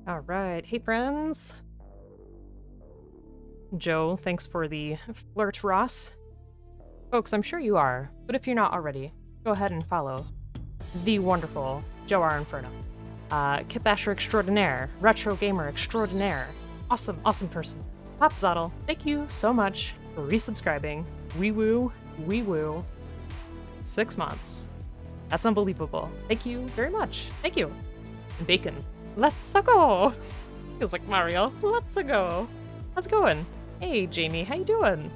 All right. Hey, friends. Joe, thanks for the flirt, Ross. Folks, I'm sure you are, but if you're not already, go ahead and follow the wonderful Joe R. Inferno. Kit Basher extraordinaire, retro gamer extraordinaire, awesome person. Popzottle, thank you so much for resubscribing. Wee woo. 6 months. That's unbelievable. Thank you very much. Thank you. And Bacon, let's go. Feels like Mario. Let's go. How's it going? Hey, Jamie, how you doing?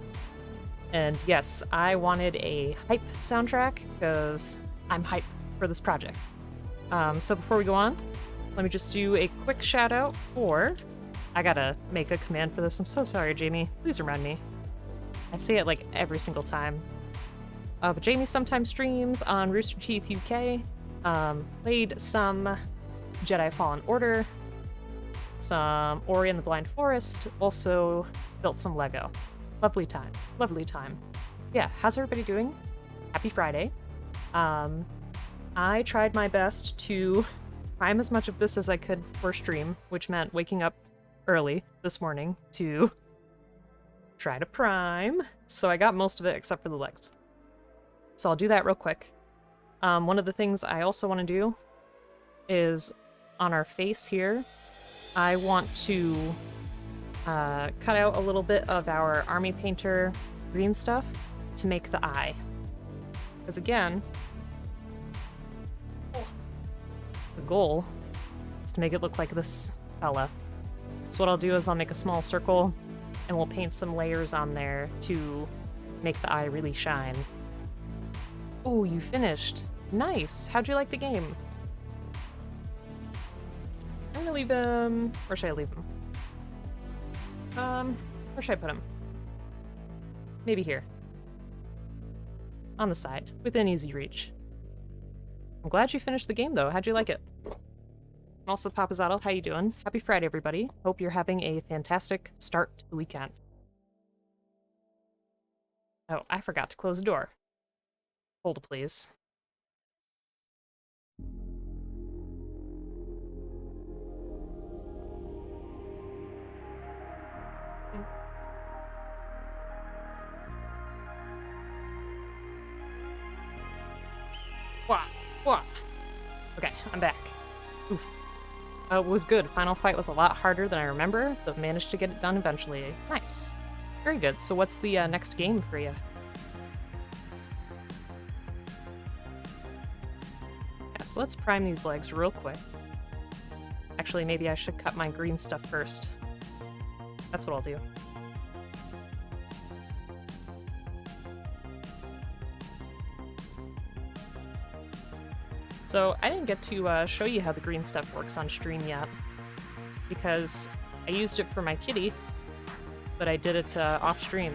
And yes, I wanted a hype soundtrack because I'm hype for this project. So before we go on, let me just do a quick shout out for... I gotta make a command for this. I'm so sorry, Jamie. Please remind me. I say it like every single time. But Jamie sometimes streams on Rooster Teeth UK. Played some Jedi Fallen Order, some Ori and the Blind Forest, also built some Lego. Lovely time. Yeah, how's everybody doing? Happy Friday. I tried my best to prime as much of this as I could for stream, which meant waking up early this morning to try to prime. So I got most of it except for the legs. So I'll do that real quick. One of the things I also want to do is on our face here, I want to cut out a little bit of our Army Painter green stuff to make the eye. Because again, the goal is to make it look like this fella. So what I'll do is I'll make a small circle and we'll paint some layers on there to make the eye really shine. Oh, you finished. Nice. How'd you like the game? I'm gonna leave him... Where should I leave him? Where should I put him? Maybe here. On the side, within easy reach. I'm glad you finished the game, though. How'd you like it? Also, Papazottle, how you doing? Happy Friday, everybody. Hope you're having a fantastic start to the weekend. Oh, I forgot to close the door. Hold, please. Wah. Okay, I'm back. Oof. It was good. Final fight was a lot harder than I remember, but managed to get it done eventually. Nice. Very good. So what's the next game for you? Yeah, so let's prime these legs real quick. Actually, maybe I should cut my green stuff first. That's what I'll do. So I didn't get to show you how the green stuff works on stream yet, because I used it for my kitty, but I did it off stream.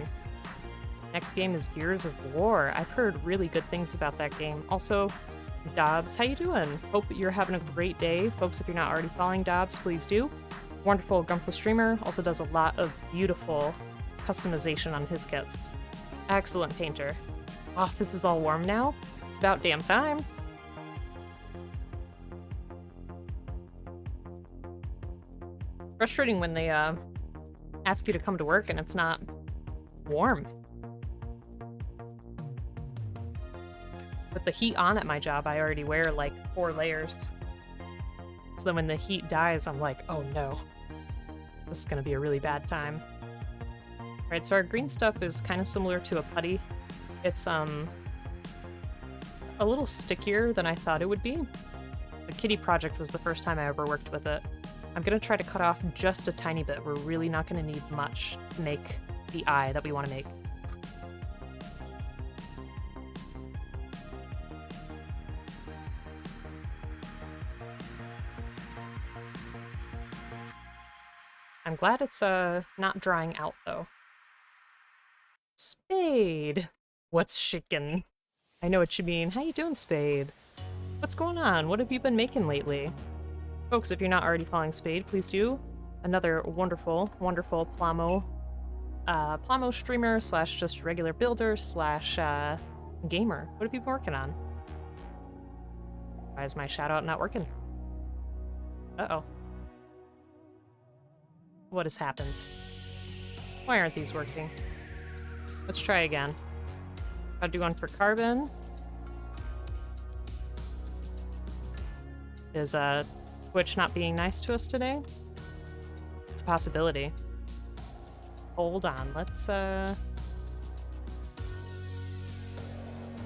Next game is Gears of War. I've heard really good things about that game. Also, Dobbs, how you doing? Hope you're having a great day. Folks, if you're not already following Dobbs, please do. Wonderful Gunpla streamer, also does a lot of beautiful customization on his kits. Excellent painter. Office is all warm now. It's about damn time. Frustrating when they ask you to come to work and it's not warm. With the heat on at my job, I already wear like 4 layers. So then when the heat dies, I'm like, oh no. This is gonna be a really bad time. Alright, so our green stuff is kind of similar to a putty. It's a little stickier than I thought it would be. The kitty project was the first time I ever worked with it. I'm gonna try to cut off just a tiny bit. We're really not gonna need much to make the eye that we want to make. I'm glad it's not drying out though. Spade! What's shakin'? I know what you mean. How you doing, Spade? What's going on? What have you been making lately? Folks, if you're not already following Spade, please do. Another wonderful Plamo streamer slash just regular builder slash gamer. What have you been working on? Why is my shout out not working? Uh-oh. What has happened? Why aren't these working? Let's try again. I'll do one for carbon. Is Twitch not being nice to us today? It's a possibility. Hold on, let's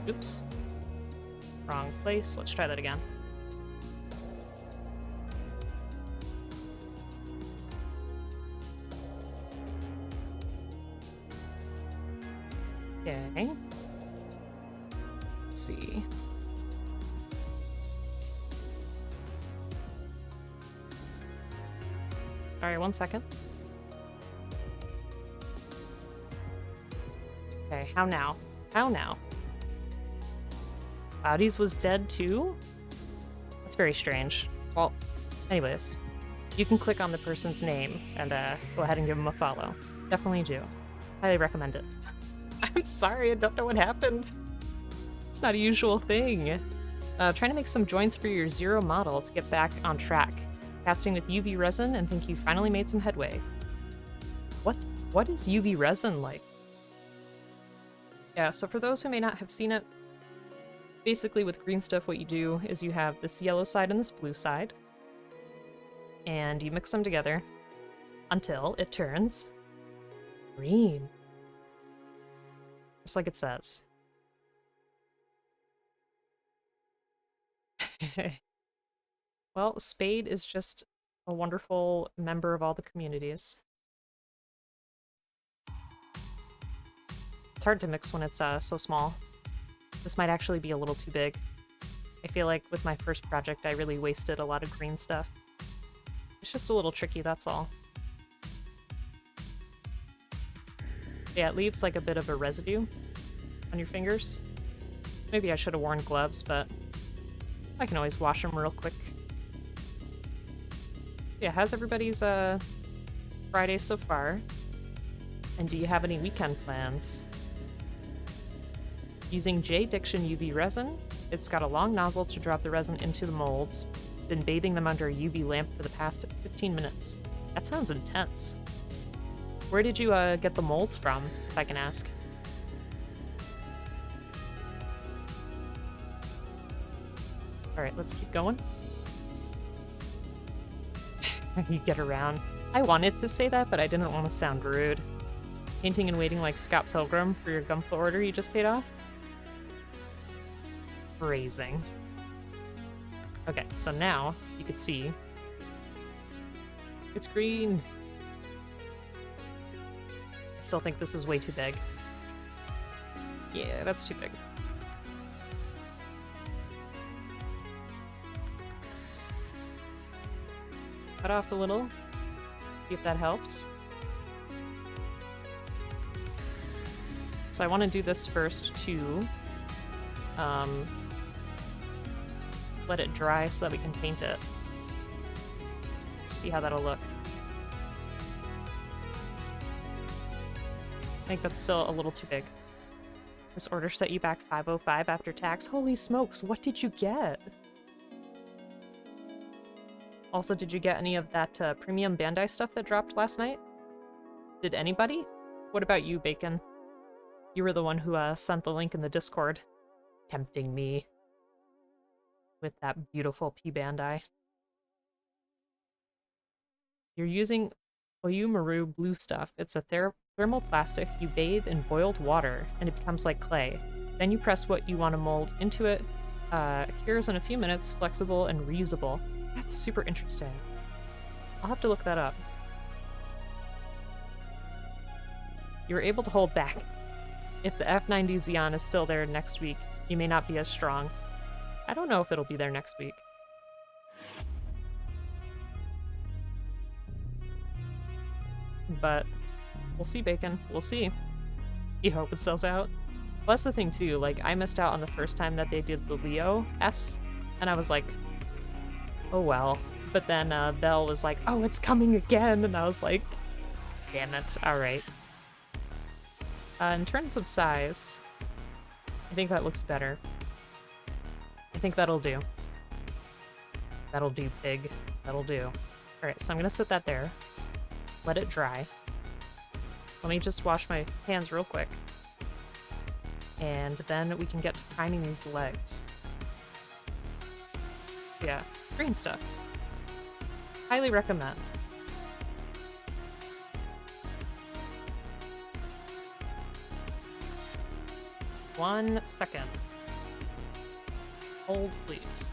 oops. Wrong place. Let's try that again. Okay. Let's see. Alright, 1 second. Okay, how now? How now? Bodies was dead too? That's very strange. Well, anyways, you can click on the person's name and go ahead and give them a follow. Definitely do. Highly recommend it. I'm sorry, I don't know what happened. It's not a usual thing. Trying to make some joints for your Zero model to get back on track. Casting with UV resin and think you finally made some headway. What is UV resin like? Yeah, so for those who may not have seen it, basically with green stuff what you do is you have this yellow side and this blue side, and you mix them together until it turns green. Just like it says. Well, Spade is just a wonderful member of all the communities. It's hard to mix when it's so small. This might actually be a little too big. I feel like with my first project I really wasted a lot of green stuff. It's just a little tricky, that's all. Yeah, it leaves like a bit of a residue on your fingers. Maybe I should have worn gloves, but I can always wash them real quick. Yeah, how's everybody's Friday so far? And do you have any weekend plans? Using J-Diction UV resin, it's got a long nozzle to drop the resin into the molds. Been bathing them under a UV lamp for the past 15 minutes. That sounds intense. Where did you get the molds from, if I can ask? Alright, let's keep going. You get around. I wanted to say that, but I didn't want to sound rude. Painting and waiting like Scott Pilgrim for your Gunpla order you just paid off? Phrasing. Okay, so now you can see it's green. I still think this is way too big. Yeah, that's too big. Cut off a little, see if that helps. So I want to do this first to let it dry so that we can paint it. See how that'll look. I think that's still a little too big. This order set you back $505 after tax. Holy smokes, what did you get? Also, did you get any of that premium Bandai stuff that dropped last night? Did anybody? What about you, Bacon? You were the one who sent the link in the Discord. Tempting me with that beautiful P Bandai. You're using Oyumaru blue stuff. It's a thermoplastic you bathe in boiled water and it becomes like clay. Then you press what you want to mold into it. It cures in a few minutes, flexible and reusable. That's super interesting. I'll have to look that up. You were able to hold back. If the F90 Xeon is still there next week, you may not be as strong. I don't know if it'll be there next week. But we'll see, Bacon. We'll see. You hope it sells out. Well, that's the thing too, like I missed out on the first time that they did the Leo S, and I was like, oh well. But then Belle was like, oh, it's coming again, and I was like, damn it, alright. In terms of size, I think that looks better. I think that'll do. That'll do, pig. That'll do. Alright, so I'm gonna set that there. let it dry. Let me just wash my hands real quick. And then we can get to priming these legs. Yeah, green stuff. Highly recommend. One second. Hold, please.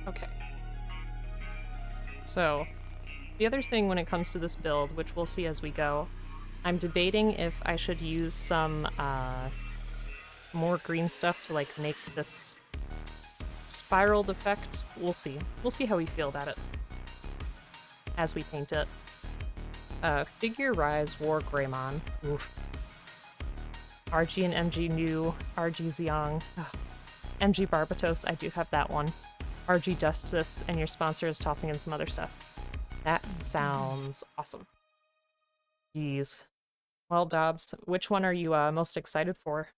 Okay. So, the other thing when it comes to this build, which we'll see as we go, I'm debating if I should use some more green stuff to like make this spiraled effect. We'll see. We'll see how we feel about it as we paint it. Figure Rise War Greymon. Oof. RG and MG new. RG Xiong. Ugh. MG Barbatos, I do have that one. RG Justice, and your sponsor is tossing in some other stuff. That sounds awesome. Jeez. Well, Dobbs, which one are you most excited for?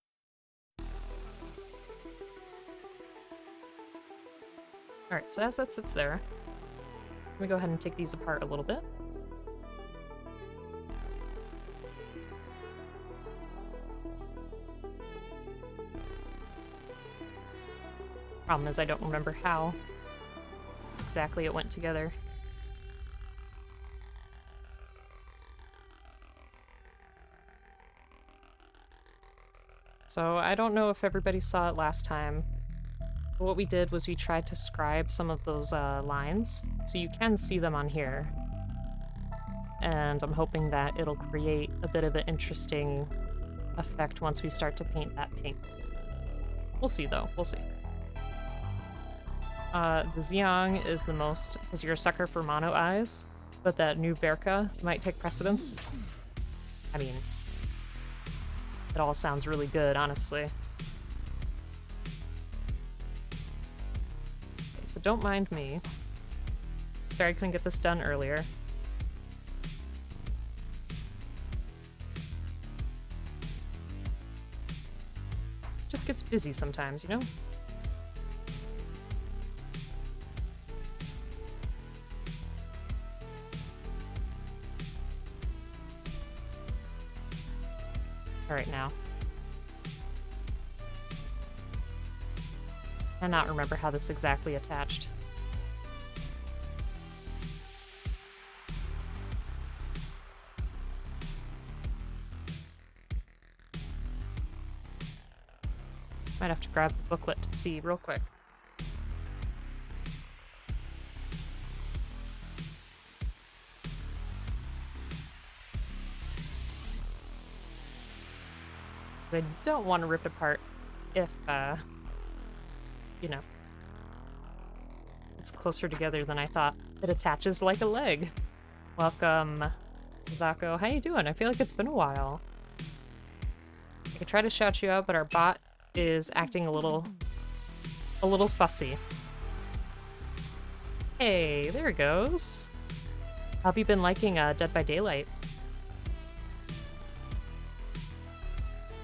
Alright, so as that sits there, let me go ahead and take these apart a little bit. Problem is I don't remember how exactly it went together. So I don't know if everybody saw it last time. But what we did was we tried to scribe some of those lines, so you can see them on here. And I'm hoping that it'll create a bit of an interesting effect once we start to paint that pink. We'll see though, we'll see. The Xiong is the most, because you're a sucker for mono eyes, but that new Verka might take precedence. I mean, it all sounds really good, honestly. Okay, so don't mind me. Sorry I couldn't get this done earlier. Just gets busy sometimes, you know? Alright, now. I cannot remember how this exactly attached. Might have to grab the booklet to see real quick. I don't want to rip it apart if, you know, it's closer together than I thought. It attaches like a leg. Welcome, Zako. How you doing? I feel like it's been a while. I could try to shout you out, but our bot is acting a little fussy. Hey, there it goes. How have you been liking Dead by Daylight?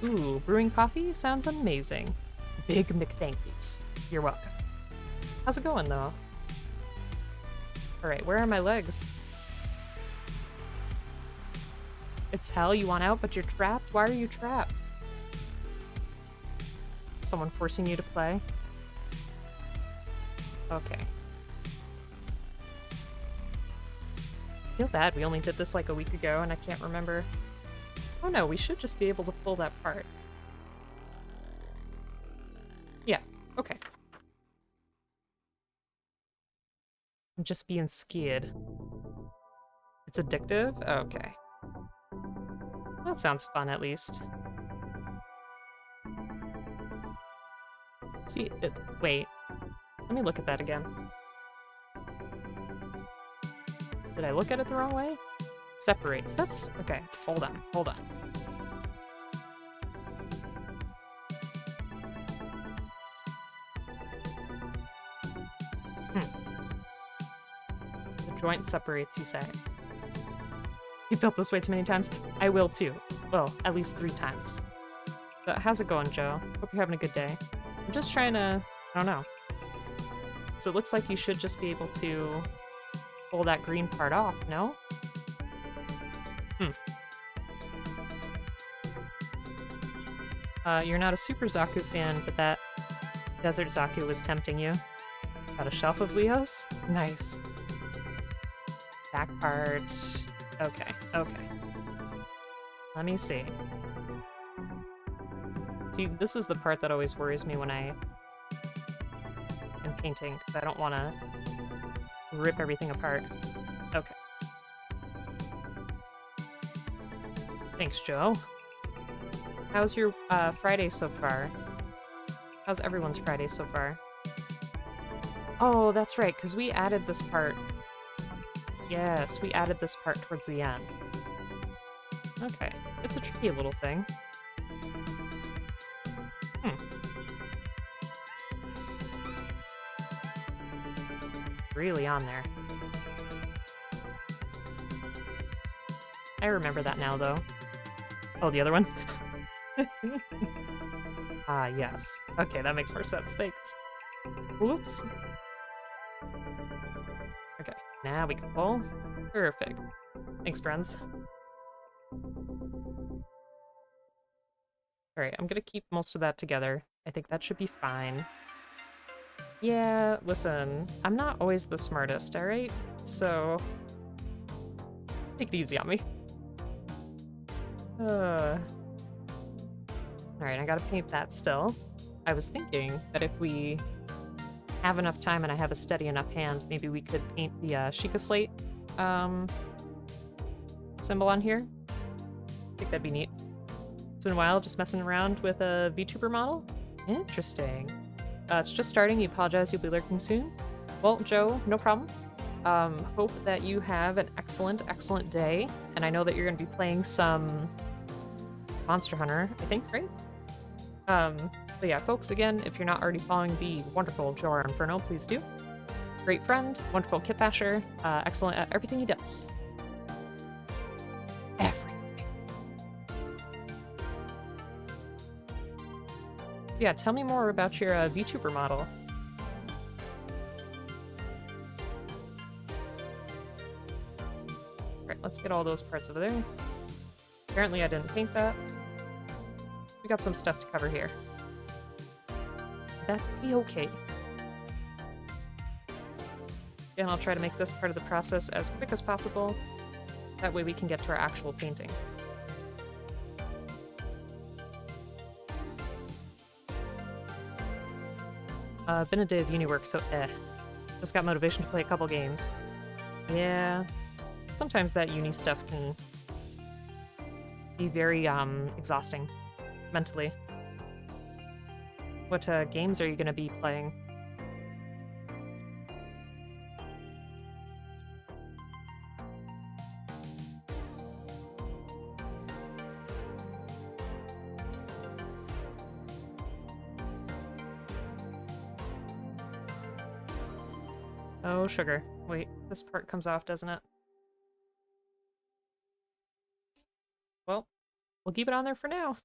Ooh, brewing coffee sounds amazing. Big McThankies. You're welcome. How's it going, though? Alright, where are my legs? It's hell, you want out, but you're trapped? Why are you trapped? Someone forcing you to play? Okay. I feel bad, we only did this like a week ago and I can't remember. Oh no, we should just be able to pull that part. Yeah, okay. I'm just being scared. It's addictive? Okay. That sounds fun, at least. See, wait. Let me look at that again. Did I look at it the wrong way? Separates. That's... okay, hold on, hold on. The joint separates, you say? You built this way too many times? I will too. Well, at least 3 times. But how's it going, Joe? Hope you're having a good day. I'm just trying to... I don't know. So it looks like you should just be able to pull that green part off, no? You're not a Super Zaku fan, but that Desert Zaku was tempting you. Got a shelf of Leos? Nice. Back part. Okay, okay. Let me see. See, this is the part that always worries me when I am painting, because I don't want to rip everything apart. Okay. Thanks, Joe. How's your Friday so far? How's everyone's Friday so far? Oh, that's right, because we added this part. Yes, we added this part towards the end. Okay, it's a tricky little thing. Really on there. I remember that now, though. Oh, the other one? Ah, yes. Okay, that makes more sense. Thanks. Whoops. Okay, now we can pull. Perfect. Thanks, friends. Alright, I'm gonna keep most of that together. I think that should be fine. Yeah, listen, I'm not always the smartest, alright? So, take it easy on me. Alright, I gotta paint that still. I was thinking that if we have enough time and I have a steady enough hand, maybe we could paint the Sheikah Slate symbol on here. I think that'd be neat. It's been a while just messing around with a VTuber model. Interesting. It's just starting. You apologize. You'll be lurking soon. Well, Joe, no problem. Hope that you have an excellent, excellent day. And I know that you're going to be playing some Monster Hunter, I think, right? But yeah, folks, again, if you're not already following the wonderful Joe Inferno, please do. Great friend, wonderful kit basher, excellent at everything he does. Everything. Yeah, tell me more about your VTuber model. Alright, let's get all those parts over there. Apparently I didn't paint that. We got some stuff to cover here. That's okay. And I'll try to make this part of the process as quick as possible. That way we can get to our actual painting. Been a day of uni work, so just got motivation to play a couple games. Yeah, sometimes that uni stuff can be very exhausting mentally. What games are you gonna be playing? Oh, sugar. Wait, this part comes off, doesn't it? Well, we'll keep it on there for now.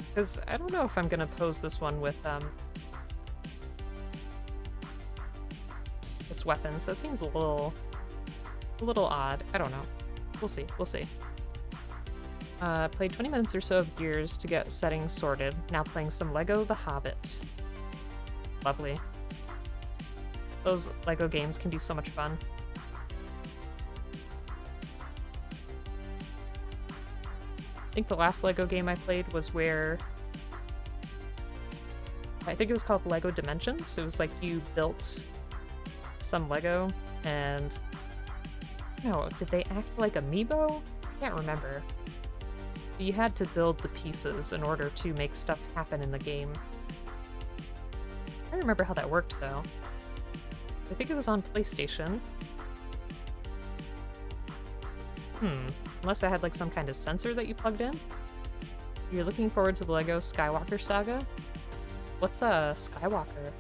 Because I don't know if I'm gonna pose this one with its weapons. That seems a little odd. I don't know. We'll see. We'll see. Played 20 minutes or so of Gears to get settings sorted. Now playing some Lego The Hobbit. Lovely. Those Lego games can be so much fun. I think the last Lego game I played was where... I think it was called Lego Dimensions. It was like you built some Lego and... No, did they act like amiibo? I can't remember. You had to build the pieces in order to make stuff happen in the game. I don't remember how that worked, though. I think it was on PlayStation. Unless I had, like, some kind of sensor that you plugged in? You're looking forward to the LEGO Skywalker Saga? What's a Skywalker?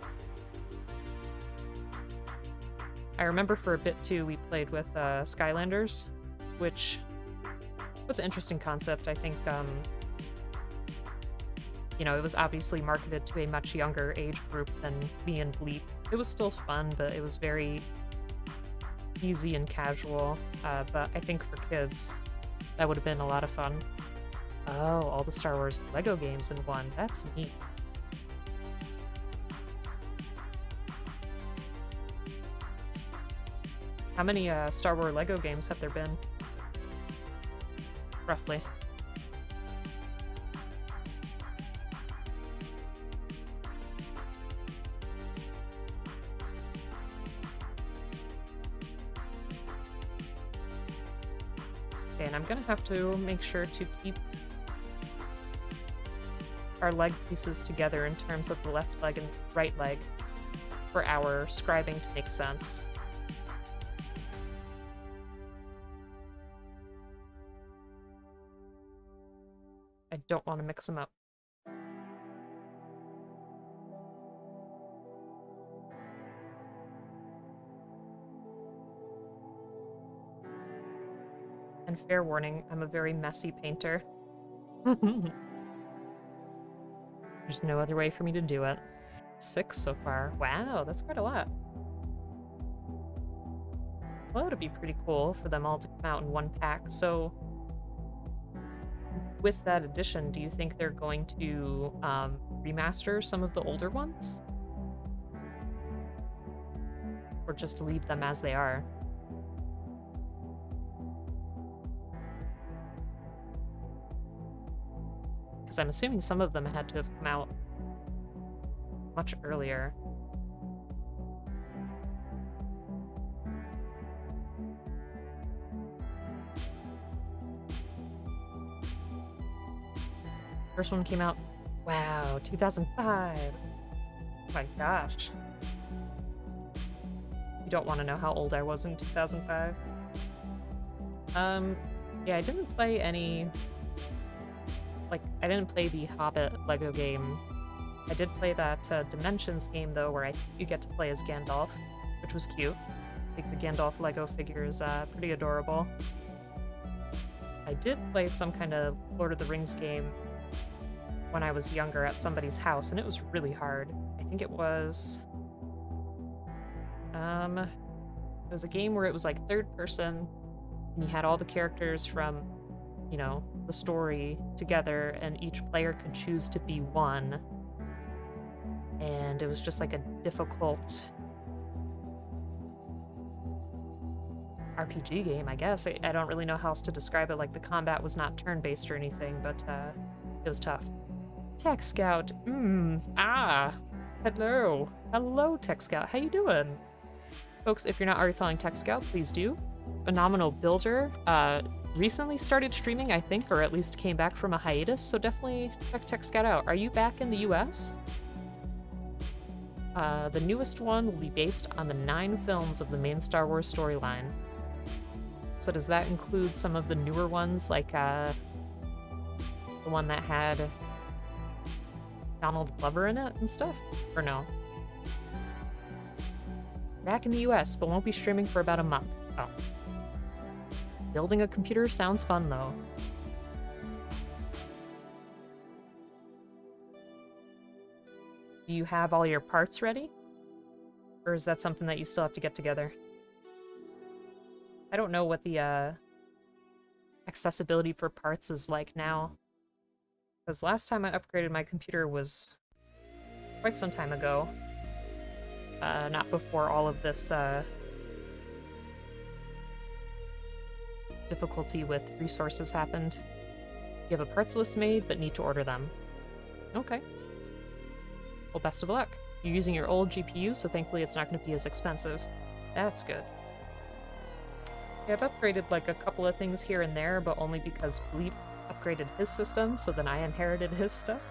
I remember for a bit, too, we played with Skylanders, which was an interesting concept. I think, you know, it was obviously marketed to a much younger age group than me and Bleep. It was still fun, but it was very easy and casual. But I think for kids, that would have been a lot of fun. Oh, all the Star Wars LEGO games in one. That's neat. How many Star Wars LEGO games have there been? Roughly. Okay, and I'm gonna have to make sure to keep our leg pieces together in terms of the left leg and right leg for our scribing to make sense. I don't want to mix them up. And fair warning, I'm a very messy painter. There's no other way for me to do it. 6 so far. Wow, that's quite a lot. Well, it would be pretty cool for them all to come out in one pack, so with that addition, do you think they're going to remaster some of the older ones? Or just leave them as they are? Because I'm assuming some of them had to have come out much earlier. First one came out, wow, 2005. Oh my gosh. You don't want to know how old I was in 2005. Yeah, I didn't play any, like, I didn't play the Hobbit LEGO game. I did play that Dimensions game, though, where you get to play as Gandalf, which was cute. I think the Gandalf LEGO figure is pretty adorable. I did play some kind of Lord of the Rings game when I was younger at somebody's house, and it was really hard. I think it was a game where it was like third person, and you had all the characters from, you know, the story together, and each player could choose to be one. And it was just like a difficult RPG game, I guess. I don't really know how else to describe it. Like, the combat was not turn-based or anything, but it was tough. Tech Scout. Hello. Hello, Tech Scout. How you doing? Folks, if you're not already following Tech Scout, please do. Phenomenal builder. Recently started streaming, I think, or at least came back from a hiatus, so definitely check Tech Scout out. Are you back in the US? The newest one will be based on the 9 films of the main Star Wars storyline. So does that include some of the newer ones, like the one that had Donald Glover in it and stuff? Or no? Back in the US, but won't be streaming for about a month. Oh. Building a computer sounds fun, though. Do you have all your parts ready? Or is that something that you still have to get together? I don't know what the accessibility for parts is like now. Because last time I upgraded my computer was quite some time ago. Not before all of this difficulty with resources happened. You have a parts list made, but need to order them. Okay. Well, best of luck. You're using your old GPU, so thankfully it's not going to be as expensive. That's good. Yeah, I've upgraded like a couple of things here and there, but only because Bleep upgraded his system, so then I inherited his stuff.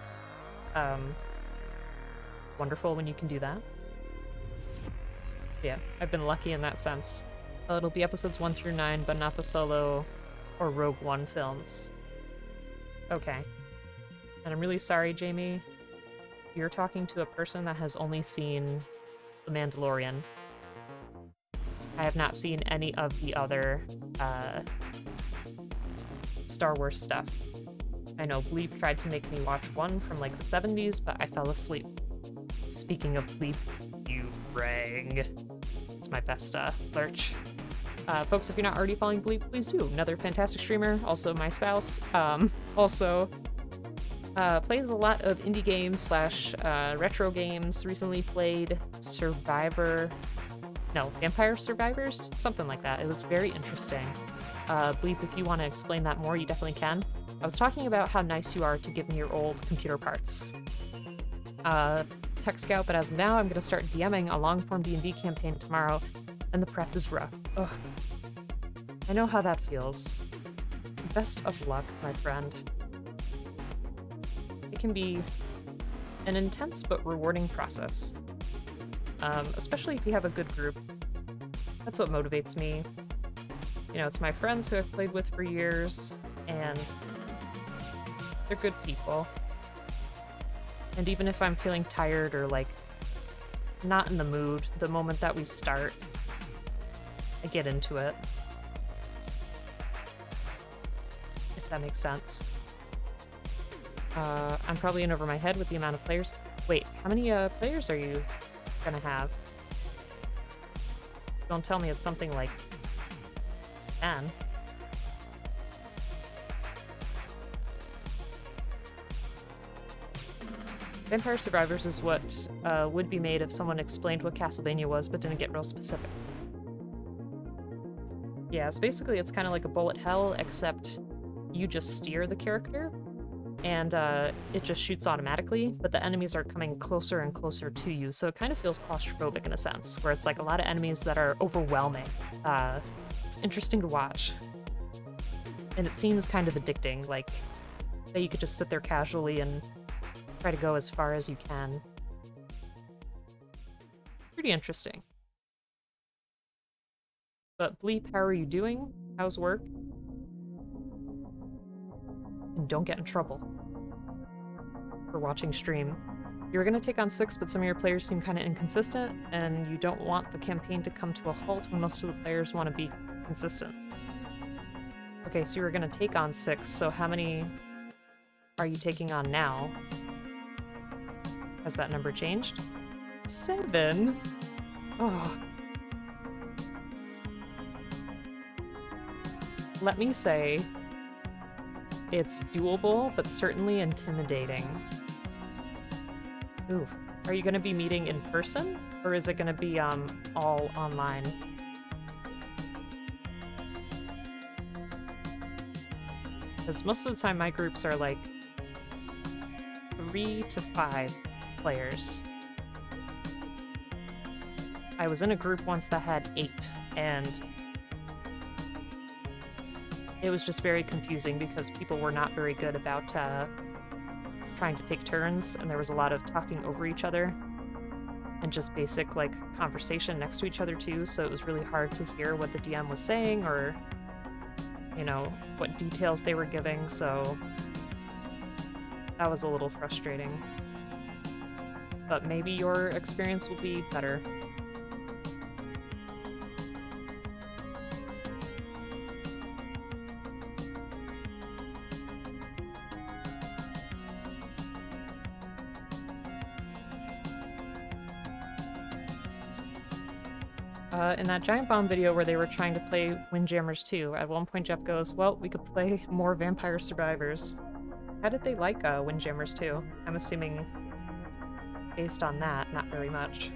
Wonderful when you can do that. Yeah, I've been lucky in that sense. It'll be episodes 1 through 9, but not the Solo or Rogue One films. Okay. And I'm really sorry, Jamie. You're talking to a person that has only seen The Mandalorian. I have not seen any of the other Star Wars stuff. I know Bleep tried to make me watch one from like the 70s, but I fell asleep. Speaking of Bleep, you rang. It's my best lurch. Folks, if you're not already following Bleep, please do. Another fantastic streamer, also my spouse. Also plays a lot of indie games slash retro games. Recently played Vampire Survivors? Something like that. It was very interesting. Bleep, if you want to explain that more, you definitely can. I was talking about how nice you are to give me your old computer parts. Tech Scout, but as of now, I'm going to start DMing a long-form D&D campaign tomorrow, and the prep is rough. Ugh. I know how that feels. Best of luck, my friend. It can be an intense but rewarding process, especially if you have a good group. That's what motivates me. You know, it's my friends who I've played with for years, and they're good people. And even if I'm feeling tired or, like, not in the mood, the moment that we start, I get into it. If that makes sense. I'm probably in over my head with the amount of players. Wait, how many players are you gonna have? Don't tell me it's something like 10. Vampire Survivors is what would be made if someone explained what Castlevania was but didn't get real specific. Yeah, so basically it's kind of like a bullet hell, except you just steer the character, and it just shoots automatically, but the enemies are coming closer and closer to you, so it kind of feels claustrophobic in a sense, where it's like a lot of enemies that are overwhelming. It's interesting to watch. And it seems kind of addicting, like that you could just sit there casually and try to go as far as you can. Pretty interesting. But Bleep, how are you doing? How's work? And don't get in trouble for watching stream. You were going to take on 6, but some of your players seem kind of inconsistent, and you don't want the campaign to come to a halt when most of the players want to be consistent. Okay, so you were going to take on 6, so how many are you taking on now? Has that number changed? 7? Oh. Let me say, it's doable, but certainly intimidating. Oof. Are you going to be meeting in person, or is it going to be all online? Because most of the time my groups are like 3 to 5 players. I was in a group once that had 8, and it was just very confusing because people were not very good about trying to take turns, and there was a lot of talking over each other and just basic like conversation next to each other too, so it was really hard to hear what the DM was saying or, you know, what details they were giving, so that was a little frustrating. But maybe your experience will be better. In that Giant Bomb video where they were trying to play Windjammers 2, at one point Jeff goes, well, we could play more Vampire Survivors. How did they like Windjammers 2? I'm assuming based on that, not very much.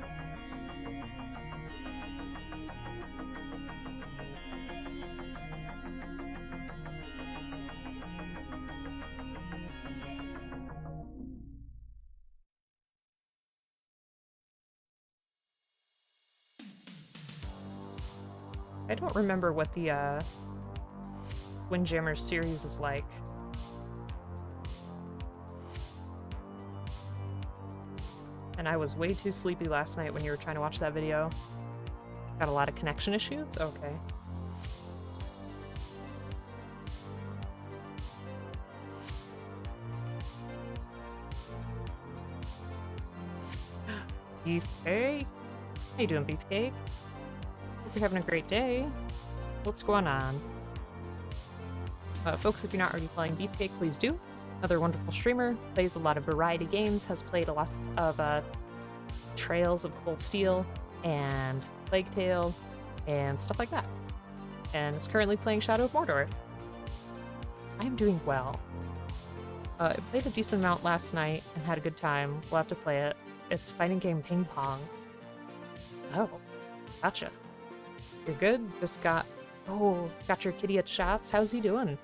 I don't remember what the Windjammers series is like. and I was way too sleepy last night when you were trying to watch that video. Got a lot of connection issues? Okay. Beefcake? How you doing, Beefcake? Hope you're having a great day. What's going on? Folks, if you're not already playing Beefcake, please do. Another wonderful streamer, plays a lot of variety games, has played a lot of Trails of Cold Steel and Plague Tale and stuff like that. And is currently playing Shadow of Mordor. I am doing well. I played a decent amount last night and had a good time. We'll have to play it. It's fighting game ping pong. Oh, gotcha. You're good? Just got your kitty at shots. How's he doing?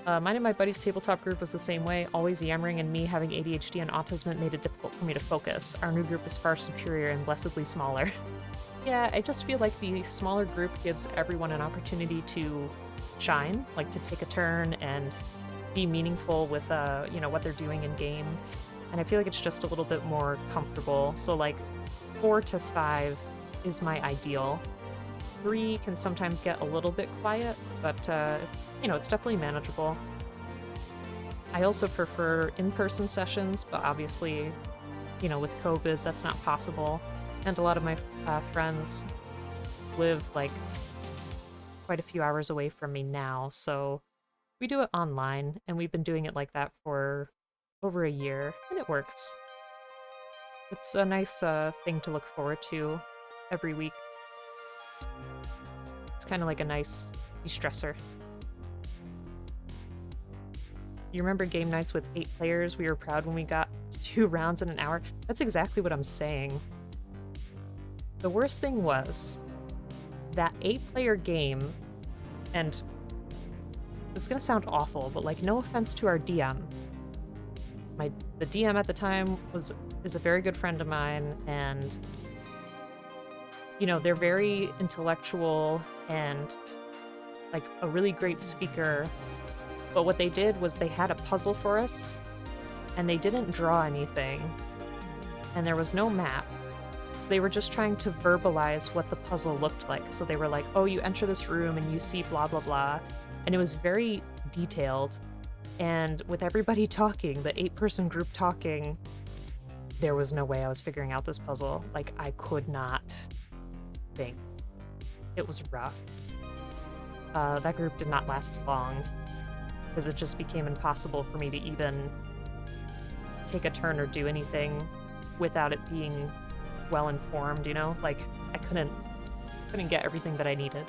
Mine and my buddy's tabletop group was the same way, always yammering, and me having ADHD and autism made it difficult for me to focus. Our new group is far superior and blessedly smaller. Yeah, I just feel like the smaller group gives everyone an opportunity to shine, like to take a turn and be meaningful with what they're doing in game. And I feel like it's just a little bit more comfortable. So like 4 to 5 is my ideal. 3 can sometimes get a little bit quiet, but it's definitely manageable. I also prefer in-person sessions, but obviously, with COVID, that's not possible. And a lot of my friends live like quite a few hours away from me now, so we do it online, and we've been doing it like that for over a year, and it works. It's a nice thing to look forward to every week. It's kind of like a nice de-stressor. You remember game nights with 8 players? We were proud when we got 2 rounds in an hour. That's exactly what I'm saying. The worst thing was that 8-player game, and this is gonna sound awful, but like no offense to our DM. The DM at the time is a very good friend of mine, and they're very intellectual and like a really great speaker. But what they did was they had a puzzle for us, and they didn't draw anything, and there was no map. So they were just trying to verbalize what the puzzle looked like. So they were like, oh, you enter this room and you see blah, blah, blah. And it was very detailed. And with everybody talking, the 8-person group talking, there was no way I was figuring out this puzzle. Like, I could not think. It was rough. That group did not last long, because it just became impossible for me to even take a turn or do anything without it being well-informed, Like, I couldn't get everything that I needed.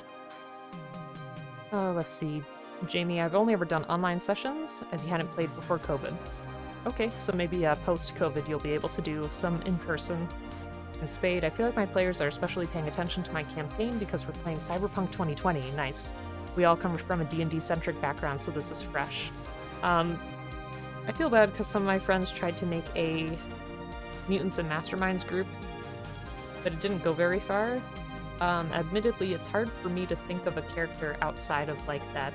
Let's see. Jamie, I've only ever done online sessions, as you hadn't played before COVID. Okay, so maybe post-COVID you'll be able to do some in-person. And Spade, I feel like my players are especially paying attention to my campaign because we're playing Cyberpunk 2020. Nice. We all come from a D&D-centric background, so this is fresh. I feel bad because some of my friends tried to make a Mutants and Masterminds group, but it didn't go very far. Admittedly, it's hard for me to think of a character outside of like that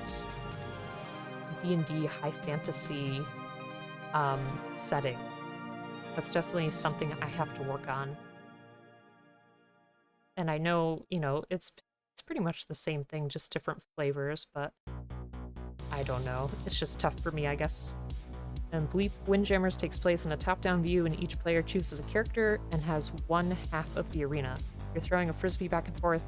D&D high fantasy setting. That's definitely something I have to work on. And I know, it's pretty much the same thing, just different flavors, but I don't know. It's just tough for me, I guess. And Bleep Windjammers takes place in a top-down view, and each player chooses a character and has one half of the arena. You're throwing a frisbee back and forth.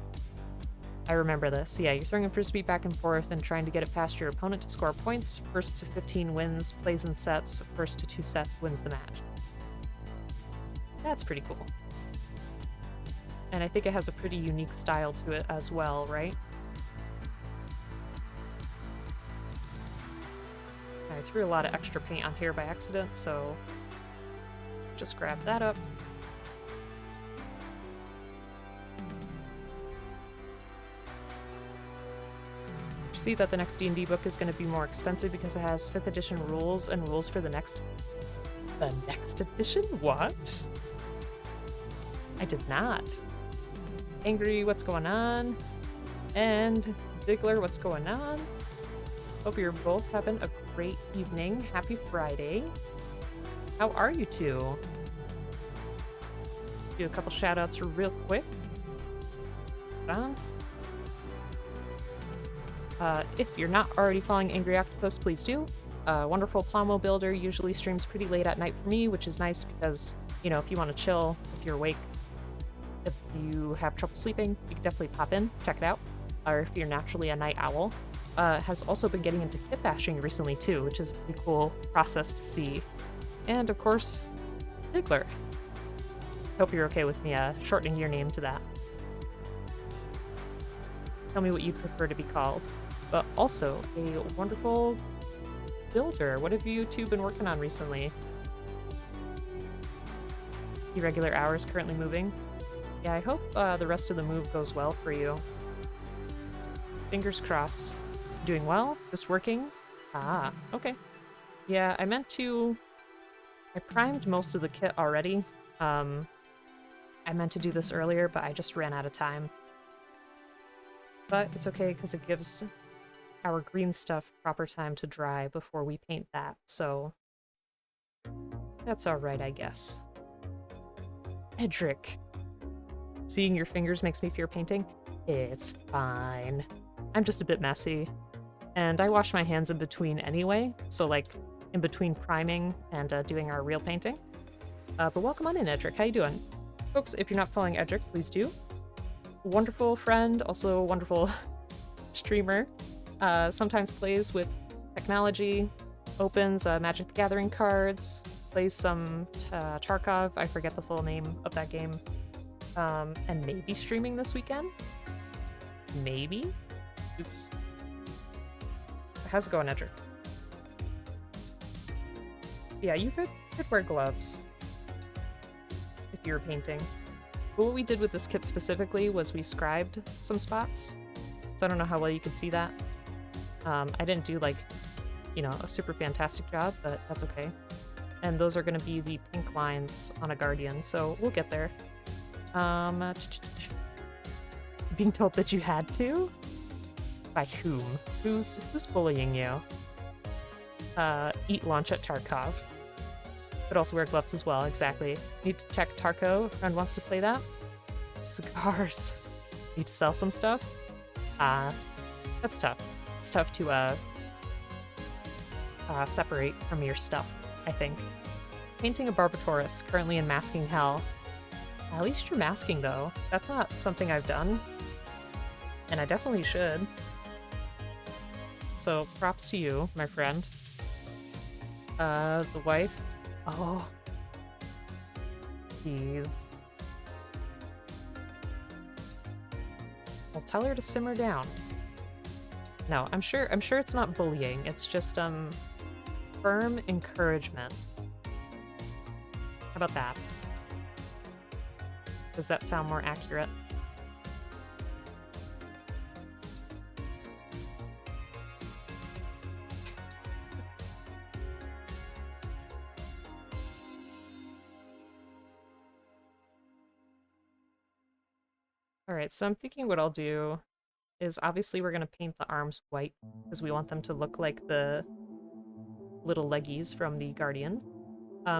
I remember this. Yeah, you're throwing a frisbee back and forth and trying to get it past your opponent to score points. First to 15 wins, plays in sets. First to 2 sets wins the match. That's pretty cool. And I think it has a pretty unique style to it as well, right? I threw a lot of extra paint on here by accident, so just grab that up. See that the next D&D book is going to be more expensive because it has 5th edition rules and rules for the next edition? What? I did not. Angry, what's going on? And Diggler, what's going on? Hope you're both having a great evening. Happy Friday. How are you two? do a couple shout-outs real quick. Done. If you're not already following Angry Octopus, please do. Wonderful Plomo builder usually streams pretty late at night for me, which is nice because, you know, if you want to chill, if you're awake, if you have trouble sleeping, you can definitely pop in, check it out. Or if you're naturally a night owl, has also been getting into kit bashing recently too, which is a pretty cool process to see. And of course, Niggler. Hope you're okay with me shortening your name to that. Tell me what you prefer to be called. But also, a wonderful builder. What have you two been working on recently? Irregular hours currently moving. Yeah, I hope the rest of the move goes well for you. Fingers crossed. Doing well? Just working? Ah, okay. Yeah, I meant to... I primed most of the kit already. I meant to do this earlier, but I just ran out of time. But it's okay, because it gives our green stuff proper time to dry before we paint that, so... that's alright, I guess. Edric. Seeing your fingers makes me fear painting? It's fine. I'm just a bit messy. And I wash my hands in between anyway, so like in between priming and doing our real painting. But welcome on in, Edric. How you doing? Folks, if you're not following Edric, please do. Wonderful friend, also a wonderful streamer. Sometimes plays with technology, opens Magic the Gathering cards, plays some Tarkov, I forget the full name of that game, and maybe streaming this weekend? Maybe? Oops. How's it going, Edric? Yeah, you could wear gloves if you were painting. But what we did with this kit specifically was we scribed some spots, so I don't know how well you could see that. I didn't do, like, you know, a super fantastic job, but that's okay. And those are going to be the pink lines on a Guardian, so we'll get there. Being told that you had to? By whom? Who's bullying you? Eat lunch at Tarkov. Could also wear gloves as well, exactly. Need to check Tarko, if a friend wants to play that. Cigars. Need to sell some stuff? That's tough. It's tough to, separate from your stuff, I think. Painting a Barbatorus, currently in masking hell. At least you're masking, though. That's not something I've done. And I definitely should. So, props to you, my friend. The wife. Oh. Jeez. I'll tell her to simmer down. No, I'm sure it's not bullying. It's just, firm encouragement. How about that? Does that sound more accurate? Alright, so I'm thinking what I'll do is obviously we're going to paint the arms white because we want them to look like the little leggies from the Guardian.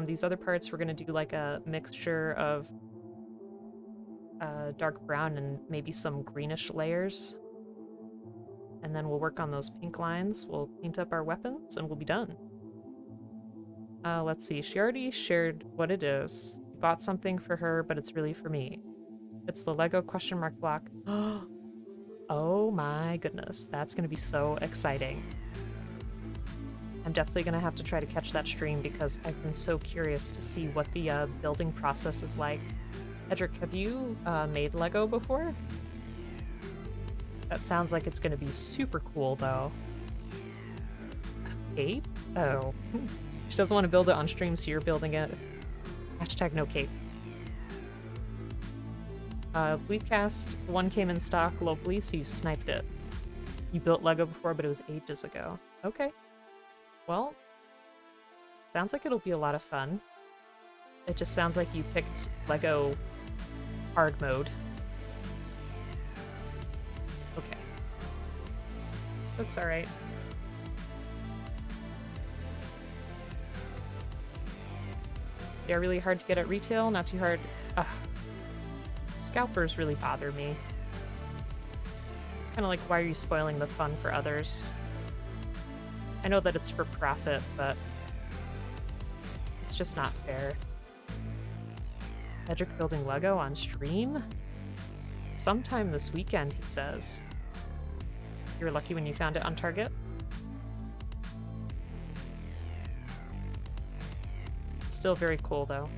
These other parts we're going to do like a mixture of dark brown and maybe some greenish layers. And then we'll work on those pink lines, we'll paint up our weapons, and we'll be done. Let's see, she already shared what it is. We bought something for her, but it's really for me. It's the Lego question mark block. Oh my goodness, that's gonna be so exciting. I'm definitely gonna have to try to catch that stream because I've been so curious to see what the building process is like. Edric, have you made Lego before? That sounds like it's gonna be super cool though. Cape? Oh. She doesn't want to build it on stream, so you're building it. Hashtag no cape. Bleedcast, one came in stock locally, so you sniped it. You built Lego before, but it was ages ago. Okay. Well, sounds like it'll be a lot of fun. It just sounds like you picked Lego hard mode. Okay. Looks alright. They're really hard to get at retail, not too hard. Ugh. Scalpers really bother me. It's kind of like, why are you spoiling the fun for others? I know that it's for profit, but it's just not fair. Edric building Lego on stream? Sometime this weekend, he says. You were lucky when you found it on Target? Still very cool, though.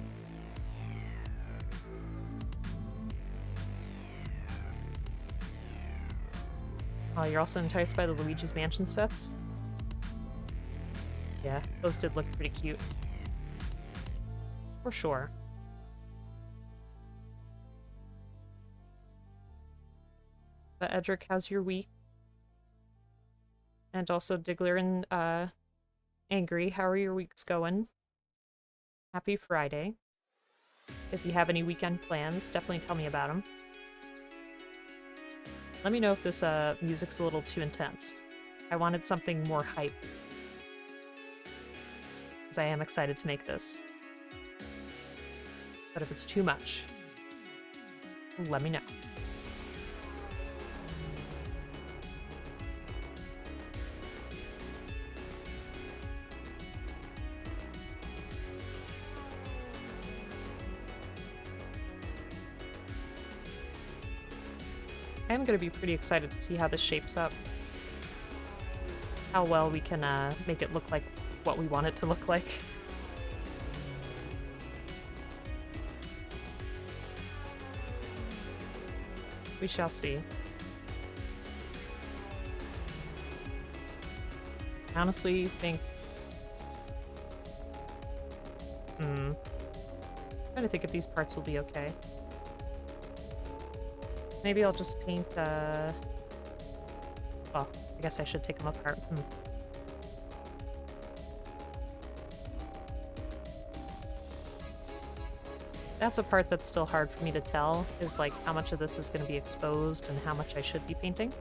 Oh, you're also enticed by the Luigi's Mansion sets? Yeah, those did look pretty cute. For sure. But Edric, how's your week? And also Diggler and Angry, how are your weeks going? Happy Friday. If you have any weekend plans, definitely tell me about them. Let me know if this music's a little too intense. I wanted something more hype. Because I am excited to make this. But if it's too much, let me know. I'm going to be pretty excited to see how this shapes up. How well we can make it look like what we want it to look like. We shall see. I honestly think... I'm trying to think if these parts will be okay. Maybe I'll just paint, well, I guess I should take them apart. That's a part that's still hard for me to tell, is like how much of this is going to be exposed and how much I should be painting.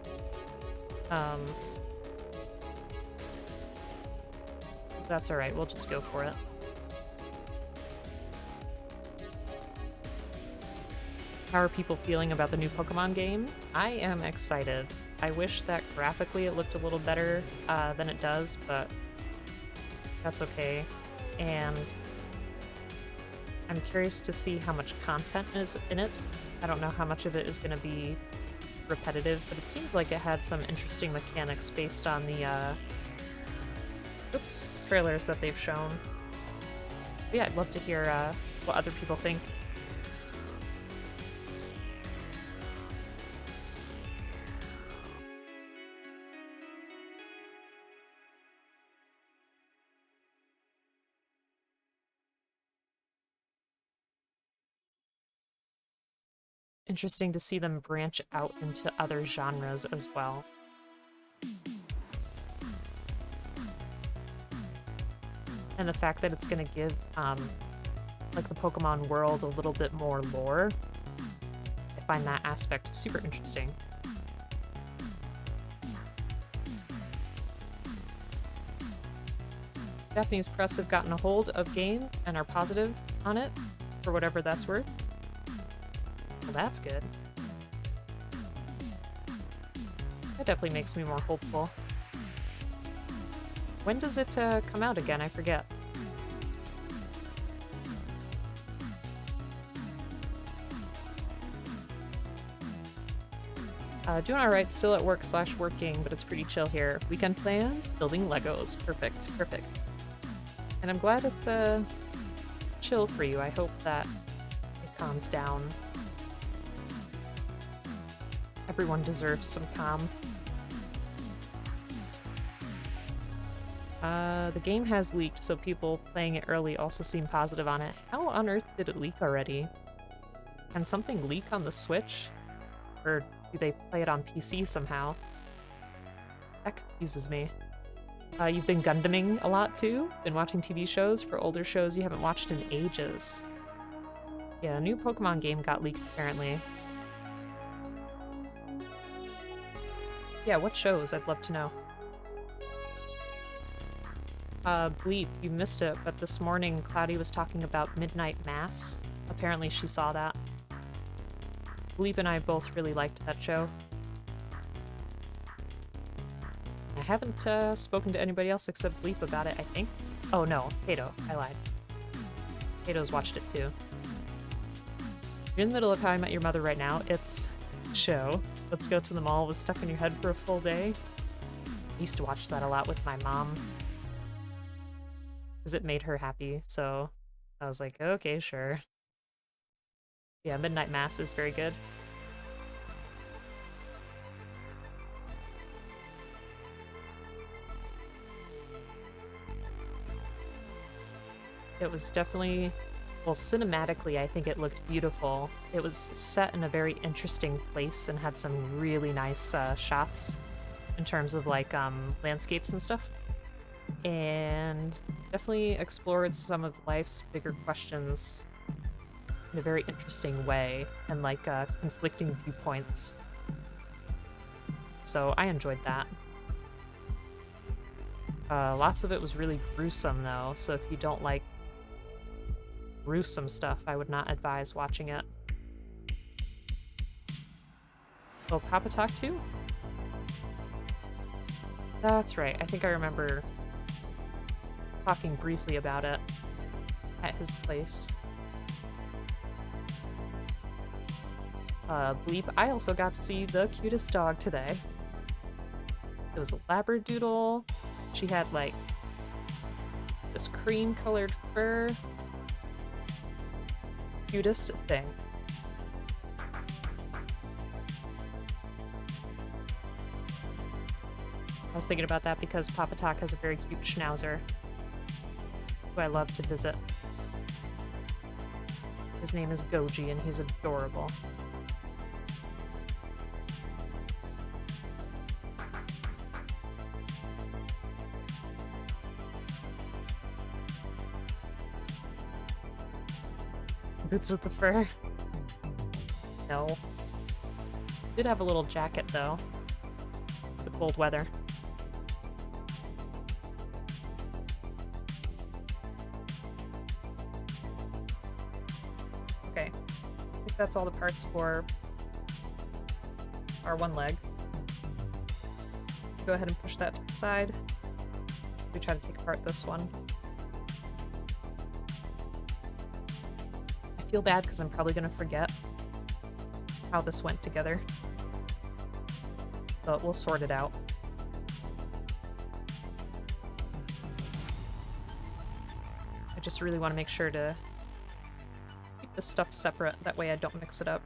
That's alright, we'll just go for it. How are people feeling about the new Pokemon game? I am excited. I wish that graphically it looked a little better than it does, but that's okay. And I'm curious to see how much content is in it. I don't know how much of it is going to be repetitive, but it seemed like it had some interesting mechanics based on the trailers that they've shown. But yeah, I'd love to hear what other people think. Interesting to see them branch out into other genres as well. And the fact that it's going to give, like, the Pokemon world a little bit more lore, I find that aspect super interesting. Japanese press have gotten a hold of game and are positive on it, for whatever that's worth. Well, that's good. That definitely makes me more hopeful. When does it come out again? I forget. Doing alright, still at work / working, but it's pretty chill here. Weekend plans? Building Legos. Perfect, perfect. And I'm glad it's chill for you. I hope that it calms down. Everyone deserves some calm. The game has leaked, so people playing it early also seem positive on it. How on earth did it leak already? Can something leak on the Switch? Or do they play it on PC somehow? That confuses me. You've been Gundaming a lot too? Been watching TV shows for older shows you haven't watched in ages. Yeah, a new Pokemon game got leaked apparently. Yeah, what shows? I'd love to know. Bleep, you missed it, but this morning Cloudy was talking about Midnight Mass. Apparently she saw that. Bleep and I both really liked that show. I haven't spoken to anybody else except Bleep about it, I think. Oh no, Kato. I lied. Kato's watched it too. You're in the middle of How I Met Your Mother right now. It's show. Let's Go to the Mall was stuck in your head for a full day. I used to watch that a lot with my mom. Because it made her happy, so I was like, okay, sure. Yeah, Midnight Mass is very good. It was definitely, well, cinematically, I think it looked beautiful. It was set in a very interesting place and had some really nice shots in terms of, like, landscapes and stuff. And definitely explored some of life's bigger questions in a very interesting way and, like, conflicting viewpoints. So I enjoyed that. Lots of it was really gruesome, though, so if you don't like gruesome stuff, I would not advise watching it. Oh, Papa Talk too? That's right. I think I remember talking briefly about it at his place. Bleep, I also got to see the cutest dog today. It was a Labradoodle. She had, like, this cream-colored fur. Cutest thing. I was thinking about that because Papa Talk has a very cute schnauzer who I love to visit. His name is Goji and he's adorable. Boots with the fur? No. Did have a little jacket though. The cold weather. Okay. I think that's all the parts for our one leg. Go ahead and push that to the side. We try to take apart this one. I feel bad because I'm probably going to forget how this went together. But we'll sort it out. I just really want to make sure to keep this stuff separate, that way I don't mix it up.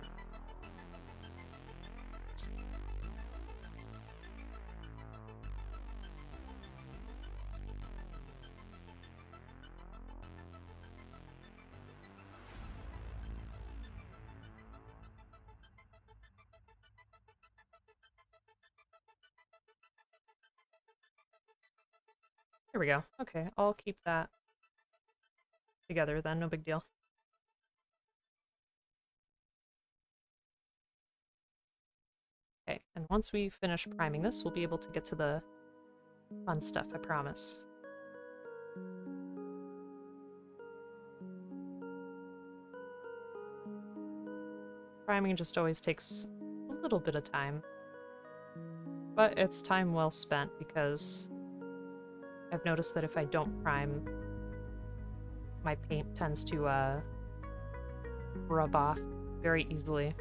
There we go. Okay, I'll keep that together then, no big deal. Okay, and once we finish priming this, we'll be able to get to the fun stuff, I promise. Priming just always takes a little bit of time, but it's time well spent because I've noticed that if I don't prime, my paint tends to rub off very easily.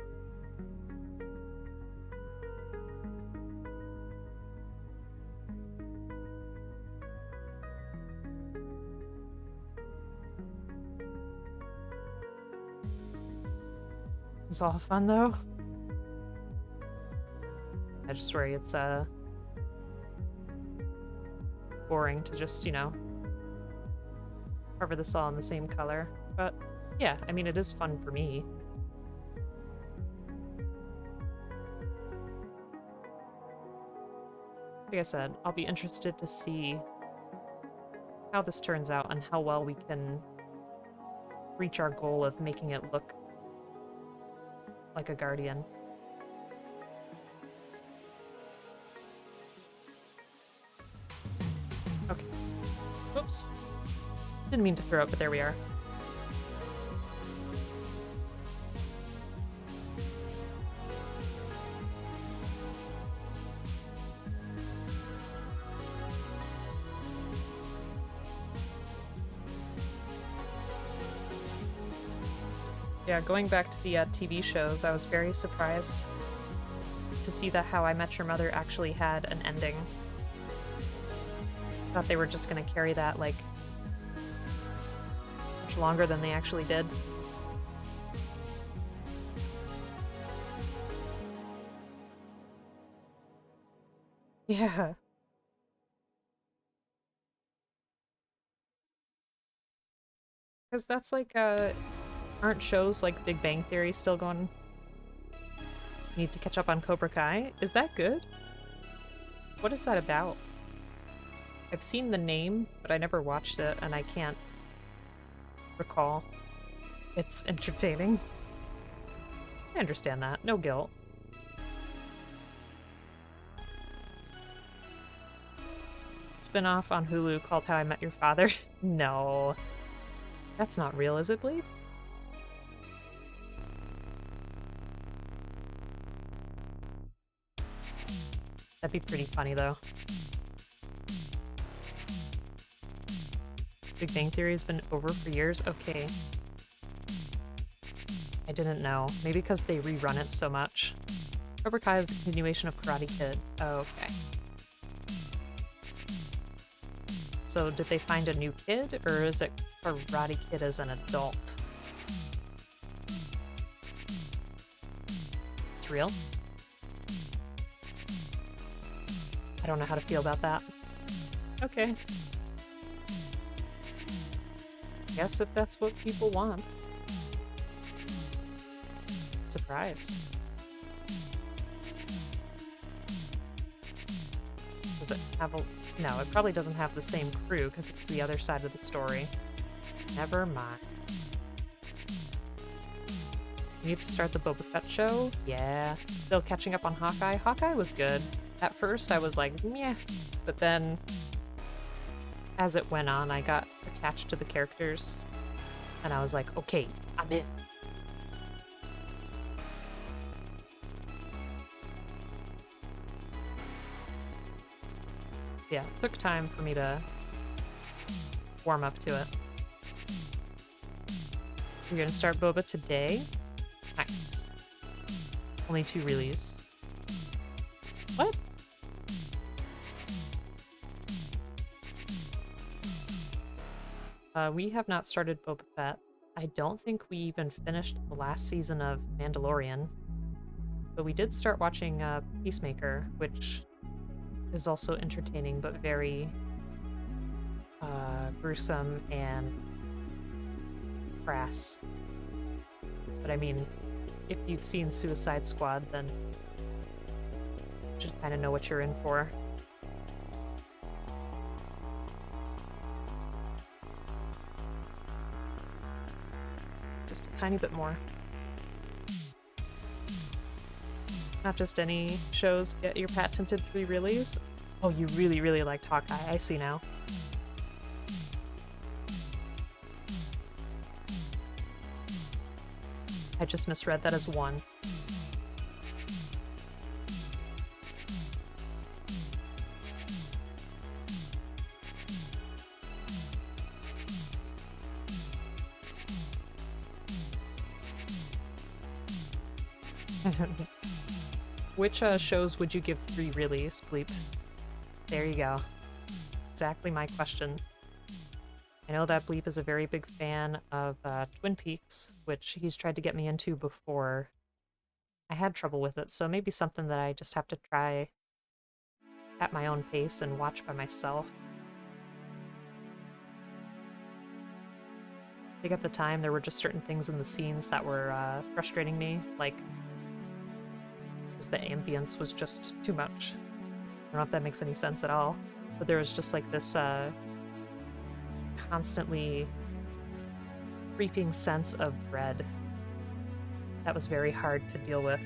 It's all fun though. I just worry it's boring to just, you know, cover this all in the same color. But yeah, I mean, it is fun for me. Like I said, I'll be interested to see how this turns out and how well we can reach our goal of making it look like a Guardian. Okay. Oops. Didn't mean to throw it, but there we are. Yeah, going back to the TV shows, I was very surprised to see that How I Met Your Mother actually had an ending. Thought they were just gonna carry that, like, much longer than they actually did. Yeah. Because that's like, aren't shows like Big Bang Theory still going? Need to catch up on Cobra Kai? Is that good? What is that about? I've seen the name, but I never watched it, and I can't recall. It's entertaining. I understand that. No guilt. Spin-off on Hulu called How I Met Your Father? No. That's not real, is it, Bleep? That'd be pretty funny, though. Big Bang Theory has been over for years? Okay. I didn't know. Maybe because they rerun it so much. Cobra Kai is the continuation of Karate Kid. Okay. So did they find a new kid, or is it Karate Kid as an adult? It's real? I don't know how to feel about that. Okay. Guess if that's what people want. Surprised. Does it have a... No, it probably doesn't have the same crew because it's the other side of the story. Never mind. You have to start the Boba Fett show? Yeah. Still catching up on Hawkeye? Hawkeye was good. At first I was like, meh. But then, as it went on, I got attached to the characters. And I was like, okay, I'm in. Yeah, it took time for me to warm up to it. You're gonna start Boba today? Nice. Only 2 release. What? We have not started Boba Fett. I don't think we even finished the last season of Mandalorian. But we did start watching Peacemaker, which is also entertaining, but very gruesome and crass. But I mean, if you've seen Suicide Squad, then just kind of know what you're in for. Just a tiny bit more. Not just any shows get your patented 3 release. Oh, you really, really liked Hawkeye. I see now. I just misread that as 1. Which shows would you give 3 release, Bleep? There you go. Exactly my question. I know that Bleep is a very big fan of Twin Peaks, which he's tried to get me into before. I had trouble with it, so maybe something that I just have to try at my own pace and watch by myself. I think at the time there were just certain things in the scenes that were frustrating me, like the ambience was just too much. I don't know if that makes any sense at all, but there was just like this constantly creeping sense of dread that was very hard to deal with.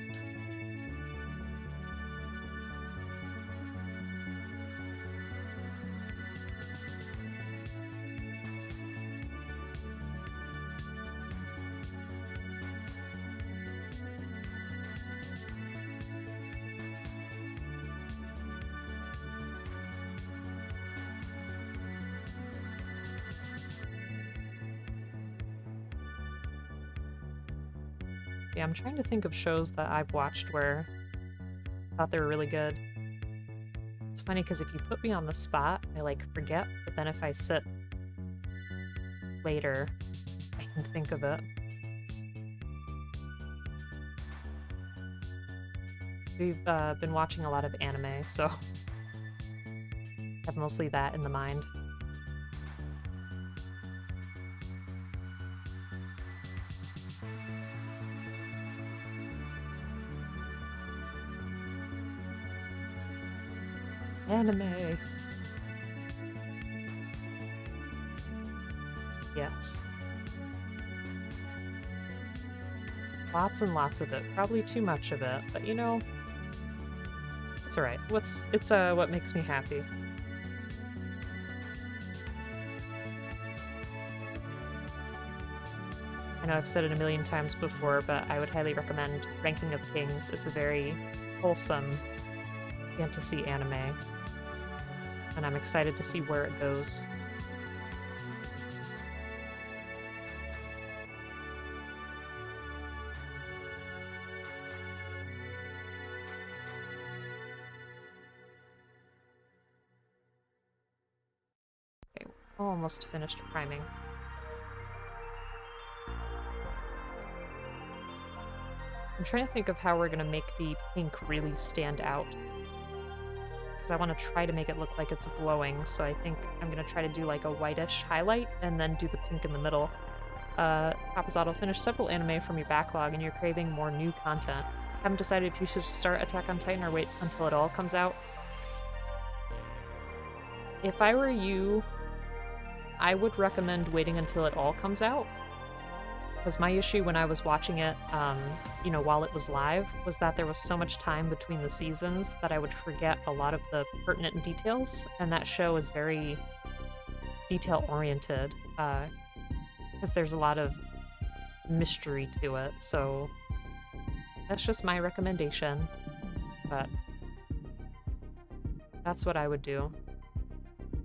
Yeah, I'm trying to think of shows that I've watched where I thought they were really good. It's funny because if you put me on the spot, I like forget, but then if I sit later, I can think of it. We've been watching a lot of anime, so I have mostly that in the mind. Anime! Yes. Lots and lots of it. Probably too much of it, but you know, it's alright. It's what makes me happy. I know I've said it a million times before, but I would highly recommend Ranking of Kings. It's a very wholesome fantasy anime, and I'm excited to see where it goes. Okay, almost finished priming. I'm trying to think of how we're gonna make the pink really stand out, because I want to try to make it look like it's glowing, so I think I'm gonna try to do like a whitish highlight and then do the pink in the middle. Papazato, finish several anime from your backlog and you're craving more new content. Haven't decided if you should start Attack on Titan or wait until it all comes out. If I were you, I would recommend waiting until it all comes out. Because my issue when I was watching it, you know, while it was live, was that there was so much time between the seasons that I would forget a lot of the pertinent details, and that show is very detail-oriented, because there's a lot of mystery to it, so that's just my recommendation, but that's what I would do.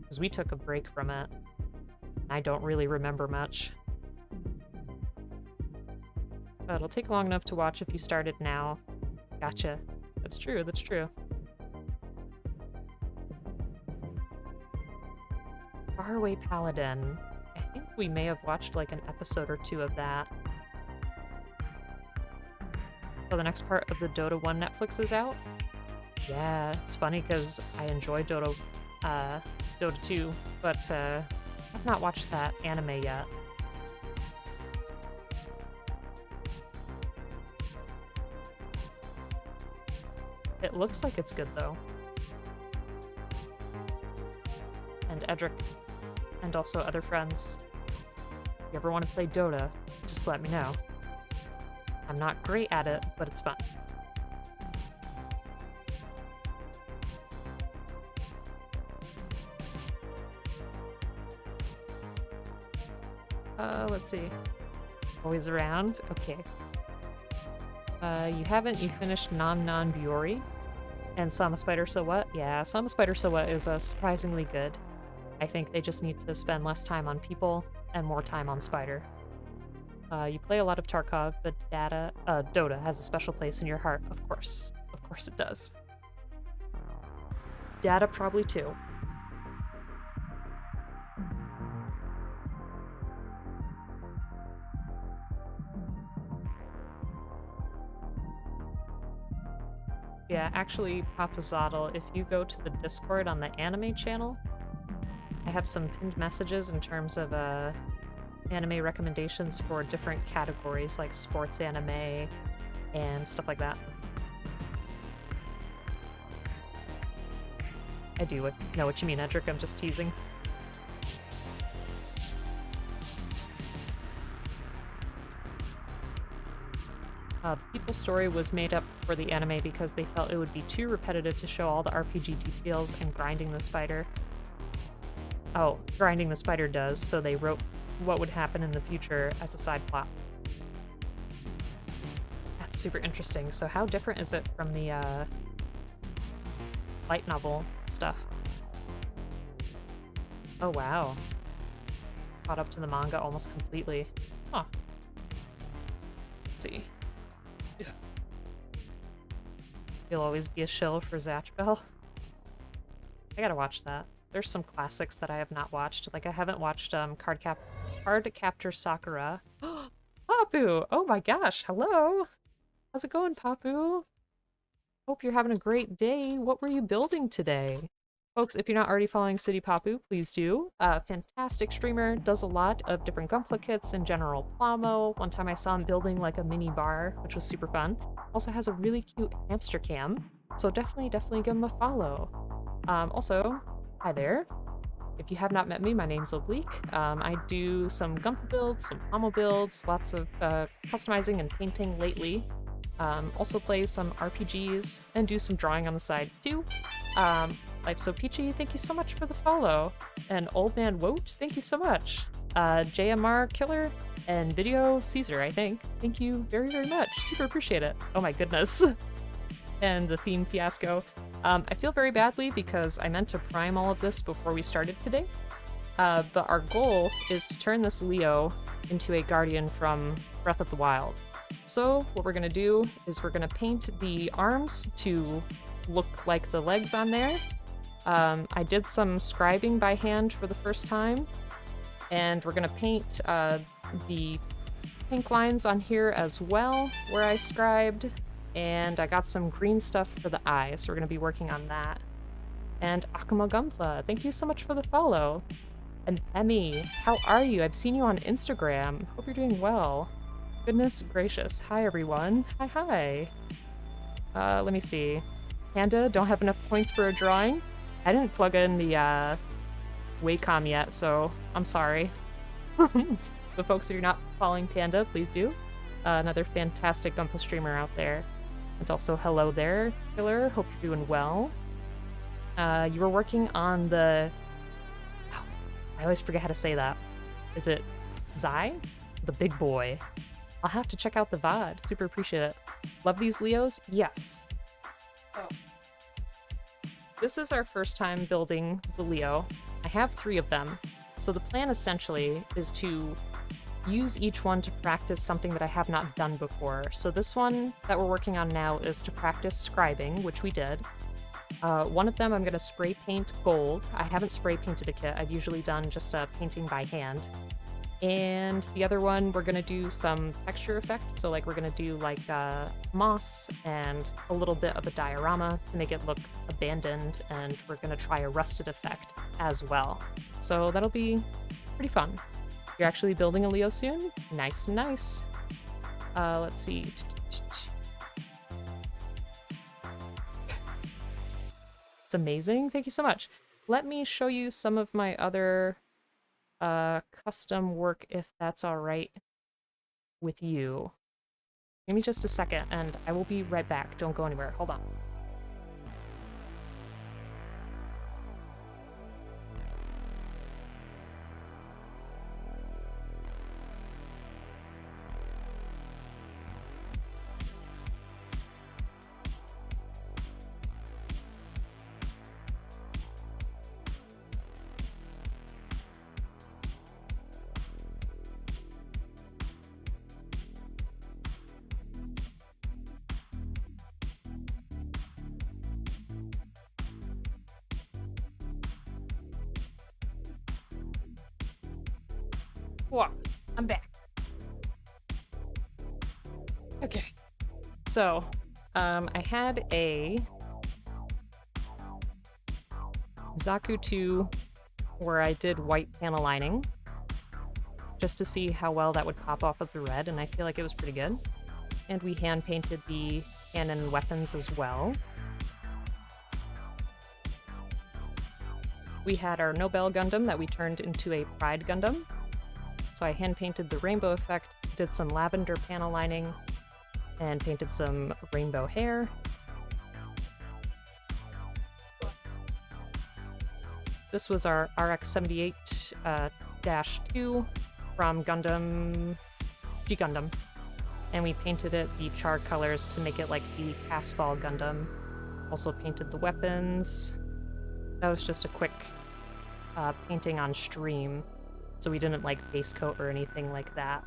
Because we took a break from it, and I don't really remember much. But it'll take long enough to watch if you start it now. Gotcha. That's true, that's true. Faraway Paladin. I think we may have watched like an episode or two of that. So the next part of the Dota 1 Netflix is out? Yeah, it's funny because I enjoy Dota 2, but I've not watched that anime yet. It looks like it's good, though. And Edric, and also other friends. If you ever want to play Dota, just let me know. I'm not great at it, but it's fun. Let's see. Always around? Okay. You haven't. You finished Non Biori and Sama Spider So What? Yeah, Sama Spider So What is surprisingly good. I think they just need to spend less time on people and more time on Spider. You play a lot of Tarkov, but Dota has a special place in your heart, of course. Of course it does. Data probably too. Yeah, actually, Papazaddle, if you go to the Discord on the anime channel, I have some pinned messages in terms of anime recommendations for different categories like sports anime and stuff like that. I do know what you mean, Edric, I'm just teasing. People's Story was made up for the anime because they felt it would be too repetitive to show all the RPG details and grinding the spider. Oh, grinding the spider does, so they wrote what would happen in the future as a side plot. That's super interesting. So how different is it from the light novel stuff? Oh wow. Caught up to the manga almost completely. Huh. Let's see. You'll always be a shill for Zatch Bell. I gotta watch that. There's some classics that I have not watched. Like, I haven't watched Card Captor Sakura. Papu! Oh my gosh, hello! How's it going, Papu? Hope you're having a great day. What were you building today? Folks, if you're not already following City Papu, please do. Fantastic streamer, does a lot of different Gunpla kits and general Plamo. One time I saw him building like a mini bar, which was super fun. Also has a really cute hamster cam, so definitely give him a follow. Also, hi there. If you have not met me, my name's Oblique. I do some Gunpla builds, some Plamo builds, lots of customizing and painting lately. Also play some RPGs and do some drawing on the side too. Life's So Peachy, thank you so much for the follow. And Old Man Woat, thank you so much. JMR Killer and Video Caesar, I think. Thank you very, very much. Super appreciate it. Oh my goodness. And the theme fiasco. I feel very badly because I meant to prime all of this before we started today. But our goal is to turn this Leo into a guardian from Breath of the Wild. So what we're gonna do is we're gonna paint the arms to look like the legs on there. I did some scribing by hand for the first time, and we're gonna paint the pink lines on here as well where I scribed, and I got some green stuff for the eyes, so we're gonna be working on that. And Akuma Gunpla, thank you so much for the follow. And Emmy, how are you? I've seen you on Instagram. Hope you're doing well. Goodness gracious. Hi, everyone. Hi. Let me see. Panda, don't have enough points for a drawing. I didn't plug in the Wacom yet, so I'm sorry. But folks, if you're not following Panda, please do. Another fantastic Gunpla streamer out there. And also, hello there, Killer. Hope you're doing well. You were working on the... Oh, I always forget how to say that. Is it Zai? The big boy. I'll have to check out the VOD. Super appreciate it. Love these Leos? Yes. Oh. This is our first time building the Leo. I have 3 of them. So the plan essentially is to use each one to practice something that I have not done before. So this one that we're working on now is to practice scribing, which we did. One of them I'm going to spray paint gold. I haven't spray painted a kit. I've usually done just painting by hand. And the other one, we're going to do some texture effect. So like we're going to do like moss and a little bit of a diorama to make it look abandoned. And we're going to try a rusted effect as well. So that'll be pretty fun. You're actually building a Leo soon? Nice. Let's see. It's amazing. Thank you so much. Let me show you some of my other custom work, if that's all right with you. Give me just a second, and I will be right back. Don't go anywhere. Hold on. Whoa, I'm back. Okay. So, I had a Zaku 2 where I did white panel lining just to see how well that would pop off of the red, and I feel like it was pretty good. And we hand painted the cannon weapons as well. We had our Nobel Gundam that we turned into a Pride Gundam. So I hand-painted the rainbow effect, did some lavender panel lining, and painted some rainbow hair. This was our RX-78-2 from Gundam G-Gundam. And we painted it the char colors to make it like the Casball Gundam. Also painted the weapons. That was just a quick painting on stream. So we didn't like base coat or anything like that.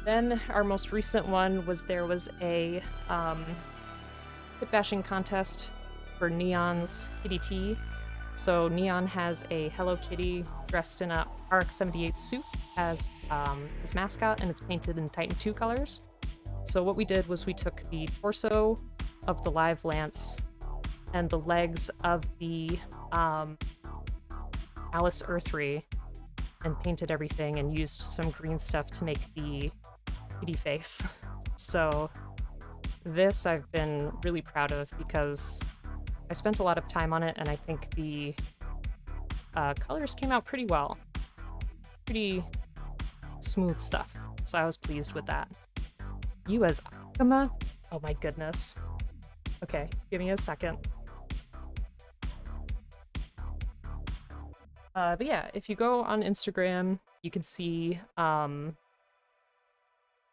Then our most recent one was there was a kit bashing contest for Neon's Kitty T. So Neon has a Hello Kitty dressed in a RX-78 suit as his mascot, and it's painted in Titan 2 colors. So what we did was we took the torso of the live Lance and the legs of the Alice Earthry and painted everything and used some green stuff to make the kitty face. So this I've been really proud of because I spent a lot of time on it, and I think the colors came out pretty well. Pretty smooth stuff, so I was pleased with that. You as Akuma? Oh my goodness. Okay, give me a second. But yeah, if you go on Instagram, you can see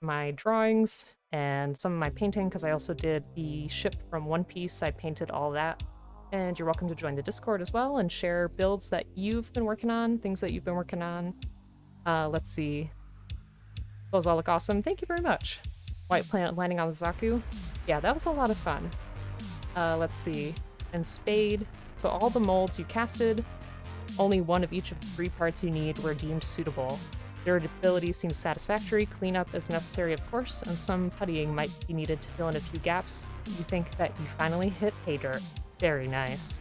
my drawings and some of my painting, because I also did the ship from One Piece. I painted all that. And you're welcome to join the Discord as well and share builds that you've been working on, things that you've been working on. Let's see. Those all look awesome. Thank you very much. White Planet landing on the Zaku. Yeah, that was a lot of fun. Let's see. And Spade. So all the molds you casted, only one of each of the 3 parts you need were deemed suitable. Durability seems satisfactory, cleanup is necessary of course, and some puttying might be needed to fill in a few gaps. You think that you finally hit pay dirt. Very nice.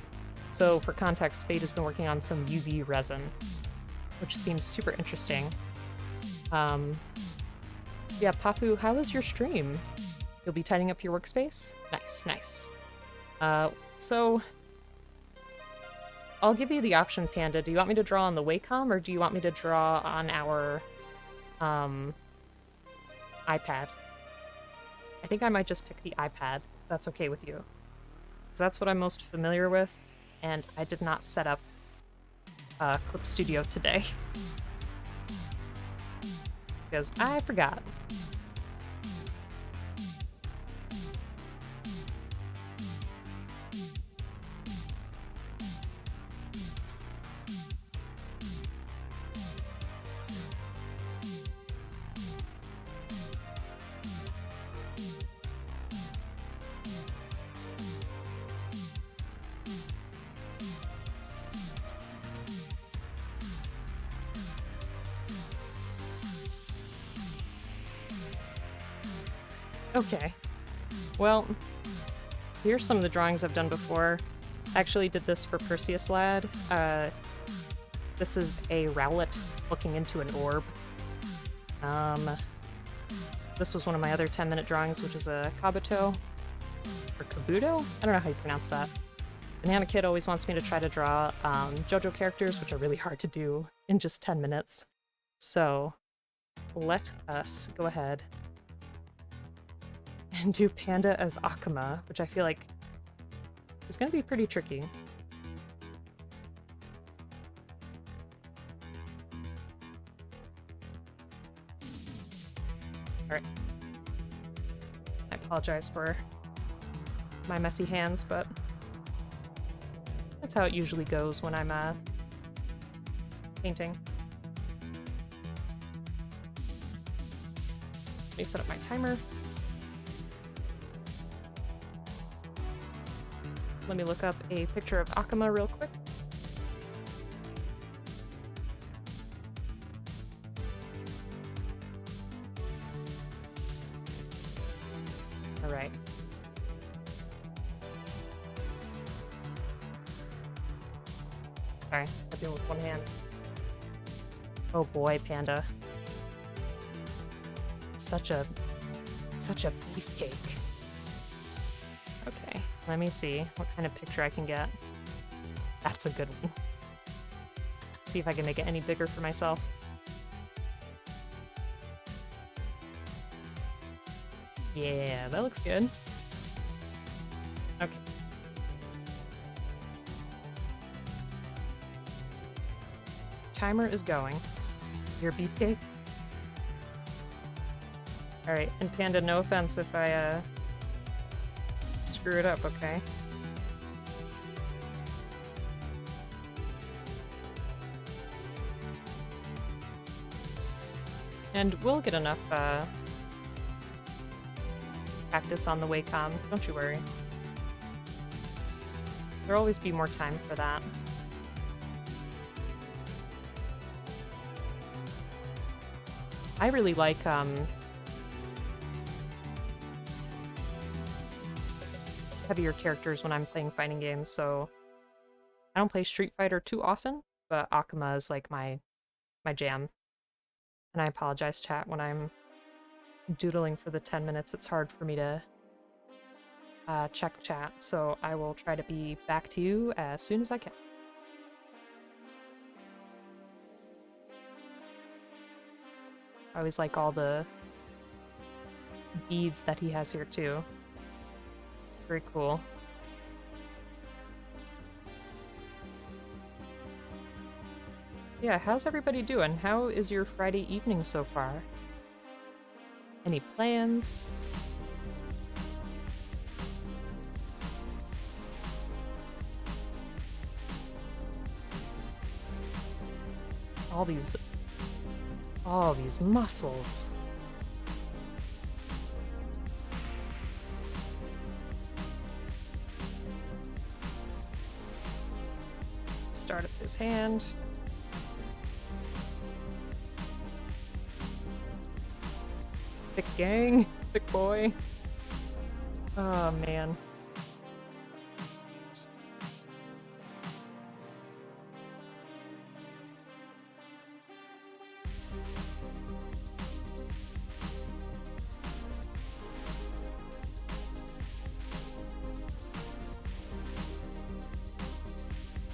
So for context, Spade has been working on some UV resin, which seems super interesting. Yeah, Papu, how was your stream? You'll be tidying up your workspace? Nice, nice. So I'll give you the option, Panda. Do you want me to draw on the Wacom, or do you want me to draw on our iPad? I think I might just pick the iPad, if that's okay with you. Because that's what I'm most familiar with, and I did not set up Clip Studio today. Because I forgot. Okay. Well, so here's some of the drawings I've done before. I actually did this for Perseus Lad. This is a Rowlet looking into an orb. This was one of my other 10-minute drawings, which is a Kabuto. Or Kabuto? I don't know how you pronounce that. Banana Kid always wants me to try to draw JoJo characters, which are really hard to do in just 10 minutes. So, let us go ahead and do Panda as Akuma, which I feel like is going to be pretty tricky. Alright. I apologize for my messy hands, but that's how it usually goes when I'm painting. Let me set up my timer. Let me look up a picture of Akuma real quick. Alright. Sorry, I'm doing with one hand. Oh boy, Panda. Such a beefcake. Okay, let me see what kind of picture I can get. That's a good one. See if I can make it any bigger for myself. Yeah, that looks good. Okay. Timer is going. Your beefcake? Alright, and Panda, no offense if I, screw it up, okay? And we'll get enough practice on the Wacom. Don't you worry. There'll always be more time for that. I really like heavier characters when I'm playing fighting games, so I don't play Street Fighter too often, but Akuma is like my jam. And I apologize, chat, when I'm doodling for the 10 minutes, it's hard for me to check chat, so I will try to be back to you as soon as I can. I always like all the beads that he has here too. Very cool. Yeah, how's everybody doing? How is your Friday evening so far? Any plans? All these muscles. Start up his hand. Thick gang, thick boy. Oh man.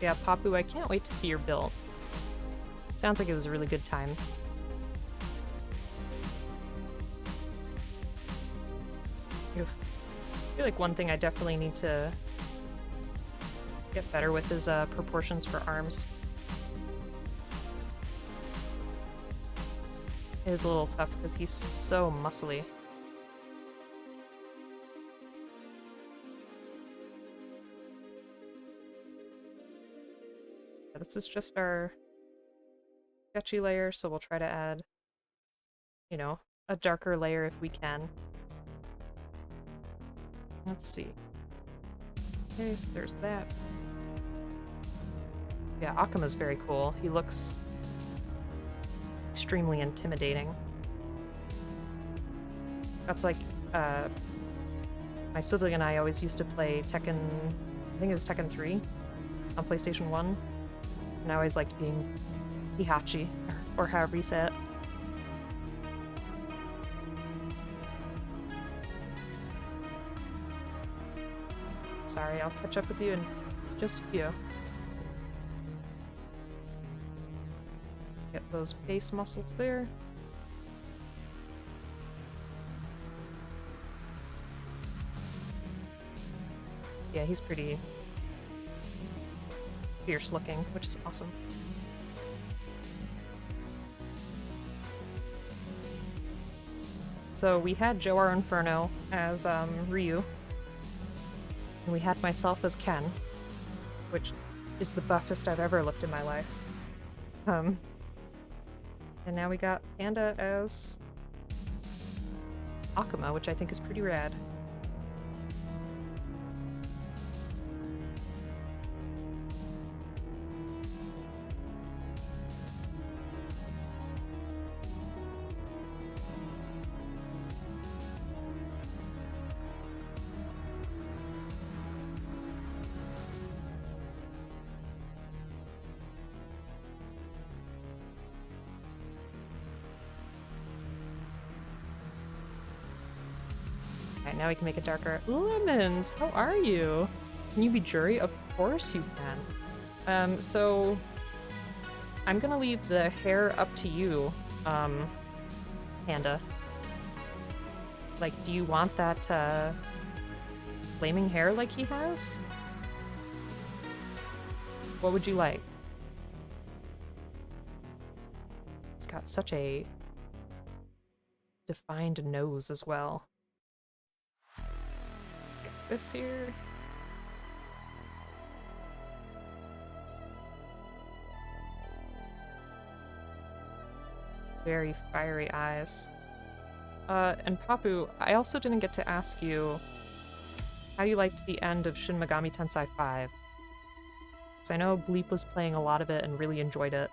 Yeah, Papu, I can't wait to see your build. Sounds like it was a really good time. I feel like one thing I definitely need to get better with is proportions for arms. It is a little tough because he's so muscly. This is just our sketchy layer, so we'll try to add, you know, a darker layer if we can. Let's see. Okay, so there's that. Yeah, Akuma's very cool. He looks extremely intimidating. That's like, my sibling and I always used to play Tekken, I think it was Tekken 3 on PlayStation 1. And I always liked being Hihachi, or however you say it. Sorry, I'll catch up with you in just a few. Get those base muscles there. Yeah, he's pretty fierce looking, which is awesome. So we had Joar Inferno as Ryu, and we had myself as Ken, which is the buffest I've ever looked in my life. And now we got Panda as Akuma, which I think is pretty rad. Now we can make it darker. Lemons, how are you? Can you be jury? Of course you can. So I'm gonna leave the hair up to you, Panda. Like, do you want that, flaming hair like he has? What would you like? It's got such a defined nose as well. This here. Very fiery eyes. And Papu, I also didn't get to ask you how you liked the end of Shin Megami Tensei 5. Because I know Bleep was playing a lot of it and really enjoyed it.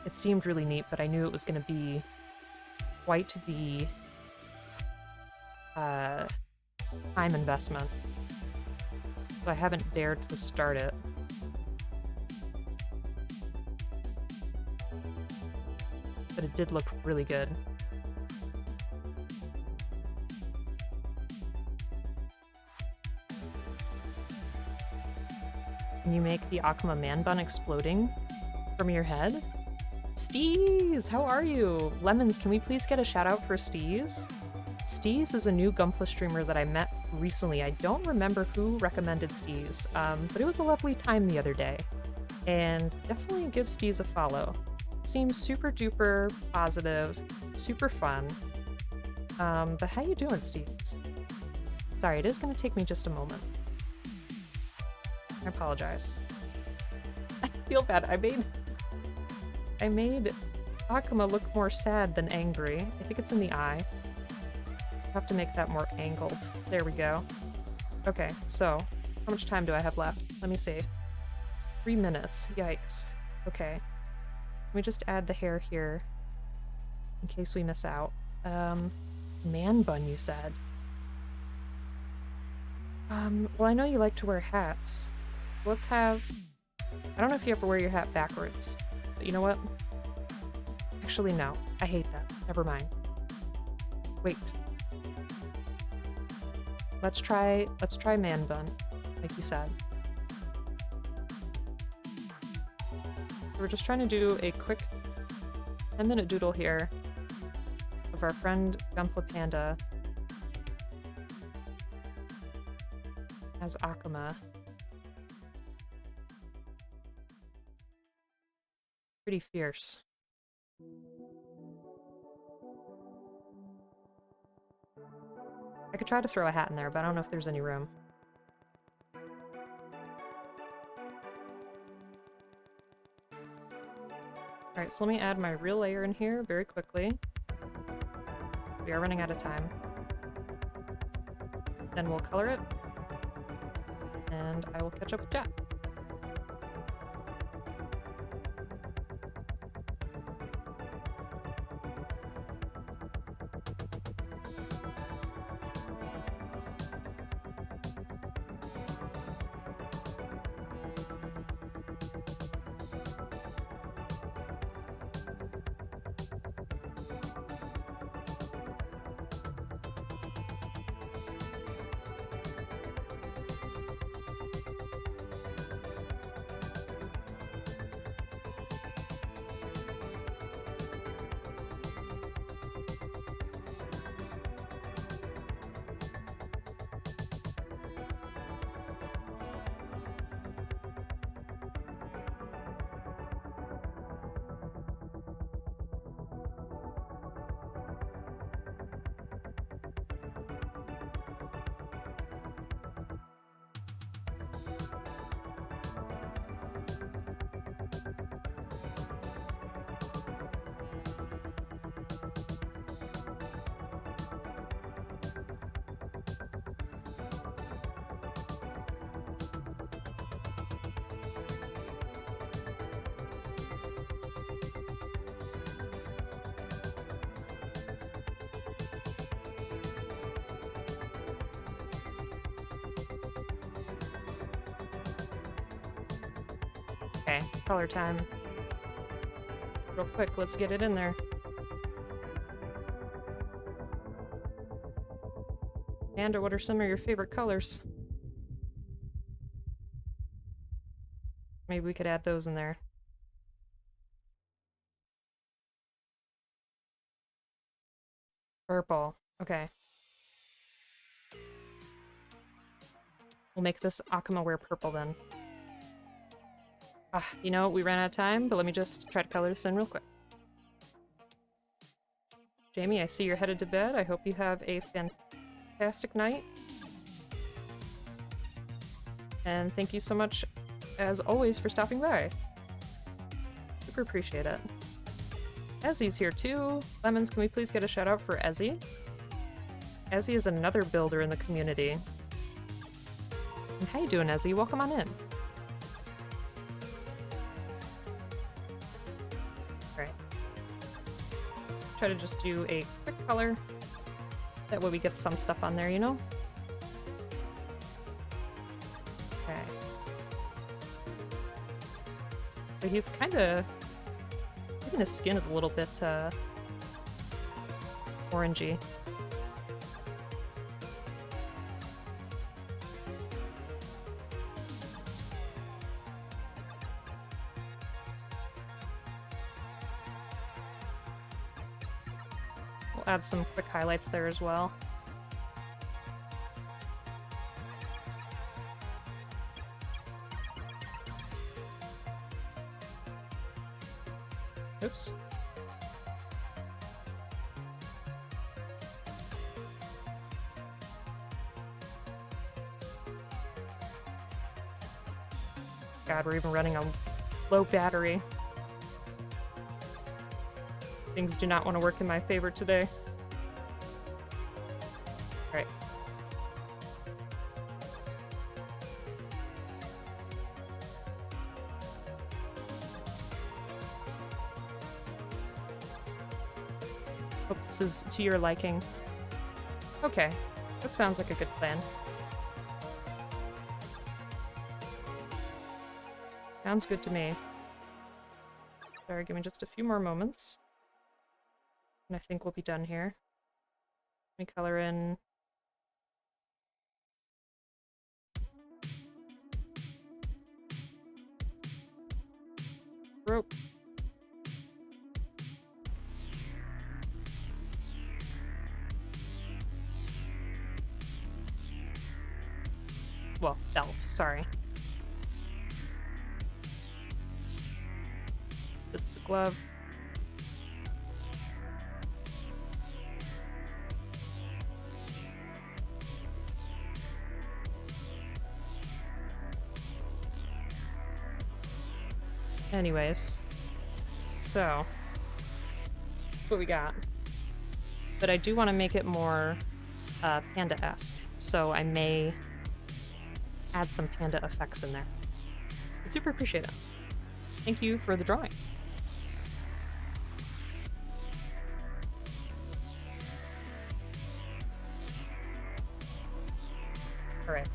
It seemed really neat, but I knew it was going to be quite the time investment. So I haven't dared to start it. But it did look really good. Can you make the Akuma man bun exploding from your head? Steez, how are you? Lemons, can we please get a shout out for Steez? Steez is a new Gunpla streamer that I met recently. I don't remember who recommended Steez, but it was a lovely time the other day. And definitely give Steez a follow. Seems super duper positive, super fun. But how you doing, Steez? Sorry, it is gonna take me just a moment. I apologize. I feel bad. I made Akuma look more sad than angry. I think it's in the eye. I have to make that more angled. There we go. Okay, so how much time do I have left? Let me see. 3 minutes. Yikes. Okay. Let me just add the hair here in case we miss out. Man bun, you said. Well, I know you like to wear hats. Let's have... I don't know if you ever wear your hat backwards, but you know what? Actually, no. I hate that. Never mind. Wait. Let's try man bun, like you said. We're just trying to do a quick 10-minute doodle here of our friend Gunpla Panda as Akuma. Pretty fierce. I could try to throw a hat in there, but I don't know if there's any room. Alright, so let me add my real layer in here very quickly. We are running out of time. Then we'll color it. And I will catch up with Jack. Okay, color time. Real quick, let's get it in there. Panda, what are some of your favorite colors? Maybe we could add those in there. Purple. Okay. We'll make this Akuma wear purple then. Ah, you know, we ran out of time, but let me just try to color this in real quick. Jamie, I see you're headed to bed. I hope you have a fantastic night. And thank you so much, as always, for stopping by. Super appreciate it. Ezzy's here too. Lemons, can we please get a shout out for Ezzy? Ezzy is another builder in the community. And how you doing, Ezzy? Welcome on in. Alright. Try to just do a quick color. That way we get some stuff on there, you know? Okay. But he's kinda... even his skin is a little bit, orangey. We'll add some quick highlights there as well. Oops. God, we're even running on low battery. Things do not want to work in my favor today. Alright. Hope this is to your liking. Okay, that sounds like a good plan. Sounds good to me. Sorry, give me just a few more moments. And I think we'll be done here. Let me color in... rope. Well, belt, sorry. Just the glove. Anyways, so what we got. But I do want to make it more panda-esque, so I may add some panda effects in there. I'd super appreciate it. Thank you for the drawing. Alright.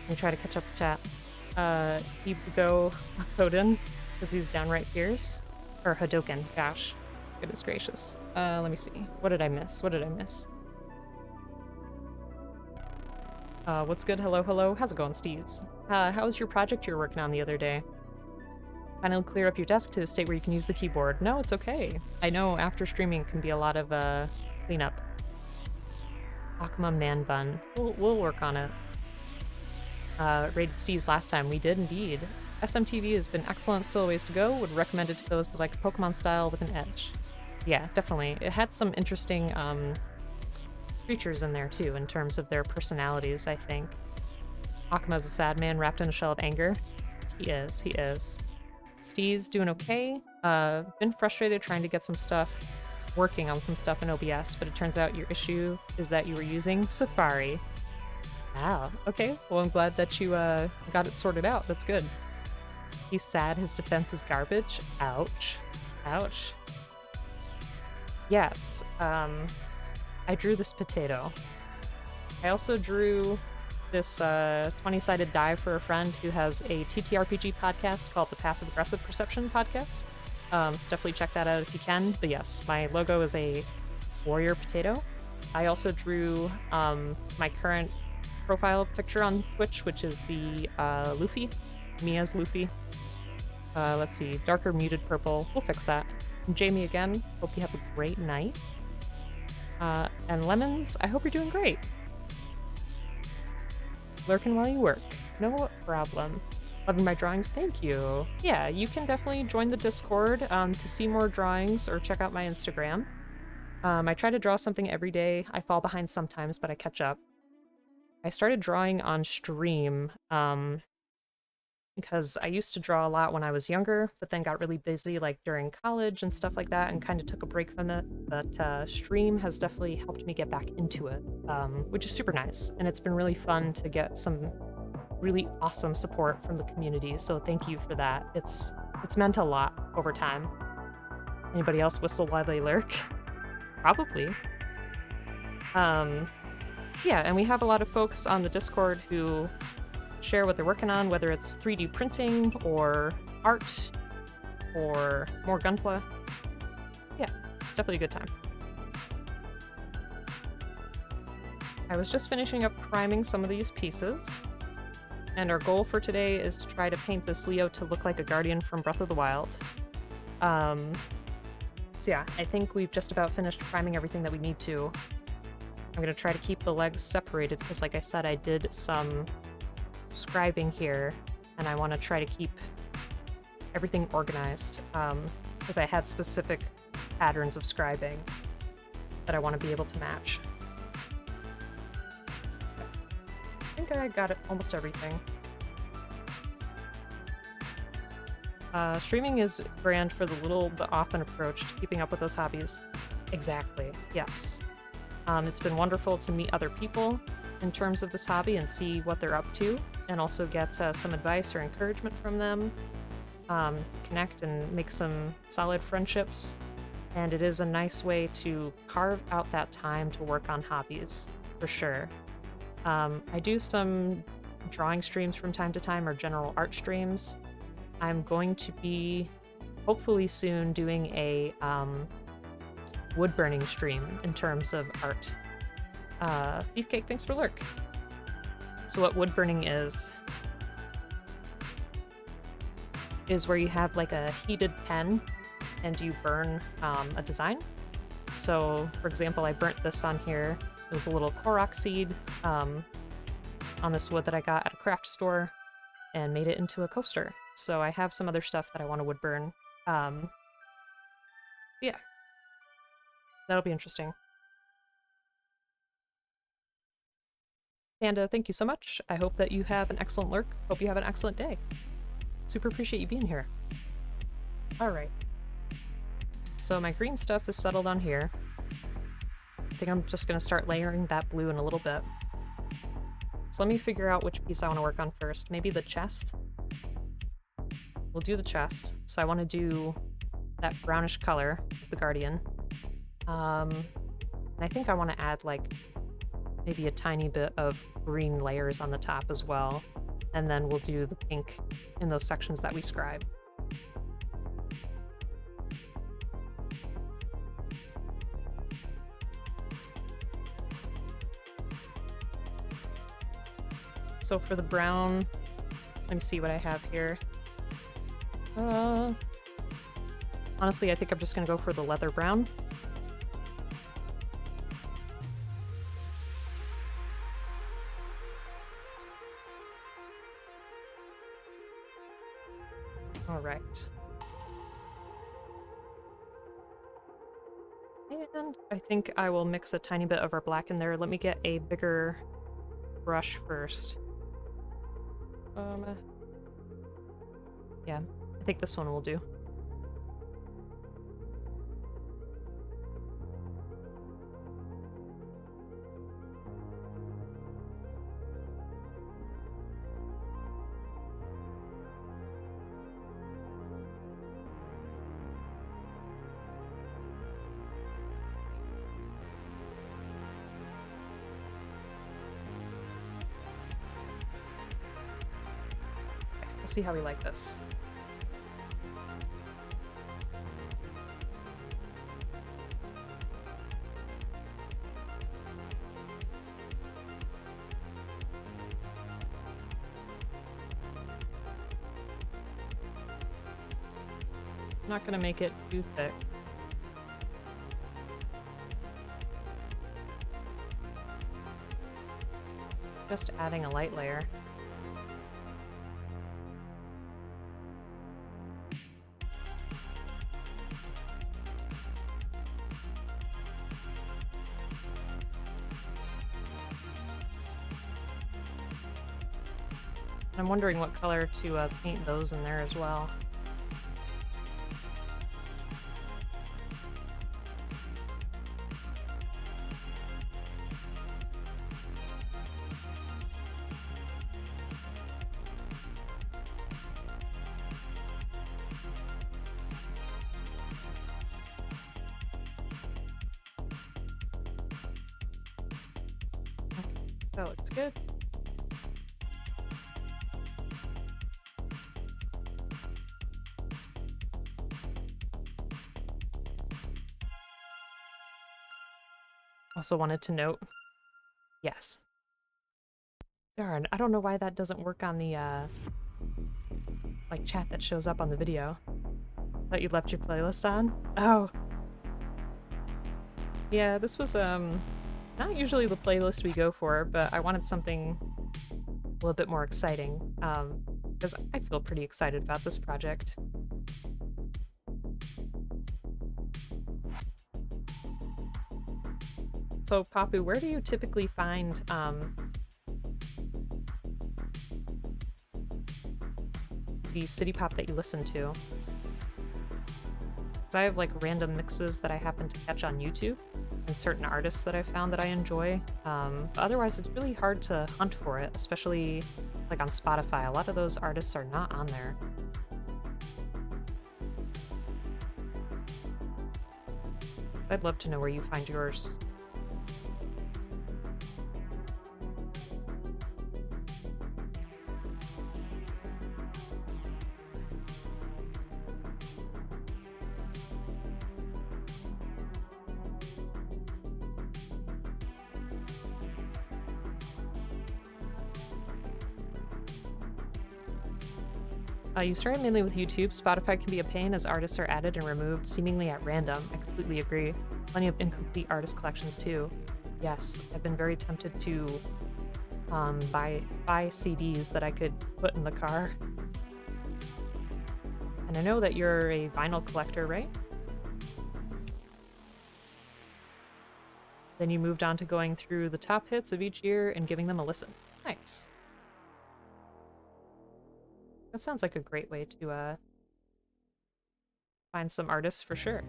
Let me try to catch up the chat. Ibugo Hoden, because he's downright fierce. Or Hadoken, gosh. Goodness gracious. Let me see. What did I miss? What did I miss? What's good? Hello, hello. How's it going, Steez? How was your project you were working on the other day? Finally clear up your desk to the state where you can use the keyboard. No, it's okay. I know after streaming can be a lot of, cleanup. Akuma Man Bun. We'll work on it. Rated Steez last time. We did indeed. SMTV has been excellent, still a ways to go. Would recommend it to those that like Pokemon style with an edge. Yeah, definitely. It had some interesting, creatures in there too, in terms of their personalities, I think. Akuma's a sad man wrapped in a shell of anger. He is, he is. Steez doing okay. Been frustrated trying to get some stuff, working on some stuff in OBS, but it turns out your issue is that you were using Safari. Wow, okay. Well, I'm glad that you got it sorted out. That's good. He's sad his defense is garbage. Ouch. Ouch. Yes, I drew this potato. I also drew this 20-sided die for a friend who has a TTRPG podcast called the Passive Aggressive Perception Podcast. So definitely check that out if you can. But yes, my logo is a warrior potato. I also drew my current profile picture on Twitch, which is the Luffy. Mia's Luffy. Let's see, darker muted purple. We'll fix that. And Jamie again, hope you have a great night. And Lemons, I hope you're doing great. Lurking while you work. No problem. Loving my drawings, thank you. Yeah, you can definitely join the Discord to see more drawings or check out my Instagram. I try to draw something every day. I fall behind sometimes, but I catch up. I started drawing on stream because I used to draw a lot when I was younger, but then got really busy like during college and stuff like that and kind of took a break from it. But stream has definitely helped me get back into it, which is super nice. And it's been really fun to get some really awesome support from the community, so thank you for that. It's meant a lot over time. Anybody else whistle while they lurk? Probably. Yeah, and we have a lot of folks on the Discord who share what they're working on, whether it's 3D printing or art or more Gunpla. Yeah, it's definitely a good time. I was just finishing up priming some of these pieces, and our goal for today is to try to paint this Leo to look like a Guardian from Breath of the Wild. So yeah, I think we've just about finished priming everything that we need to. I'm gonna try to keep the legs separated because, like I said, I did some scribing here, and I want to try to keep everything organized because I had specific patterns of scribing that I want to be able to match. I think I got it, almost everything. Streaming is grand for the little but often approach to keeping up with those hobbies. Exactly, yes. It's been wonderful to meet other people in terms of this hobby and see what they're up to, and also get some advice or encouragement from them, connect and make some solid friendships. And it is a nice way to carve out that time to work on hobbies, for sure. I do some drawing streams from time to time, or general art streams. I'm going to be, hopefully soon, doing a wood burning stream in terms of art. Beefcake, thanks for lurk. So what wood burning is where you have like a heated pen and you burn a design. So for example, I burnt this on here. It was a little korok seed on this wood that I got at a craft store and made it into a coaster. So I have some other stuff that I want to wood burn. Yeah. That'll be interesting. Panda, thank you so much. I hope that you have an excellent lurk. Hope you have an excellent day. Super appreciate you being here. Alright. So my green stuff is settled on here. I think I'm just going to start layering that blue in a little bit. So let me figure out which piece I want to work on first. Maybe the chest? We'll do the chest. So I want to do that brownish color of the Guardian. And I think I want to add like maybe a tiny bit of green layers on the top as well. And then we'll do the pink in those sections that we scribe. So for the brown, let me see what I have here. Honestly, I think I'm just gonna go for the leather brown. All right. And I think I will mix a tiny bit of our black in there. Let me get a bigger brush first. Yeah, I think this one will do. We'll see how we like this. I'm not gonna make it too thick. Just adding a light layer. I'm wondering what color to paint those in there as well. That looks good. Also wanted to note, yes. Darn, I don't know why that doesn't work on the, like, chat that shows up on the video. That you left your playlist on? Oh. Yeah, this was, not usually the playlist we go for, but I wanted something a little bit more exciting, because I feel pretty excited about this project. So, Papu, where do you typically find, the city pop that you listen to? Because I have, like, random mixes that I happen to catch on YouTube, and certain artists that I found that I enjoy. But otherwise, it's really hard to hunt for it, especially, like, on Spotify. A lot of those artists are not on there. I'd love to know where you find yours. You started mainly with YouTube. Spotify can be a pain as artists are added and removed seemingly at random. I completely agree. Plenty of incomplete artist collections too. Yes, I've been very tempted to buy CDs that I could put in the car. And I know that you're a vinyl collector, right? Then you moved on to going through the top hits of each year and giving them a listen. Nice. That sounds like a great way to find some artists for sure.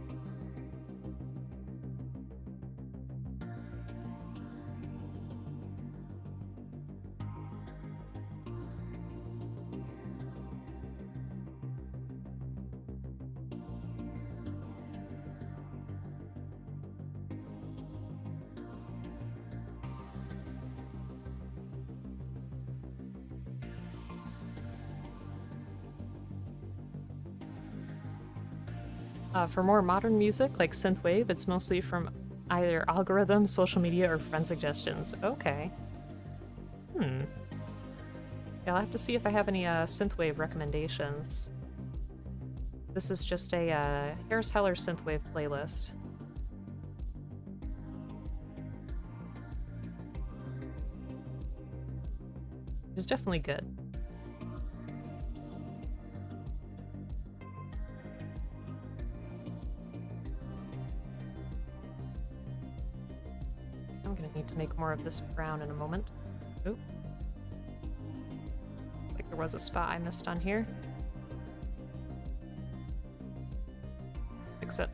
For more modern music, like synthwave, it's mostly from either algorithms, social media, or friend suggestions. Okay. Yeah, I'll have to see if I have any synthwave recommendations. This is just a Harris Heller synthwave playlist. It's definitely good. I'm gonna need to make more of this brown in a moment. Oop. Like there was a spot I missed on here. Fix it.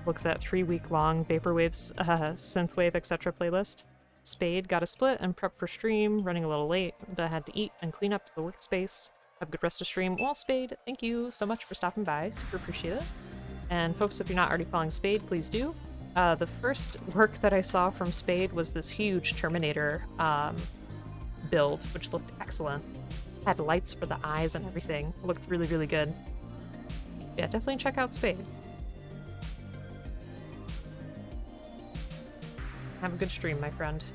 Looks at 3-week-long Vaporwave's synthwave etc. playlist. Spade got a split and prep for stream, running a little late, but I had to eat and clean up the workspace. Have a good rest of stream. Well, Spade, thank you so much for stopping by. Super appreciate it. And folks, if you're not already following Spade, please do. The first work that I saw from Spade was this huge Terminator build, which looked excellent. Had lights for the eyes and everything. It looked really, really good. Yeah, definitely check out Spade. Have a good stream, my friend.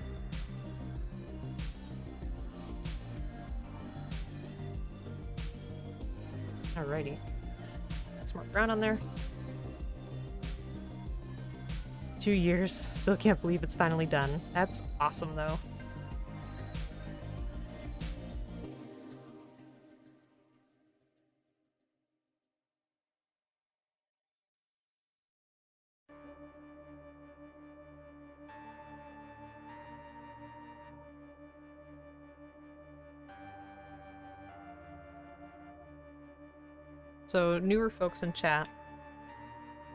Alrighty. Some more brown on there. 2 years. Still can't believe it's finally done. That's awesome, though. So, newer folks in chat.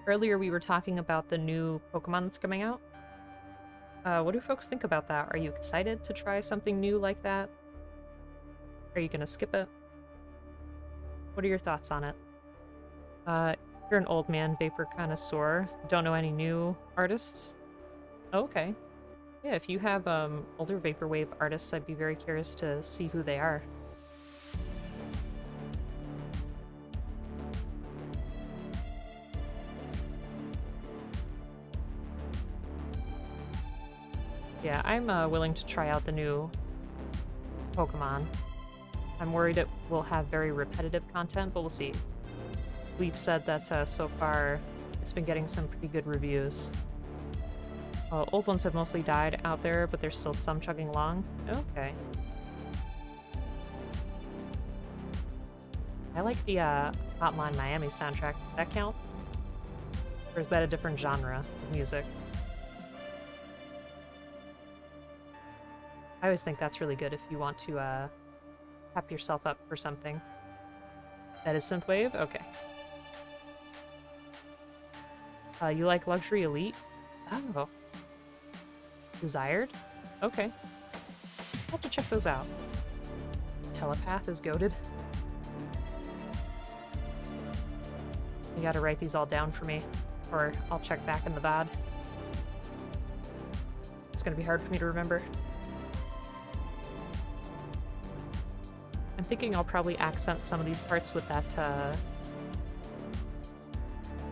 Earlier we were talking about the new Pokemon that's coming out. What do folks think about that? Are you excited to try something new like that? Are you gonna skip it? What are your thoughts on it? You're an old man vapor connoisseur. Don't know any new artists? Oh, okay. Yeah, if you have older vaporwave artists, I'd be very curious to see who they are. Yeah, I'm willing to try out the new Pokemon. I'm worried it will have very repetitive content, but we'll see. We've said that so far it's been getting some pretty good reviews. Old ones have mostly died out there, but there's still some chugging along. Okay. I like the Hotline Miami soundtrack. Does that count? Or is that a different genre of music? I always think that's really good if you want to pep yourself up for something. That is synthwave? Okay. You like Luxury Elite? Oh. Desired? Okay. I'll have to check those out. Telepath is goated. You gotta write these all down for me, or I'll check back in the VOD. It's gonna be hard for me to remember. I'm thinking I'll probably accent some of these parts with that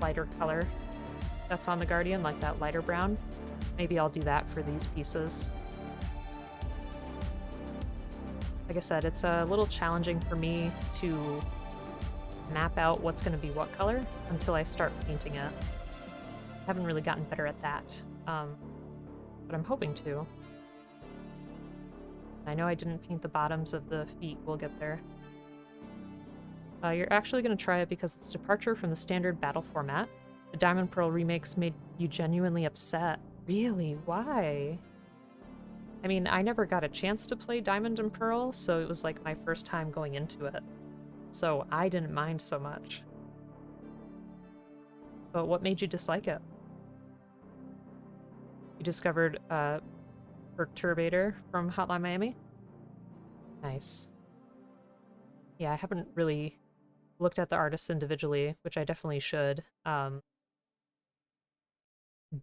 lighter color that's on the Guardian, like that lighter brown. Maybe I'll do that for these pieces. Like I said, it's a little challenging for me to map out what's going to be what color until I start painting it. I haven't really gotten better at that, but I'm hoping to. I know I didn't paint the bottoms of the feet. We'll get there. You're actually going to try it because it's a departure from the standard battle format. The Diamond Pearl remakes made you genuinely upset. Really? Why? I mean, I never got a chance to play Diamond and Pearl, so it was like my first time going into it. So I didn't mind so much. But what made you dislike it? You discovered Perturbator from Hotline Miami? Nice. Yeah, I haven't really looked at the artists individually, which I definitely should.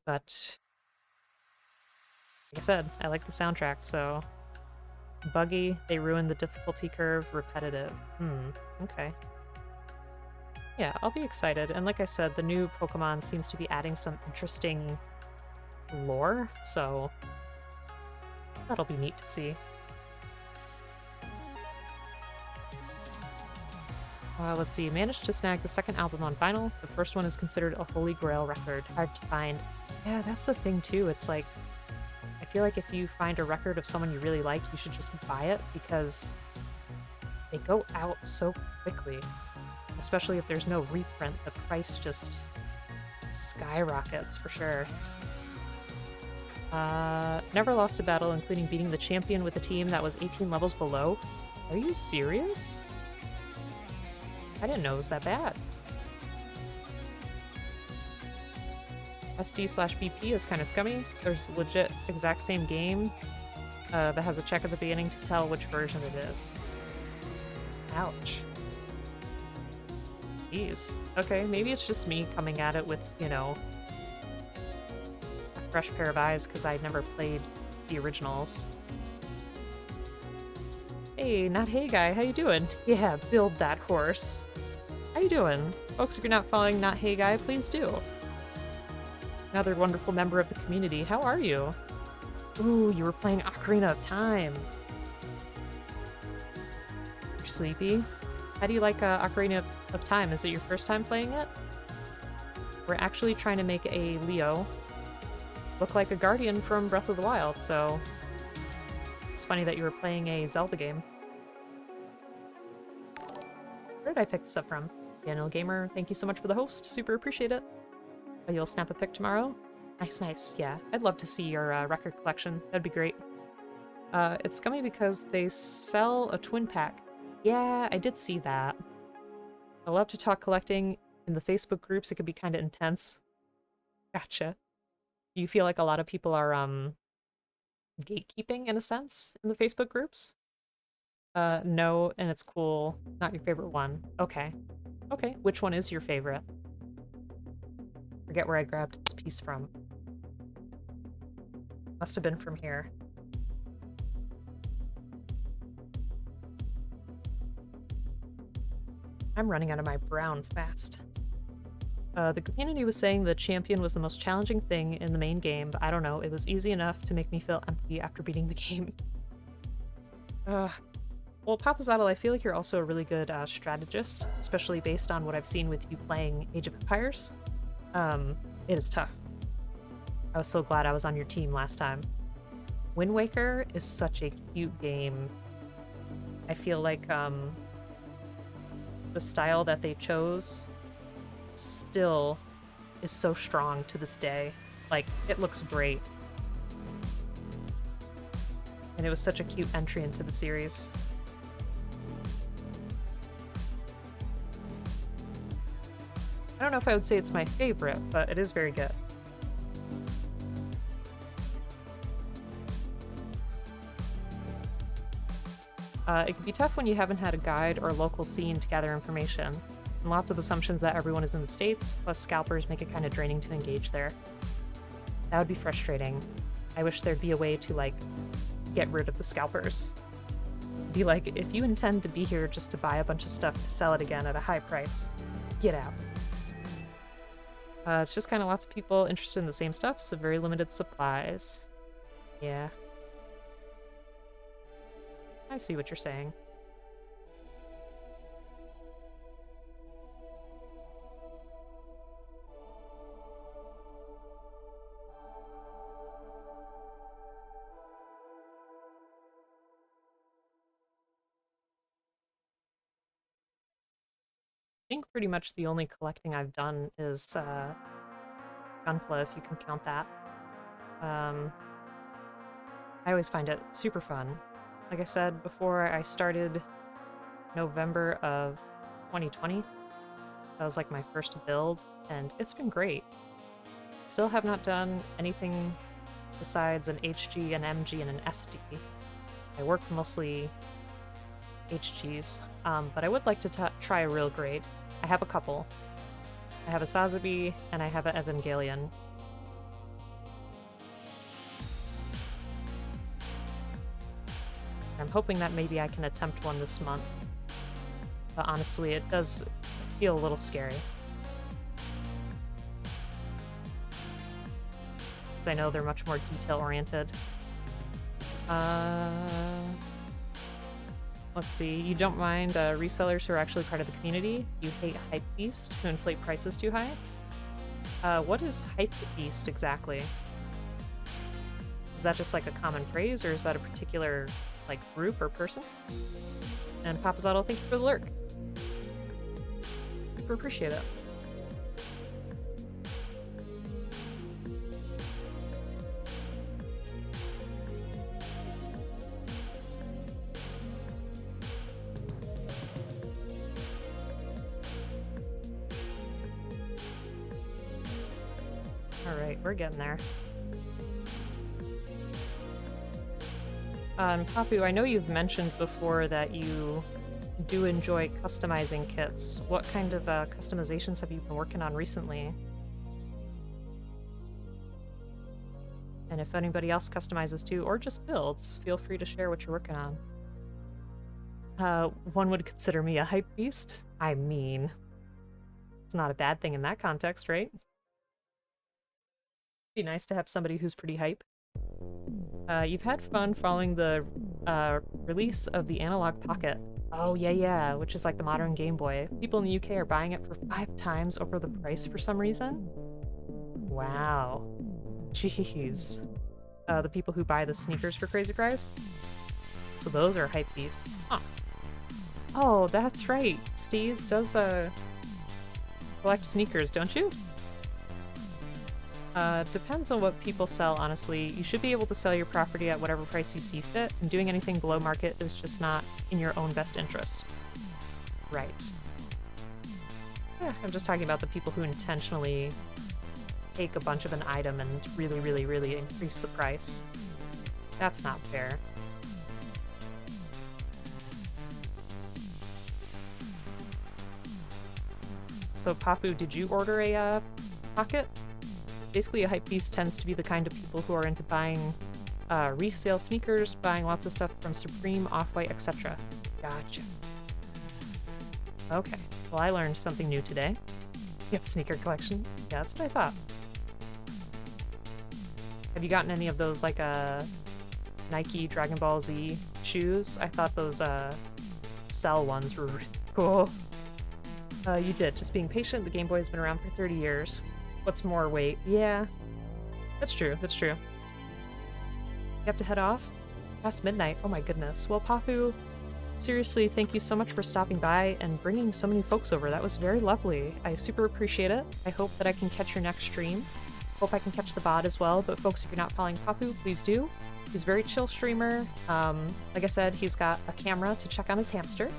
But like I said, I like the soundtrack, so buggy, they ruined the difficulty curve, repetitive. Okay. Yeah, I'll be excited. And like I said, the new Pokemon seems to be adding some interesting lore, so that'll be neat to see. Let's see, managed to snag the second album on vinyl. The first one is considered a holy grail record. Hard to find. Yeah, that's the thing too. It's like, I feel like if you find a record of someone you really like, you should just buy it because they go out so quickly. Especially if there's no reprint, the price just skyrockets for sure. Never lost a battle, including beating the champion with a team that was 18 levels below. Are you serious? I didn't know it was that bad. SD/BP is kind of scummy. There's legit exact same game that has a check at the beginning to tell which version it is. Ouch. Jeez. Okay, maybe it's just me coming at it with, you know, a fresh pair of eyes because I'd never played the originals. Hey, not hey guy, how you doing? Yeah, build that horse. How you doing? Folks, if you're not following Not Hey Guy, please do. Another wonderful member of the community. How are you? Ooh, you were playing Ocarina of Time. You're sleepy? How do you like Ocarina of Time? Is it your first time playing it? We're actually trying to make a Leo look like a Guardian from Breath of the Wild, so it's funny that you were playing a Zelda game. Where did I pick this up from? Daniel Gamer, thank you so much for the host. Super appreciate it. Oh, you'll snap a pic tomorrow? Nice, nice. Yeah, I'd love to see your record collection. That'd be great. It's scummy because they sell a twin pack. Yeah, I did see that. I love to talk collecting. In the Facebook groups, it could be kind of intense. Gotcha. Do you feel like a lot of people are, gatekeeping, in a sense, in the Facebook groups? No, and it's cool. Not your favorite one. Okay. Okay, which one is your favorite? Forget where I grabbed this piece from. Must have been from here. I'm running out of my brown fast. The community was saying the champion was the most challenging thing in the main game, but I don't know, it was easy enough to make me feel empty after beating the game. Well, Papazaddle, I feel like you're also a really good strategist, especially based on what I've seen with you playing Age of Empires. It is tough. I was so glad I was on your team last time. Wind Waker is such a cute game. I feel like the style that they chose still is so strong to this day. Like, it looks great. And it was such a cute entry into the series. I don't know if I would say it's my favorite, but it is very good. It can be tough when you haven't had a guide or local scene to gather information. And lots of assumptions that everyone is in the States, plus scalpers make it kind of draining to engage there. That would be frustrating. I wish there'd be a way to, like, get rid of the scalpers. Be like, if you intend to be here just to buy a bunch of stuff to sell it again at a high price, get out. It's just kind of lots of people interested in the same stuff, so very limited supplies. Yeah. I see what you're saying. I think pretty much the only collecting I've done is Gunpla, if you can count that. I always find it super fun. Like I said before, I started November of 2020. That was like my first build, and it's been great. Still have not done anything besides an HG, an MG, and an SD. I work mostly HGs, but I would like to try a real grade. I have a couple. I have a Sazabi, and I have an Evangelion. I'm hoping that maybe I can attempt one this month. But honestly, it does feel a little scary. Because I know they're much more detail-oriented. Let's see, you don't mind resellers who are actually part of the community. You hate Hype Beast who inflate prices too high. What is Hype Beast exactly? Is that just like a common phrase, or is that a particular like group or person? And Papazaddle, thank you for the lurk. Super appreciate it. Alright, we're getting there. Papu, I know you've mentioned before that you do enjoy customizing kits. What kind of customizations have you been working on recently? And if anybody else customizes too, or just builds, feel free to share what you're working on. One would consider me a hype beast? I mean, it's not a bad thing in that context, right? Be nice to have somebody who's pretty hype. You've had fun following the release of the Analog Pocket. Oh, yeah, which is like the modern Game Boy. People in the UK are buying it for 5 times over the price for some reason. Wow. Jeez. The people who buy the sneakers for crazy price? So those are hype beasts. Huh. Oh, that's right. Steez does collect sneakers, don't you? Depends on what people sell, honestly. You should be able to sell your property at whatever price you see fit, and doing anything below market is just not in your own best interest. Right. Yeah, I'm just talking about the people who intentionally take a bunch of an item and really, really, really increase the price. That's not fair. So, Papu, did you order a pocket? Basically, a hypebeast tends to be the kind of people who are into buying resale sneakers, buying lots of stuff from Supreme, Off-White, etc. Gotcha. Okay, well, I learned something new today. You have a sneaker collection? Yeah, that's what I thought. Have you gotten any of those, like, Nike Dragon Ball Z shoes? I thought those, Cell ones were really cool. You did. Just being patient. The Game Boy has been around for 30 years. What's more, wait? Yeah. That's true. That's true. You have to head off? Past midnight. Oh my goodness. Well, Papu, seriously, thank you so much for stopping by and bringing so many folks over. That was very lovely. I super appreciate it. I hope that I can catch your next stream. Hope I can catch the bot as well. But folks, if you're not following Papu, please do. He's a very chill streamer. Like I said, he's got a camera to check on his hamster.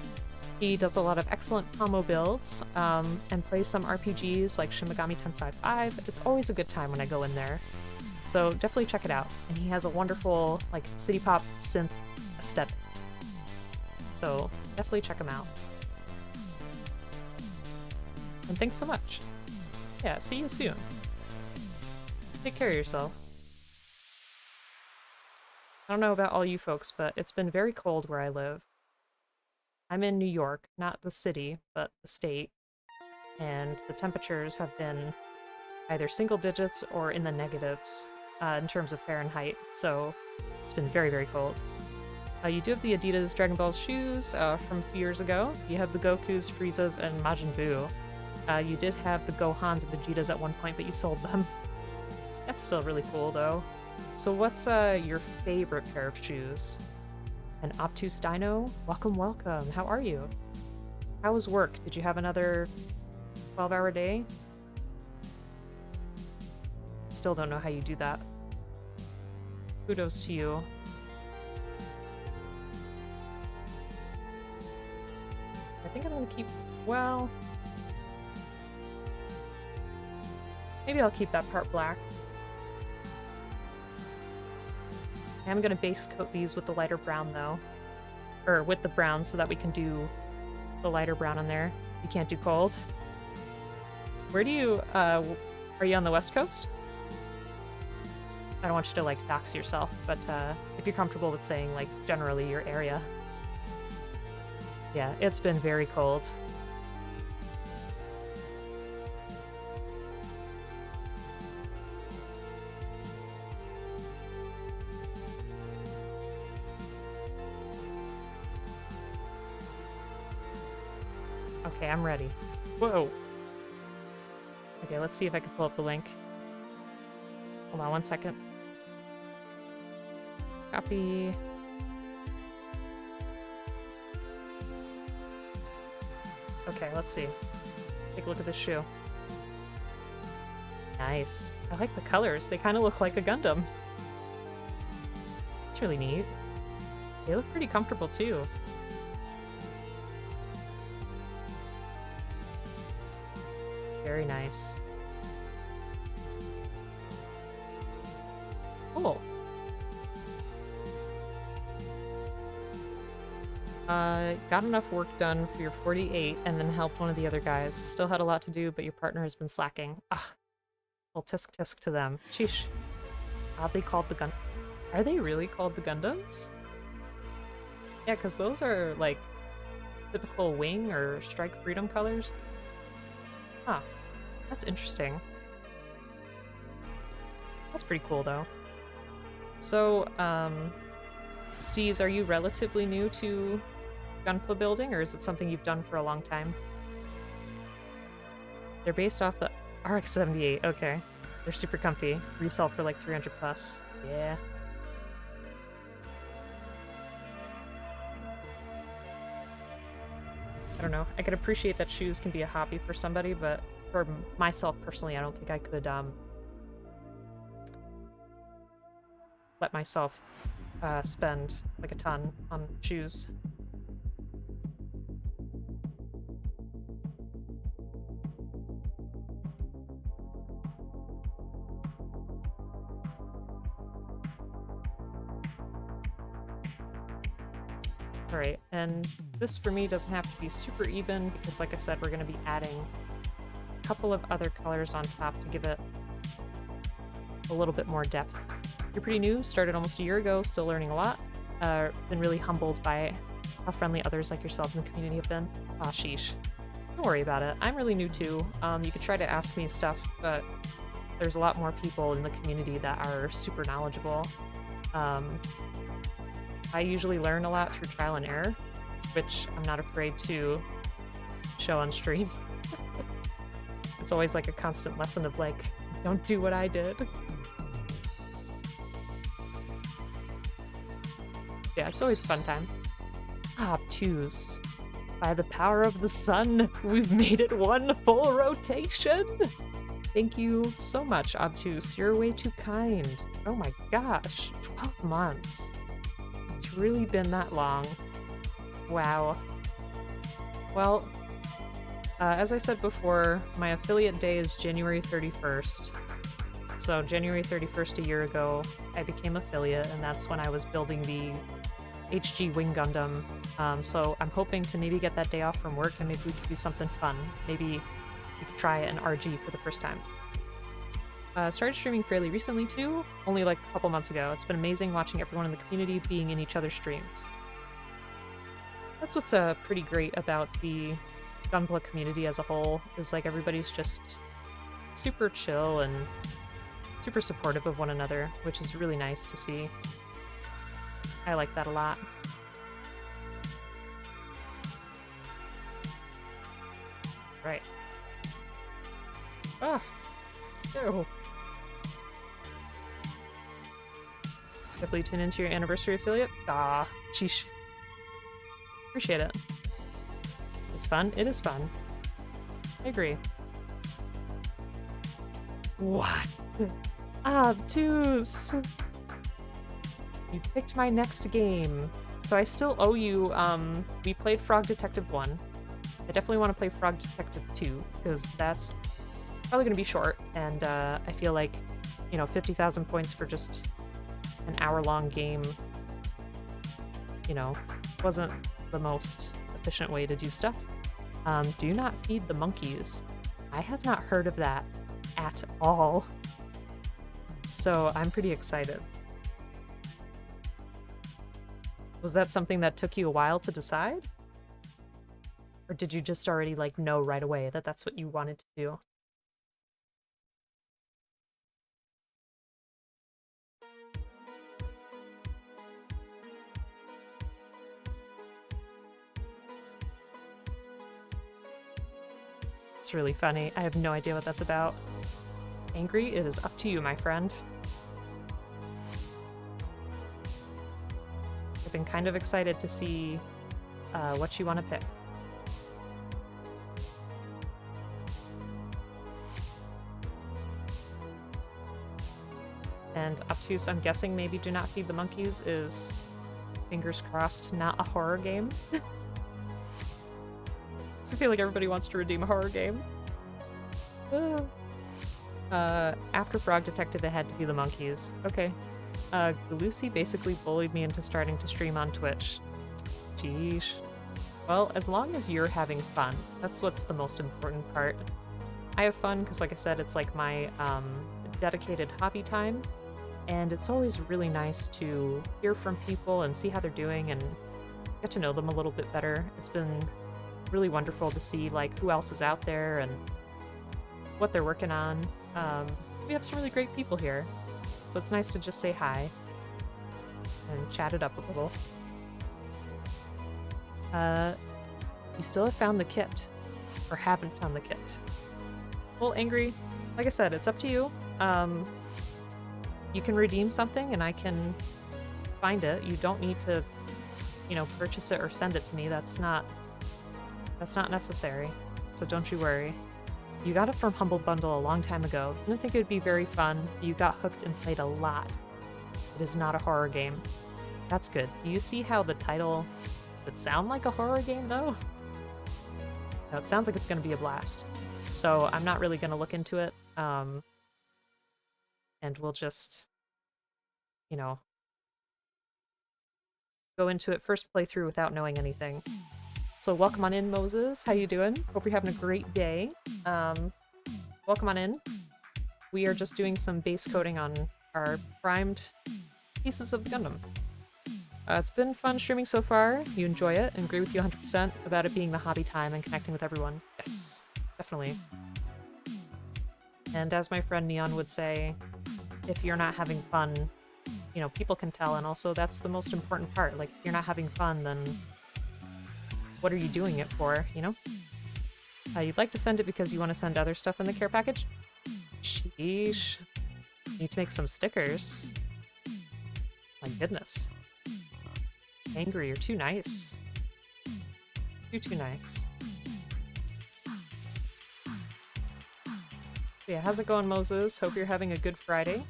He does a lot of excellent combo builds, and plays some RPGs like Shin Megami Tensei 5. It's always a good time when I go in there. So definitely check it out. And he has a wonderful, like, city pop synth aesthetic. So definitely check him out. And thanks so much. Yeah, see you soon. Take care of yourself. I don't know about all you folks, but it's been very cold where I live. I'm in New York, not the city, but the state, and the temperatures have been either single digits or in the negatives in terms of Fahrenheit, so it's been very, very cold. You do have the Adidas Dragon Ball shoes from a few years ago. You have the Gokus, Friezas, and Majin Buu. You did have the Gohans and Vegetas at one point, but you sold them. That's still really cool, though. So what's your favorite pair of shoes? An Obtuse Dino? Welcome, welcome. How are you? How was work? Did you have another 12-hour day? Still don't know how you do that. Kudos to you. I think I'm gonna keep... well... maybe I'll keep that part black. I'm gonna base coat these with the lighter brown though. Or with the brown so that we can do the lighter brown on there. You can't do cold. Where do you, are you on the West Coast? I don't want you to, like, dox yourself, but if you're comfortable with saying, like, generally your area. Yeah, it's been very cold. Okay, I'm ready. Whoa! Okay, let's see if I can pull up the link. Hold on one second. Copy. Okay, let's see. Take a look at this shoe. Nice. I like the colors. They kind of look like a Gundam. It's really neat. They look pretty comfortable too. Very nice. Cool. Got enough work done for your 48 and then helped one of the other guys. Still had a lot to do, but your partner has been slacking. Ugh. Well, tisk tisk to them. Sheesh. Oddly called the Gun... Are they really called the Gundams? Yeah, because those are, like, typical Wing or Strike Freedom colors. Huh. That's interesting. That's pretty cool, though. So, Steez, are you relatively new to Gunpla building, or is it something you've done for a long time? They're based off the RX-78, okay. They're super comfy. Resell for like 300 plus. Yeah. I don't know. I could appreciate that shoes can be a hobby for somebody, but for myself personally, I don't think I could, let myself spend like a ton on shoes. Alright, and this for me doesn't have to be super even because like I said, we're going to be adding a couple of other colors on top to give it a little bit more depth. You're pretty new, started almost a year ago, still learning a lot. Been really humbled by how friendly others like yourself in the community have been. Aw, sheesh. Don't worry about it. I'm really new too. You could try to ask me stuff, but there's a lot more people in the community that are super knowledgeable. I usually learn a lot through trial and error, which I'm not afraid to show on stream. It's always like a constant lesson of like, don't do what I did. Yeah, it's always a fun time. Obtuse. By the power of the sun, we've made it one full rotation! Thank you so much, Obtuse. You're way too kind. Oh my gosh, 12 months. It's really been that long. Wow. Well, as I said before, my affiliate day is January 31st. So January 31st a year ago, I became affiliate, and that's when I was building the HG Wing Gundam. So I'm hoping to maybe get that day off from work and maybe we could do something fun. Maybe we could try an RG for the first time. Started streaming fairly recently too, only like a couple months ago. It's been amazing watching everyone in the community being in each other's streams. That's what's pretty great about the Gunpla community as a whole, is like everybody's just super chill and super supportive of one another, which is really nice to see. I like that a lot. Right. Ah! Ew. Definitely tune into your anniversary affiliate? Ah, sheesh. Appreciate it. It's fun. It is fun. I agree. What? Obtuse! You picked my next game. So I still owe you, we played Frog Detective 1. I definitely want to play Frog Detective 2, because that's probably going to be short, and I feel like, you know, 50,000 points for just an hour-long game, you know, wasn't the most efficient way to do stuff. Do not feed the monkeys. I have not heard of that at all. So I'm pretty excited. Was that something that took you a while to decide? Or did you just already, like, know right away that that's what you wanted to do? It's really funny. I have no idea what that's about. Angry? It is up to you, my friend. I've been kind of excited to see what you want to pick. And Obtuse, I'm guessing maybe Do Not Feed the Monkeys is, fingers crossed, not a horror game. I feel like everybody wants to redeem a horror game. After Frog Detective, it had to be the monkeys. Okay. Lucy basically bullied me into starting to stream on Twitch. Jeesh. Well, as long as you're having fun, that's what's the most important part. I have fun because, like I said, it's like my dedicated hobby time, and it's always really nice to hear from people and see how they're doing and get to know them a little bit better. It's been really wonderful to see like who else is out there and what they're working on. We have some really great people here, so it's nice to just say hi and chat it up a little. You still have found the kit, or haven't found the kit. Well, Angry, like I said, it's up to you. You can redeem something and I can find it. You don't need to, you know, purchase it or send it to me. That's not necessary, so don't you worry. You got it from Humble Bundle a long time ago. Didn't think it would be very fun. You got hooked and played a lot. It is not a horror game. That's good. Do you see how the title would sound like a horror game, though? No, it sounds like it's going to be a blast. So I'm not really going to look into it. And we'll just, you know, go into it first playthrough without knowing anything. So welcome on in, Moses. How you doing? Hope you're having a great day. Welcome on in. We are just doing some base coating on our primed pieces of the Gundam. It's been fun streaming so far. You enjoy it, and agree with you 100% about it being the hobby time and connecting with everyone. Yes, definitely. And as my friend Neon would say, if you're not having fun, you know, people can tell, and also that's the most important part. Like, if you're not having fun, then what are you doing it for, you know? You'd like to send it because you want to send other stuff in the care package? Sheesh. Need to make some stickers. My goodness. Angry, you're too nice. You're too nice. So yeah, how's it going, Moses? Hope you're having a good Friday.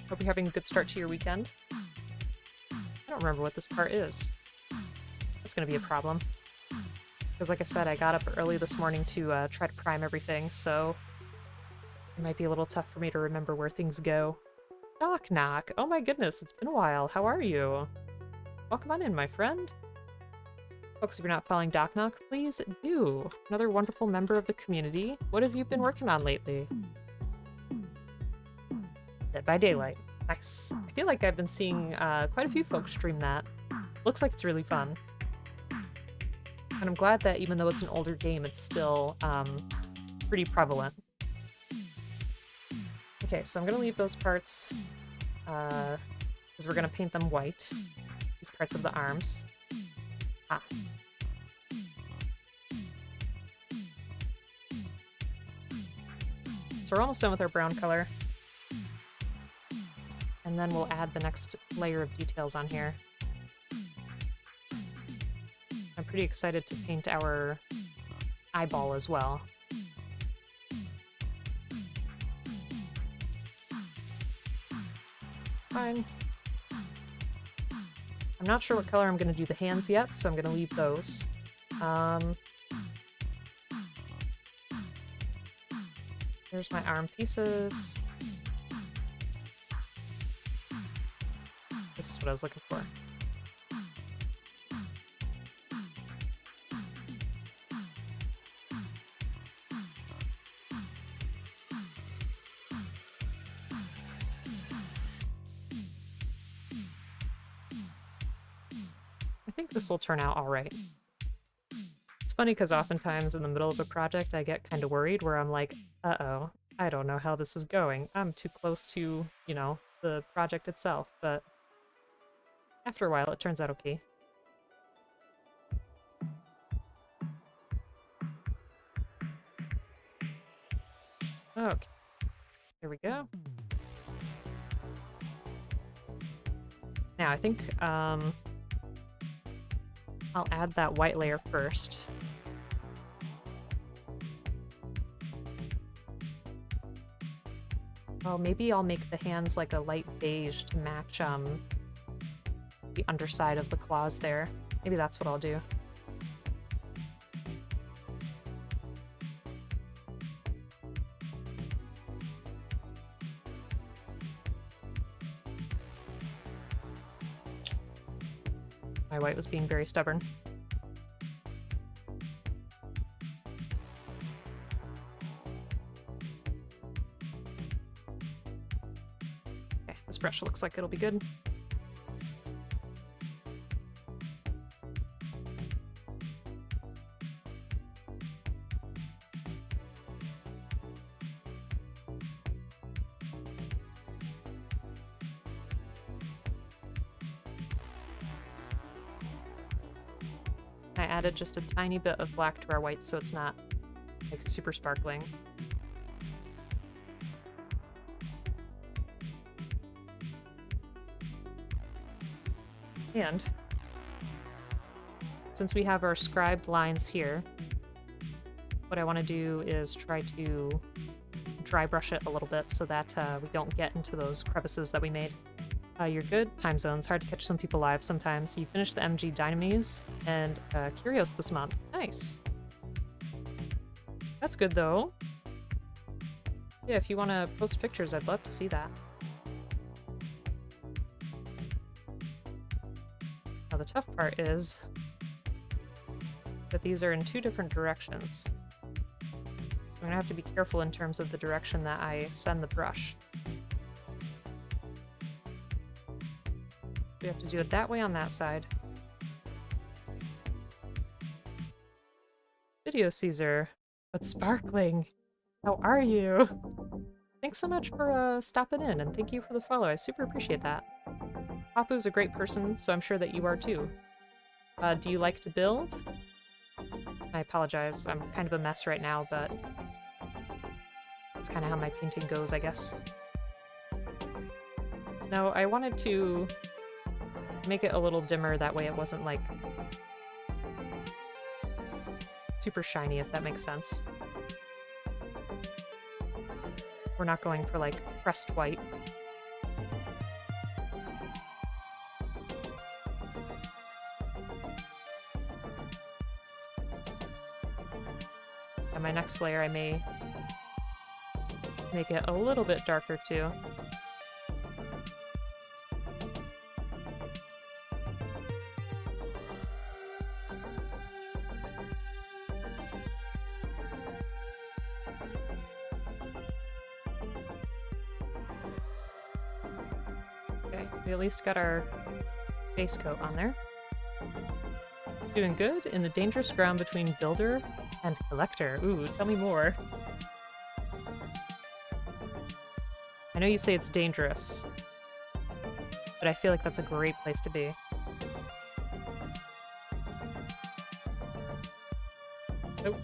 Hope you're having a good start to your weekend. I don't remember what this part is. That's gonna be a problem. Because like I said, I got up early this morning to try to prime everything, so it might be a little tough for me to remember where things go. Knock knock. Oh my goodness, it's been a while. How are you? Welcome on in, my friend. Folks, if you're not following Doc Knock, please do. Another wonderful member of the community. What have you been working on lately? Dead by Daylight. Nice. I feel like I've been seeing quite a few folks stream that. Looks like it's really fun. And I'm glad that even though it's an older game, it's still pretty prevalent. Okay, so I'm gonna leave those parts because we're gonna paint them white. These parts of the arms. Ah. So we're almost done with our brown color. And then we'll add the next layer of details on here. I'm pretty excited to paint our eyeball as well. Fine. I'm not sure what color I'm going to do the hands yet, so I'm going to leave those. Here's my arm pieces. This is what I was looking for. I think this will turn out all right. It's funny because oftentimes in the middle of a project I get kind of worried where I'm like, uh-oh, I don't know how this is going. I'm too close to, you know, the project itself, but after a while it turns out okay. Okay, here we go. Now I think I'll add that white layer first. Oh, maybe I'll make the hands like a light beige to match the underside of the claws there. Maybe that's what I'll do. My white was being very stubborn. Okay, this brush looks like it'll be good. I added just a tiny bit of black to our white so it's not like super sparkling. And since we have our scribed lines here, what I want to do is try to dry brush it a little bit so that we don't get into those crevices that we made. You're good. Time zones. Hard to catch some people live sometimes. You finished the MG Dynames and Curios this month. Nice. That's good, though. Yeah, if you want to post pictures, I'd love to see that. Now the tough part is that these are in two different directions. I'm gonna have to be careful in terms of the direction that I send the brush. We have to do it that way on that side. Video Caesar, but sparkling. How are you? Thanks so much for stopping in, and thank you for the follow. I super appreciate that. Papu's a great person, so I'm sure that you are too. Do you like to build? I apologize, I'm kind of a mess right now, but that's kind of how my painting goes, I guess. No, I wanted to make it a little dimmer, that way it wasn't, like, super shiny, if that makes sense. We're not going for, like, pressed white. And my next layer, I may make it a little bit darker, too. We at least got our base coat on there. Doing good in the dangerous ground between builder and collector. Ooh, tell me more. I know you say it's dangerous, but I feel like that's a great place to be. Nope.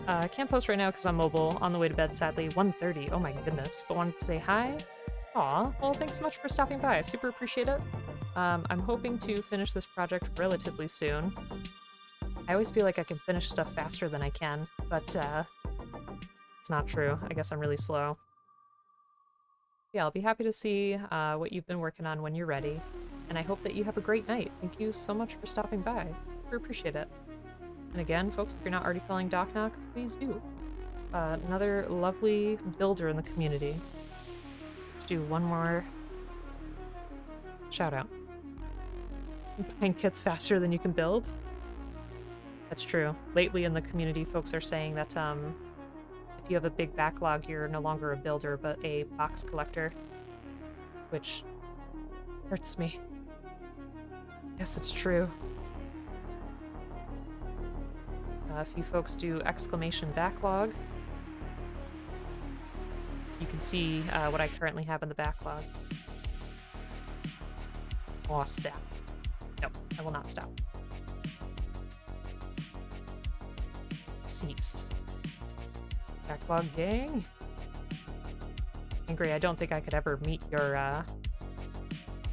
I can't post right now because I'm mobile, on the way to bed, sadly. 1:30, oh my goodness. But wanted to say hi. Aw, well, thanks so much for stopping by. I super appreciate it. I'm hoping to finish this project relatively soon. I always feel like I can finish stuff faster than I can, but it's not true. I guess I'm really slow. Yeah, I'll be happy to see what you've been working on when you're ready, and I hope that you have a great night. Thank you so much for stopping by. I appreciate it. And again, folks, if you're not already following Doc Knock, please do. Another lovely builder in the community. Let's do one more shout out. Buying kits faster than you can build? That's true. Lately in the community, folks are saying that if you have a big backlog, you're no longer a builder, but a box collector. Which hurts me. Yes, it's true. If you folks do exclamation backlog, you can see what I currently have in the backlog. Oh, stop. No, I will not stop. Cease. Backlog gang? Angry, I don't think I could ever meet your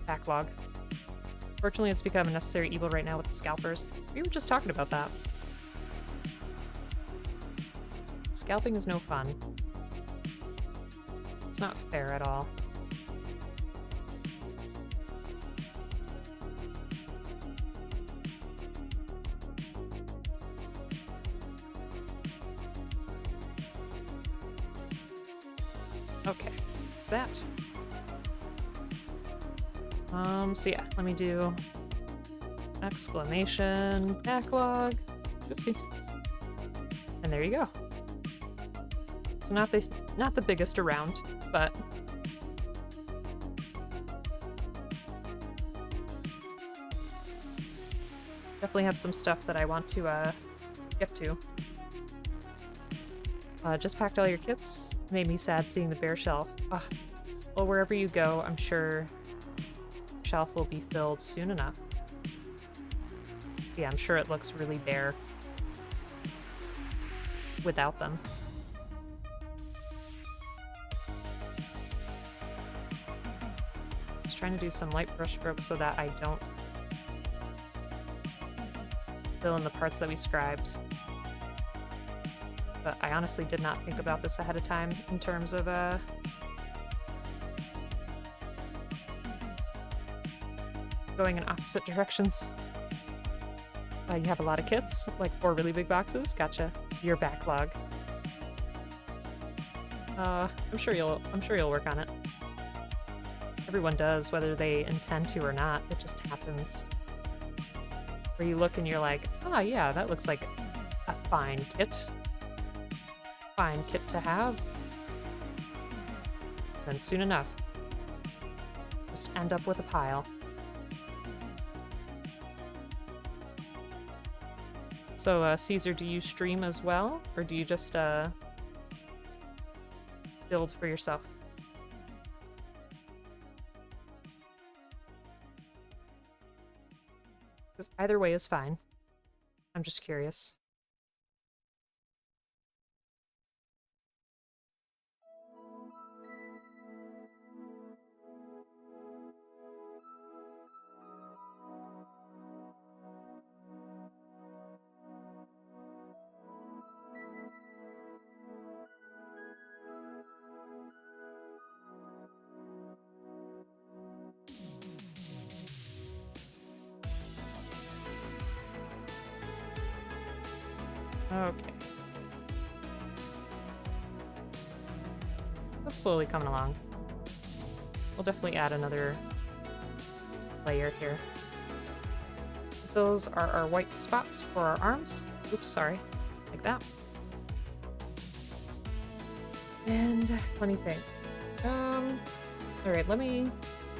backlog. Fortunately, it's become a necessary evil right now with the scalpers. We were just talking about that. Scalping is no fun. It's not fair at all. Okay, there's that. So yeah, let me do exclamation backlog. Oopsie. And there you go. So not the biggest around, but definitely have some stuff that I want to get to. Just packed all your kits. Made me sad seeing the bare shelf. Ugh. Well, wherever you go, I'm sure the shelf will be filled soon enough. Yeah, I'm sure it looks really bare without them. Just trying to do some light brush strokes so that I don't fill in the parts that we scribed. But I honestly did not think about this ahead of time in terms of going in opposite directions. You have a lot of kits, like 4 really big boxes. Gotcha. Your backlog. I'm sure you'll work on it. Everyone does, whether they intend to or not. It just happens. Where you look and you're like, oh yeah, that looks like a fine kit. Fine kit to have. Then soon enough, just end up with a pile. So, Caesar, do you stream as well? Or do you just, build for yourself? Because either way is fine. I'm just curious. Okay. That's slowly coming along. We'll definitely add another layer here. Those are our white spots for our arms. Oops, sorry. Like that. And let me think. Alright, let me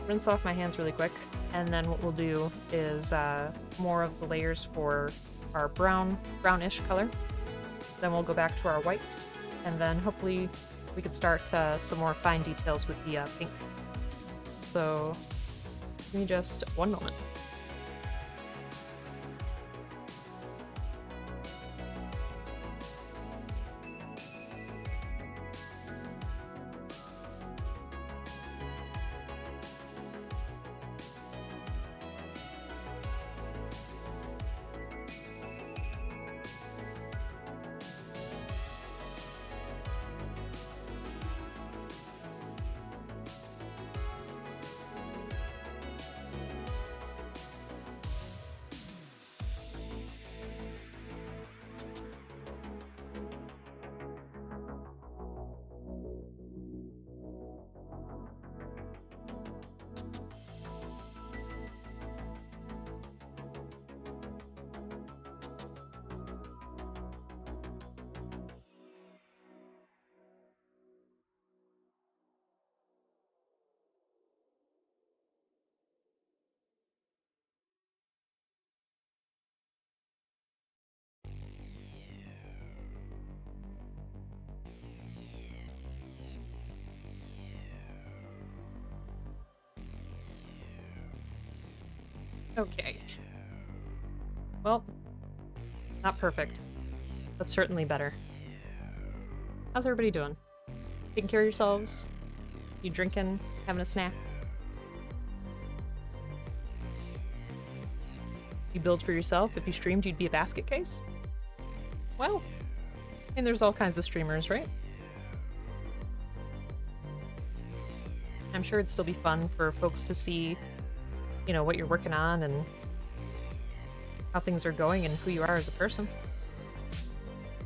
rinse off my hands really quick. And then what we'll do is more of the layers for our brownish color. Then we'll go back to our white, and then hopefully we could start some more fine details with the pink. So give me just one moment. Okay. Well, not perfect, but certainly better. How's everybody doing? Taking care of yourselves? You drinking? Having a snack? You build for yourself? If you streamed, you'd be a basket case? Well, I mean, there's all kinds of streamers, right? I'm sure it'd still be fun for folks to see, you know, what you're working on and how things are going and who you are as a person.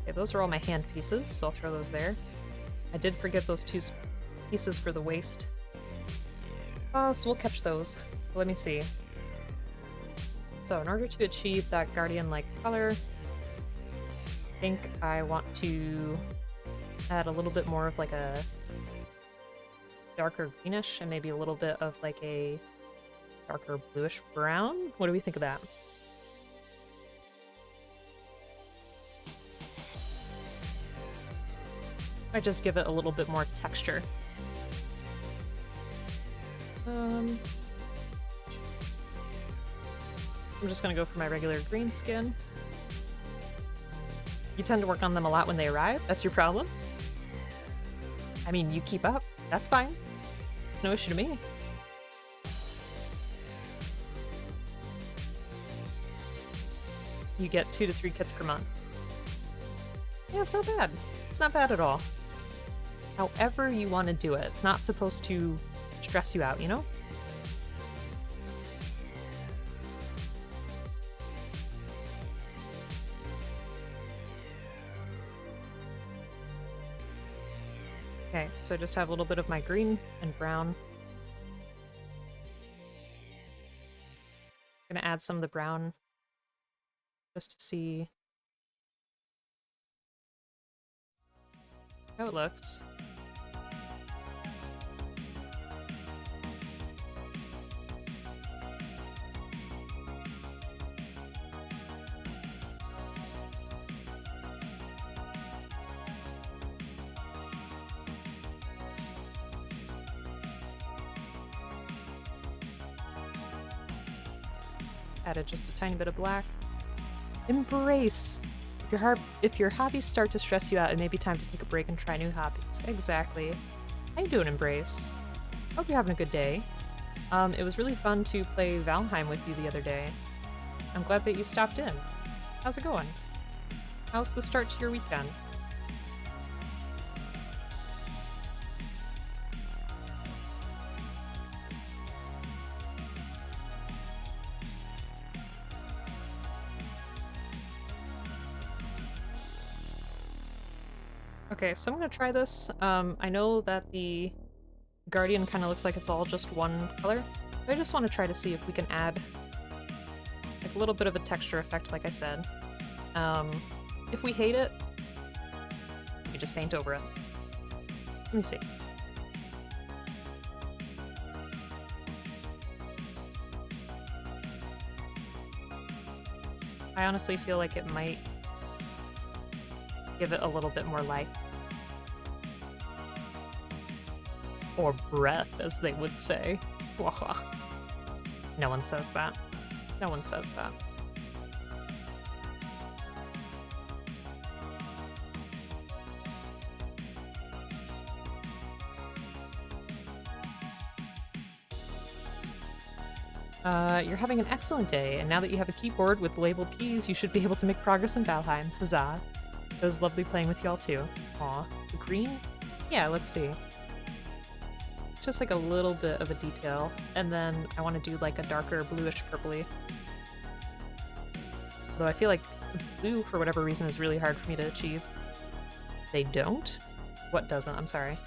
Okay, those are all my hand pieces, so I'll throw those there. I did forget those 2 pieces for the waist. So we'll catch those. Let me see. So in order to achieve that guardian-like color, I think I want to add a little bit more of like a darker greenish and maybe a little bit of like a darker bluish brown. What do we think of that? I just give it a little bit more texture. I'm just gonna go for my regular green skin. You tend to work on them a lot when they arrive. That's your problem. I mean, you keep up. That's fine. It's no issue to me. You get 2 to 3 kits per month. Yeah, it's not bad. It's not bad at all. However you want to do it. It's not supposed to stress you out, you know? Okay, so I just have a little bit of my green and brown. I'm gonna add some of the brown just to see how it looks. Added just a tiny bit of black. Embrace! If your hobbies start to stress you out, it may be time to take a break and try new hobbies. Exactly. How you doing, Embrace? Hope you're having a good day. It was really fun to play Valheim with you the other day. I'm glad that you stopped in. How's it going? How's the start to your weekend? Okay, so I'm gonna try this. I know that the Guardian kind of looks like it's all just one color. So I just want to try to see if we can add like a little bit of a texture effect, like I said. If we hate it, we just paint over it. Let me see. I honestly feel like it might give it a little bit more life. Or breath, as they would say. No one says that. No one says that. You're having an excellent day, and now that you have a keyboard with labeled keys, you should be able to make progress in Valheim. Huzzah. It was lovely playing with y'all too. Aw. The green? Yeah, let's see. Just like a little bit of a detail, and then I want to do like a darker bluish purpley. Though I feel like blue, for whatever reason, is really hard for me to achieve. They don't? What doesn't? I'm sorry.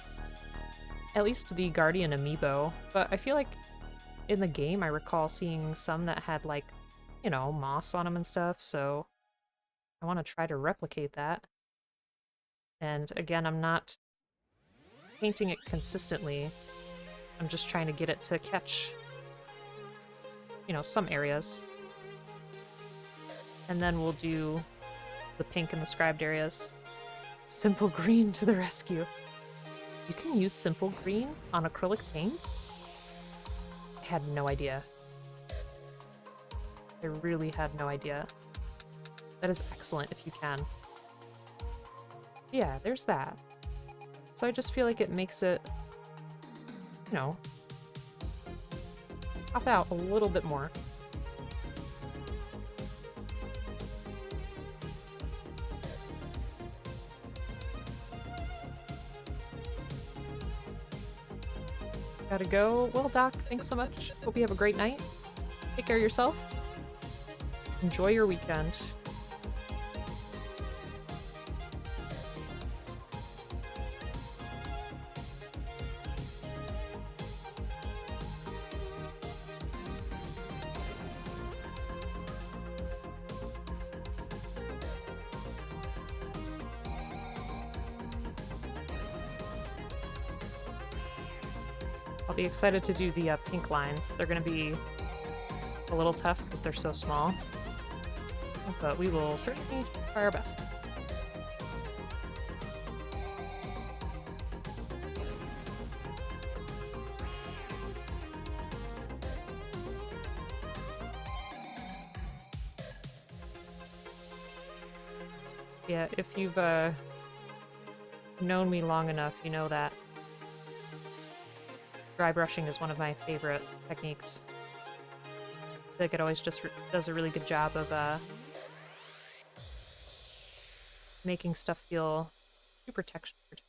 At least the Guardian amiibo, but I feel like in the game I recall seeing some that had like, you know, moss on them and stuff, so I want to try to replicate that. And again, I'm not painting it consistently. I'm just trying to get it to catch, you know, some areas. And then we'll do the pink in the scribed areas. Simple green to the rescue. You can use simple green on acrylic paint? I had no idea. I really had no idea. That is excellent if you can. Yeah, there's that. So I just feel like it makes it, you know, pop out a little bit more. Gotta go. Well, Doc, thanks so much. Hope you have a great night. Take care of yourself. Enjoy your weekend. I'll be excited to do the pink lines. They're going to be a little tough because they're so small, but we will certainly try our best. Yeah, if you've known me long enough, you know that dry brushing is one of my favorite techniques. I think it always just does a really good job of making stuff feel super textured.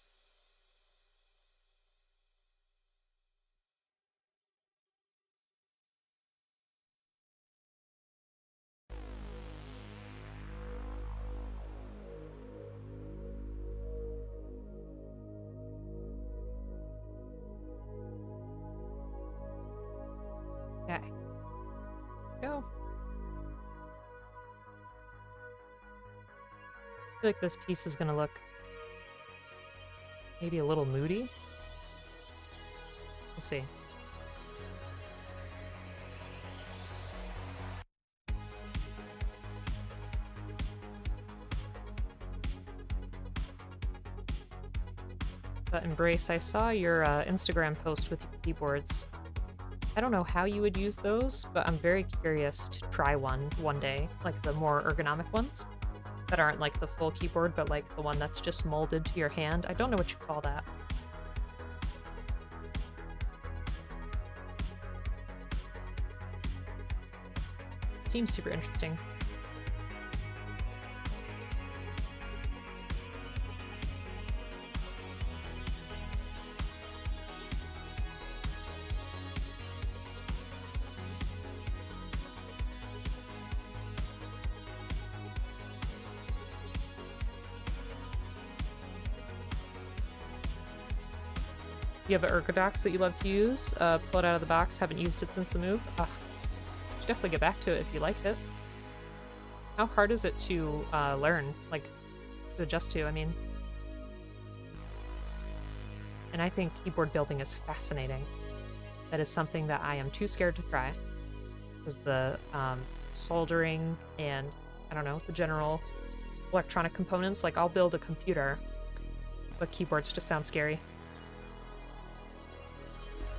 feel like this piece is gonna look maybe a little moody. We'll see. But Embrace, I saw your Instagram post with your keyboards. I don't know how you would use those, but I'm very curious to try one day, like the more ergonomic ones that aren't like the full keyboard, but like the one that's just molded to your hand. I don't know what you call that. It seems super interesting. You have an Ergodox that you love to use, pull it out of the box, haven't used it since the move. Should definitely get back to it if you liked it. How hard is it to learn, like, to adjust to, I mean? And I think keyboard building is fascinating. That is something that I am too scared to try. Because the soldering and, I don't know, the general electronic components, like I'll build a computer, but keyboards just sound scary.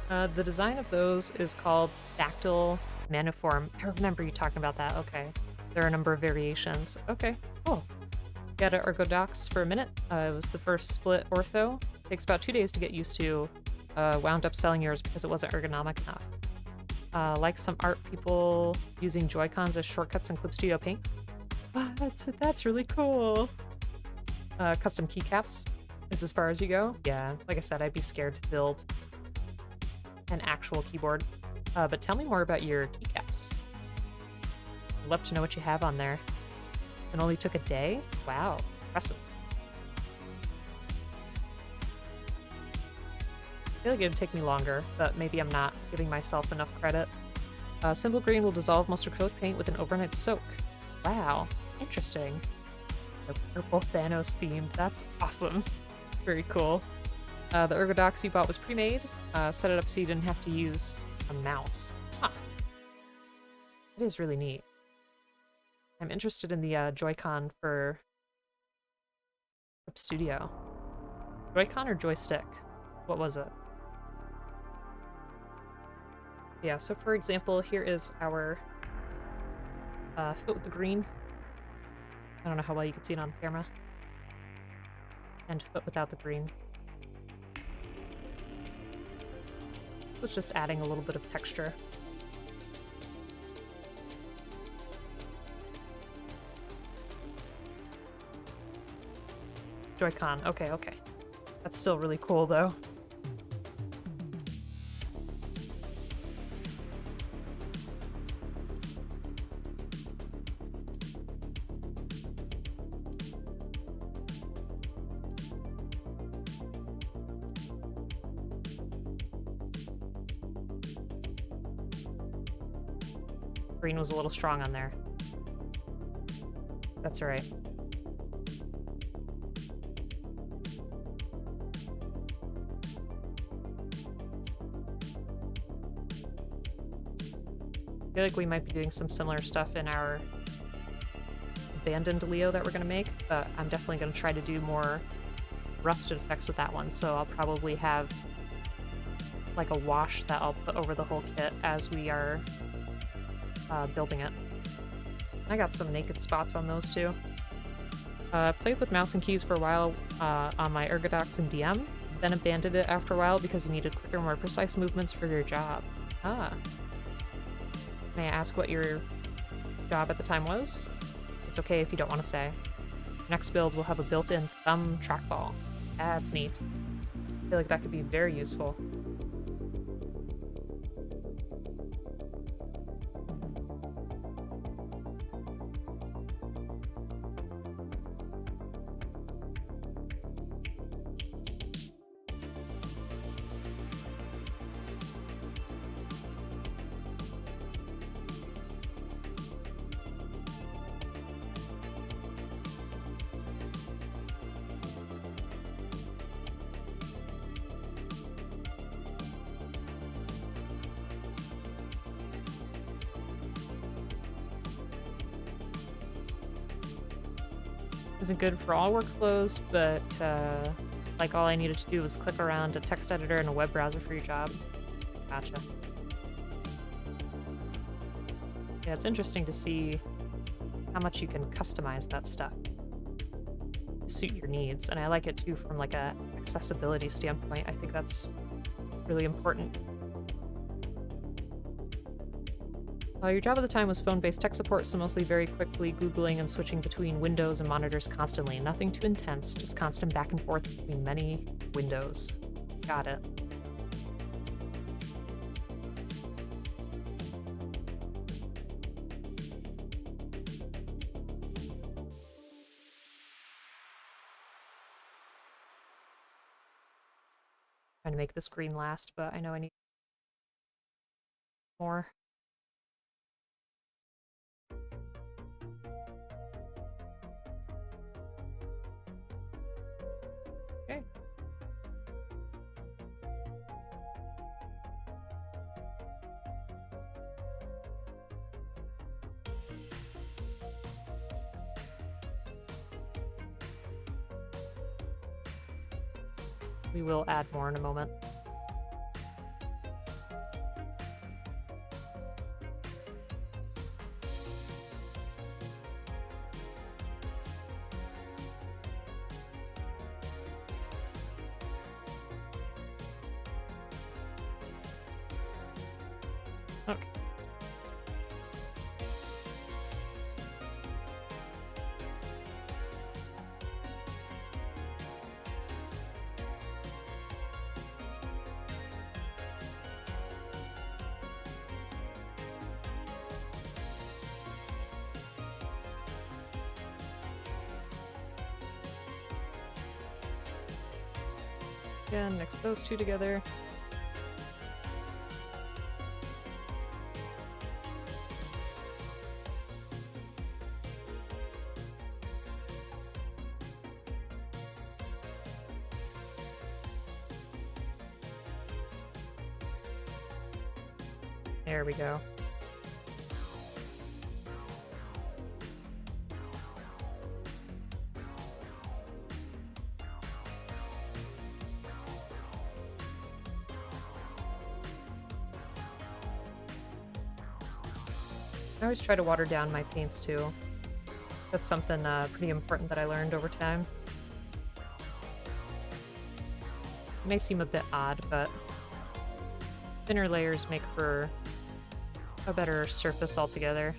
The design of those is called Dactyl Maniform. I remember you talking about that, okay. There are a number of variations. Okay, cool. Got an Ergodox for a minute. It was the first split ortho. Takes about 2 days to get used to. Wound up selling yours because it wasn't ergonomic enough. Like some art people using Joy-Cons as shortcuts in Clip Studio Paint. That's really cool. Custom keycaps is as far as you go. Yeah, like I said, I'd be scared to build an actual keyboard. But tell me more about your keycaps. I'd love to know what you have on there. It only took a day? Wow, impressive. I feel like it would take me longer, but maybe I'm not giving myself enough credit. Simple green will dissolve most acrylic paint with an overnight soak. Wow, interesting. The purple Thanos themed, that's awesome. Very cool. The Ergodox you bought was pre-made. Set it up so you didn't have to use a mouse. Huh. It is really neat. I'm interested in the Joy-Con for Clip Studio. Joy-Con or joystick? What was it? Yeah, so for example, here is our foot with the green. I don't know how well you can see it on camera. And foot without the green. It's just adding a little bit of texture. Joy-Con, okay. That's still really cool though. Green was a little strong on there. That's alright. I feel like we might be doing some similar stuff in our abandoned Leo that we're going to make, but I'm definitely going to try to do more rusted effects with that one, so I'll probably have like a wash that I'll put over the whole kit as we are building it. I got some naked spots on those too. Played with mouse and keys for a while on my Ergodox and DM, then abandoned it after a while because you needed quicker, more precise movements for your job. May I ask what your job at the time was? It's okay if you don't want to say. Next build will have a built-in thumb trackball. That's neat. I feel like that could be very useful. isn't good for all workflows, but like all I needed to do was click around a text editor and a web browser for your job. Gotcha. Yeah, it's interesting to see how much you can customize that stuff to suit your needs, and I like it too from like a accessibility standpoint. I think that's really important. Your job at the time was phone-based tech support, so mostly very quickly Googling and switching between windows and monitors constantly. Nothing too intense, just constant back and forth between many windows. Got it. Trying to make this green last, but I know I need more. Okay. We will add more in a moment. Okay. Again, mix those two together. There we go. I always try to water down my paints too. That's something pretty important that I learned over time. It may seem a bit odd, but thinner layers make for a better surface altogether.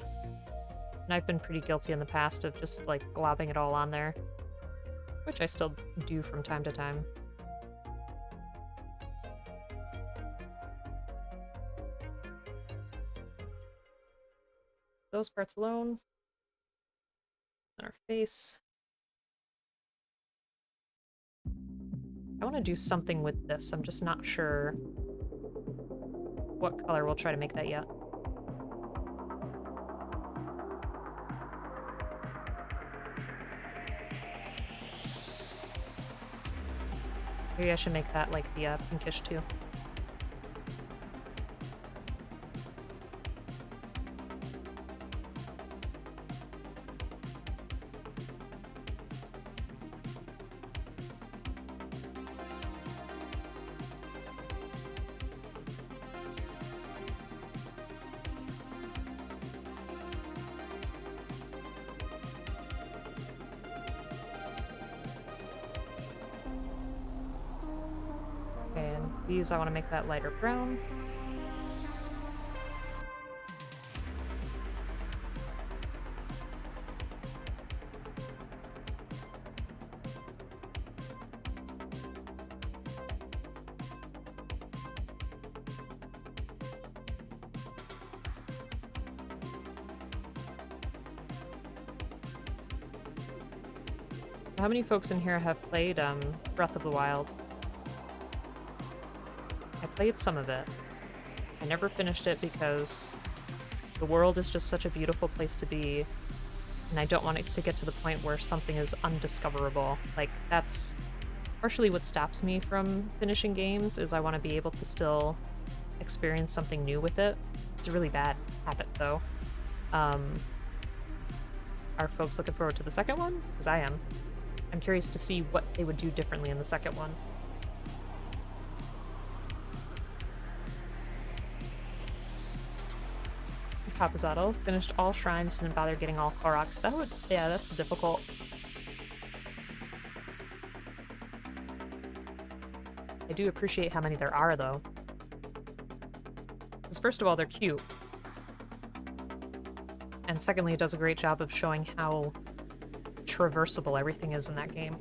And I've been pretty guilty in the past of just like globbing it all on there, which I still do from time to time. Those parts alone. And our face. I want to do something with this. I'm just not sure what color we'll try to make that yet. Maybe I should make that like the pinkish too. These I want to make that lighter brown. How many folks in here have played Breath of the Wild? I played some of it. I never finished it because the world is just such a beautiful place to be, and I don't want it to get to the point where something is undiscoverable. Like, that's partially what stops me from finishing games, is I want to be able to still experience something new with it. It's a really bad habit, though. I are folks looking forward to the second one? Because I am. I'm curious to see what they would do differently in the second one. Papazato finished all shrines, didn't bother getting all Koroks. That would, yeah, that's difficult. I do appreciate how many there are, though. Because first of all, they're cute. And secondly, it does a great job of showing how traversable everything is in that game.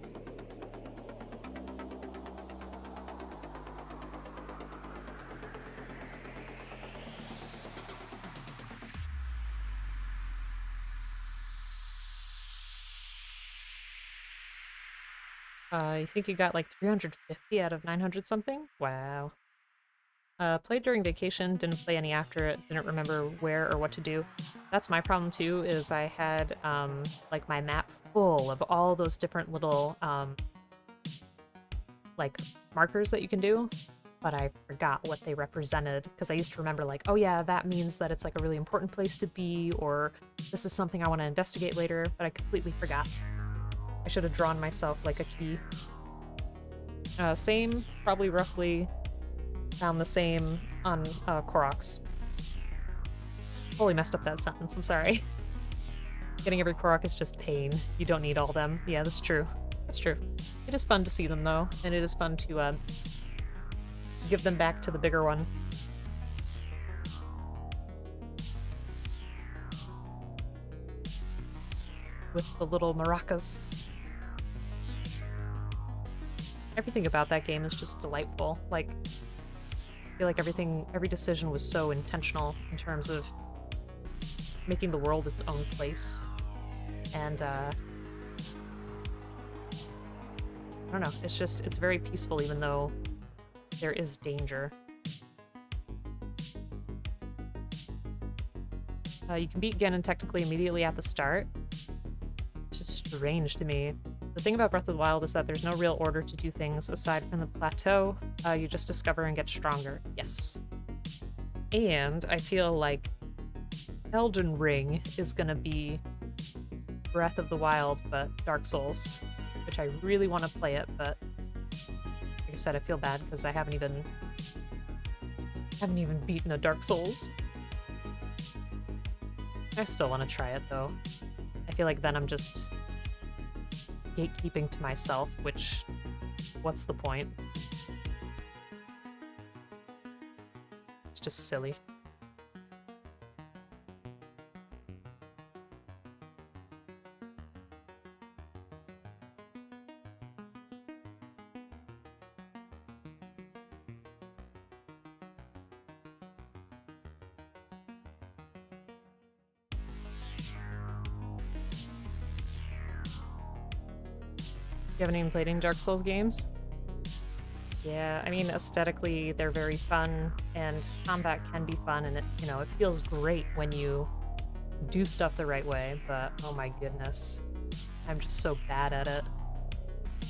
I think you got like 350 out of 900 something? Wow. Played during vacation, didn't play any after it, didn't remember where or what to do. That's my problem too, is I had like my map full of all those different little like markers that you can do, but I forgot what they represented because I used to remember like, oh yeah, that means that it's like a really important place to be, or this is something I want to investigate later, but I completely forgot. I should have drawn myself like a key. Same, probably roughly found the same on Koroks. Totally messed up that sentence, I'm sorry. Getting every Korok is just pain. You don't need all them. Yeah, that's true. That's true. It is fun to see them though, and it is fun to give them back to the bigger one. With the little maracas. Everything about that game is just delightful. Like, I feel like every decision was so intentional in terms of making the world its own place. And, I don't know, it's very peaceful even though there is danger. You can beat Ganon technically immediately at the start. It's just strange to me. The thing about Breath of the Wild is that there's no real order to do things aside from the plateau. You just discover and get stronger. Yes. And I feel like Elden Ring is gonna be Breath of the Wild, but Dark Souls, which I really want to play it, but like I said, I feel bad because I haven't even beaten a Dark Souls. I still want to try it though. I feel like then I'm just gatekeeping to myself, which, what's the point? It's just silly. You haven't even played any Dark Souls games? Yeah, I mean, aesthetically, they're very fun, and combat can be fun, and it feels great when you do stuff the right way, but oh my goodness, I'm just so bad at it.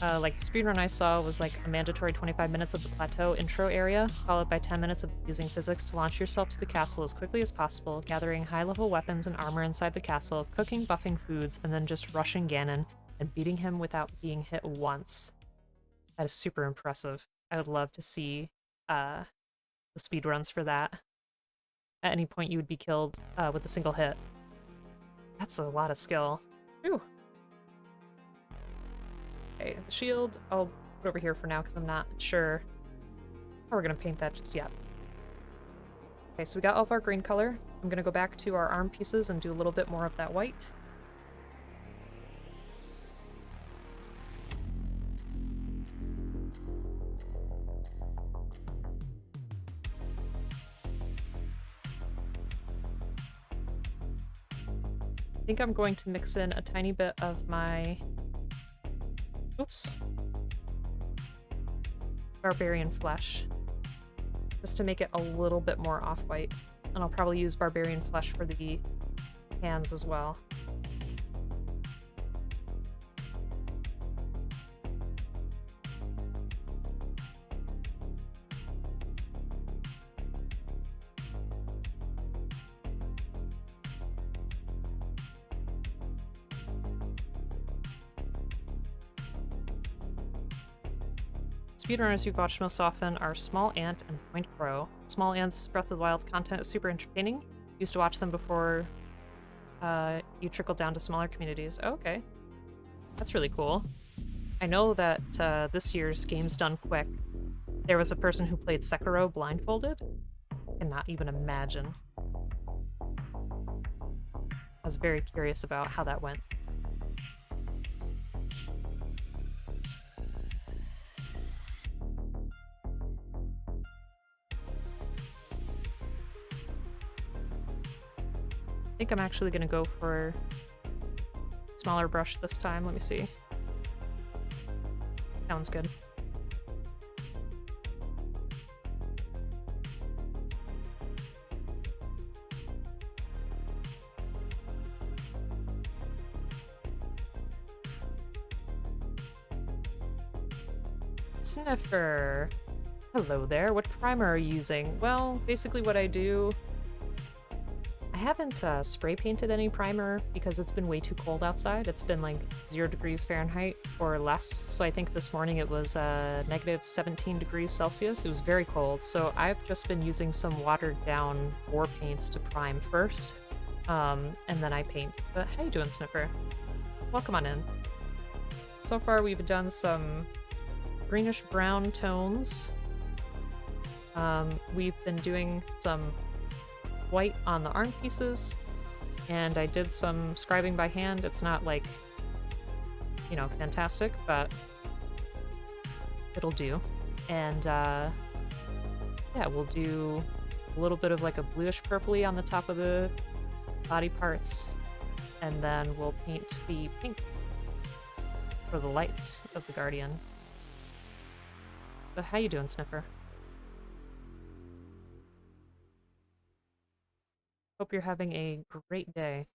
Like, the speedrun I saw was like a mandatory 25 minutes of the plateau intro area, followed by 10 minutes of using physics to launch yourself to the castle as quickly as possible, gathering high-level weapons and armor inside the castle, cooking, buffing foods, and then just rushing Ganon and beating him without being hit once. That is super impressive. I would love to see the speedruns for that. At any point you would be killed with a single hit. That's a lot of skill. Whew. Okay, the shield, I'll put it over here for now because I'm not sure how we're going to paint that just yet. Okay, so we got all of our green color. I'm going to go back to our arm pieces and do a little bit more of that white. I think I'm going to mix in a tiny bit of my, barbarian flesh, just to make it a little bit more off-white. And I'll probably use barbarian flesh for the hands as well. speedrunners you've watched most often are Small Ant and Point Pro. Small Ant's Breath of the Wild content is super entertaining. Used to watch them before you trickle down to smaller communities. Oh, okay. That's really cool. I know that this year's Games Done Quick, there was a person who played Sekiro blindfolded. I cannot even imagine. I was very curious about how that went. I think I'm actually gonna go for smaller brush this time. Let me see. Sounds good. Sniffer. Hello there. What primer are you using? Well, basically what I do... I haven't spray painted any primer because it's been way too cold outside. It's been like 0 degrees Fahrenheit or less. So I think this morning it was negative 17 degrees Celsius. It was very cold. So I've just been using some watered down war paints to prime first. And then I paint. But how you doing, Sniffer? Welcome on in. So far we've done some greenish brown tones. We've been doing some white on the arm pieces, and I did some scribing by hand. It's not like, you know, fantastic, but it'll do. And yeah, we'll do a little bit of like a bluish purpley on the top of the body parts, and then we'll paint the pink for the lights of the Guardian. But how you doing, Sniffer? Hope you're having a great day.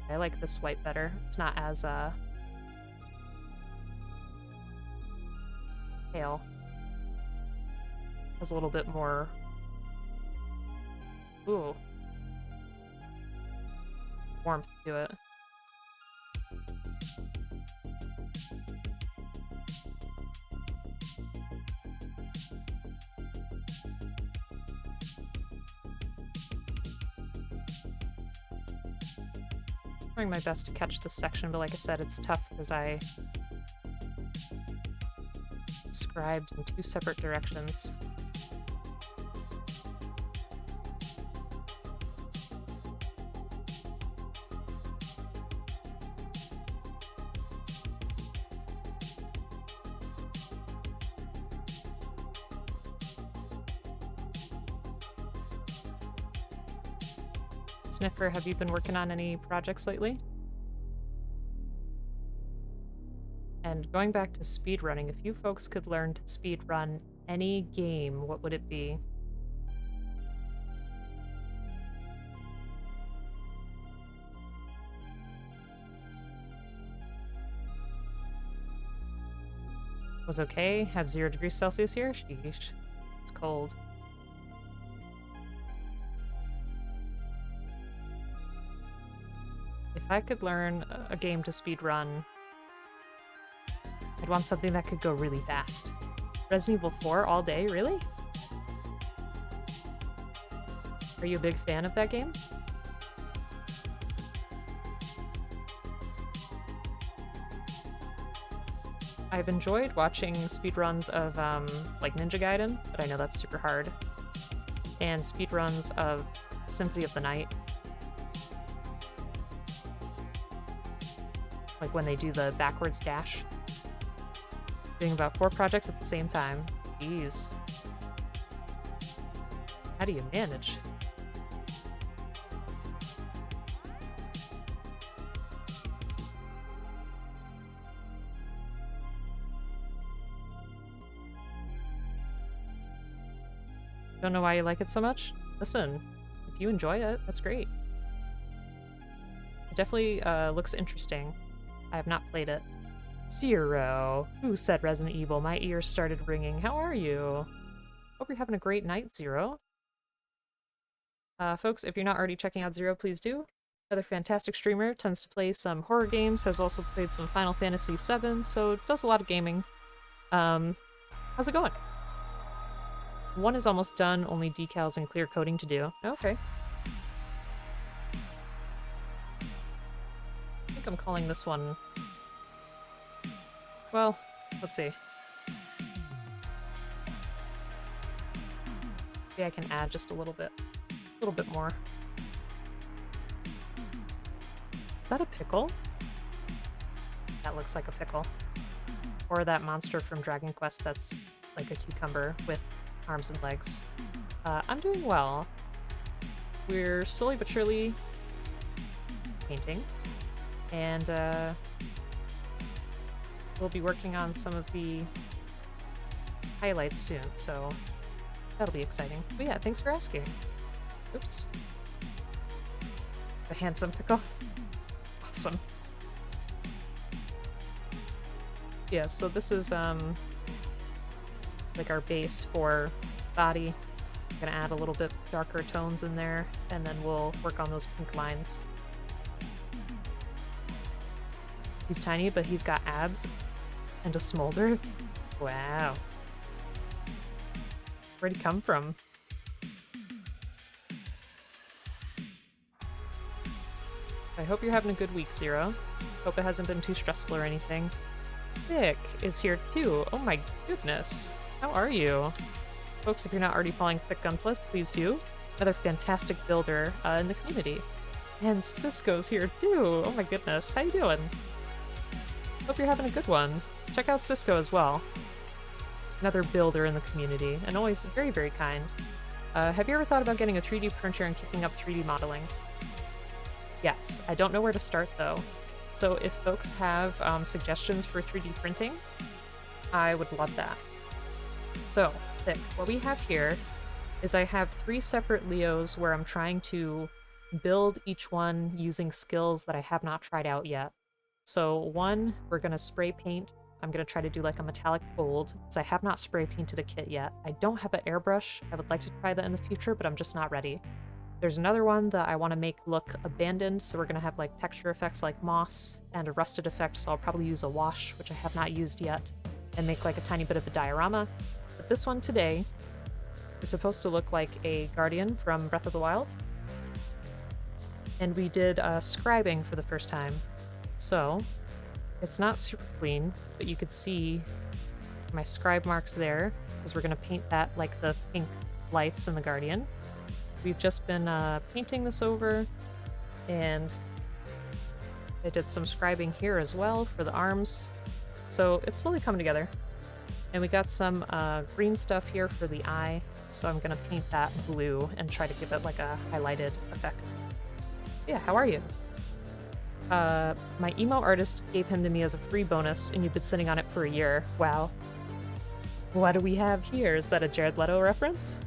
I like this white better. It's not as pale. Has a little bit more warmth to it. Trying my best to catch this section, but like I said, it's tough because I scribed in 2 separate directions. Sniffer, have you been working on any projects lately? And going back to speedrunning, if you folks could learn to speedrun any game, what would it be? Was okay? Have 0 degrees Celsius here? Sheesh. It's cold. If I could learn a game to speedrun, I'd want something that could go really fast. Resident Evil 4 all day, really? Are you a big fan of that game? I've enjoyed watching speedruns of, like Ninja Gaiden, but I know that's super hard. And speedruns of Symphony of the Night. Like when they do the backwards dash. Doing about 4 projects at the same time. Jeez. How do you manage? Don't know why you like it so much? Listen, if you enjoy it, that's great. It definitely looks interesting. I have not played it. Zero. Who said Resident Evil? My ears started ringing. How are you? Hope you're having a great night, Zero. Folks, if you're not already checking out Zero, please do. Another fantastic streamer, tends to play some horror games, has also played some Final Fantasy VII, so does a lot of gaming. How's it going? One is almost done, only decals and clear coating to do. Okay. I think I'm calling this one... Well, let's see. Maybe I can add just a little bit more. Is that a pickle? That looks like a pickle. Or that monster from Dragon Quest that's like a cucumber with arms and legs. I'm doing well. We're slowly but surely painting. And we'll be working on some of the highlights soon, so that'll be exciting. But yeah, thanks for asking. Oops. The handsome pickle. Awesome. Yeah, so this is like our base for body. I'm gonna add a little bit darker tones in there, and then we'll work on those pink lines. He's tiny, but he's got abs and a smolder. Wow. Where'd he come from? I hope you're having a good week, Zero. Hope it hasn't been too stressful or anything. Vic is here too. Oh my goodness. How are you? Folks, if you're not already following Thick Gunpla, please do. Another fantastic builder in the community. And Cisco's here too. Oh my goodness. How you doing? Hope you're having a good one. Check out Cisco as well. Another builder in the community, and always very, very kind. Have you ever thought about getting a 3D printer and kicking up 3D modeling? Yes. I don't know where to start though. So if folks have suggestions for 3D printing, I would love that. So, Vic, what we have here is I have 3 separate Leos where I'm trying to build each one using skills that I have not tried out yet. So one, we're going to spray paint. I'm going to try to do like a metallic gold, because I have not spray painted a kit yet. I don't have an airbrush. I would like to try that in the future, but I'm just not ready. There's another one that I want to make look abandoned, so we're going to have like texture effects like moss and a rusted effect, so I'll probably use a wash, which I have not used yet, and make like a tiny bit of a diorama. But this one today is supposed to look like a guardian from Breath of the Wild. And we did scribing for the first time. So, it's not super clean, but you could see my scribe marks there, because we're going to paint that like the pink lights in the guardian. We've just been painting this over, and I did some scribing here as well for the arms. So it's slowly coming together. And we got some green stuff here for the eye, so I'm going to paint that blue and try to give it like a highlighted effect. Yeah, how are you? My emo artist gave him to me as a free bonus, and you've been sitting on it for a year. Wow. What do we have here? Is that a Jared Leto reference?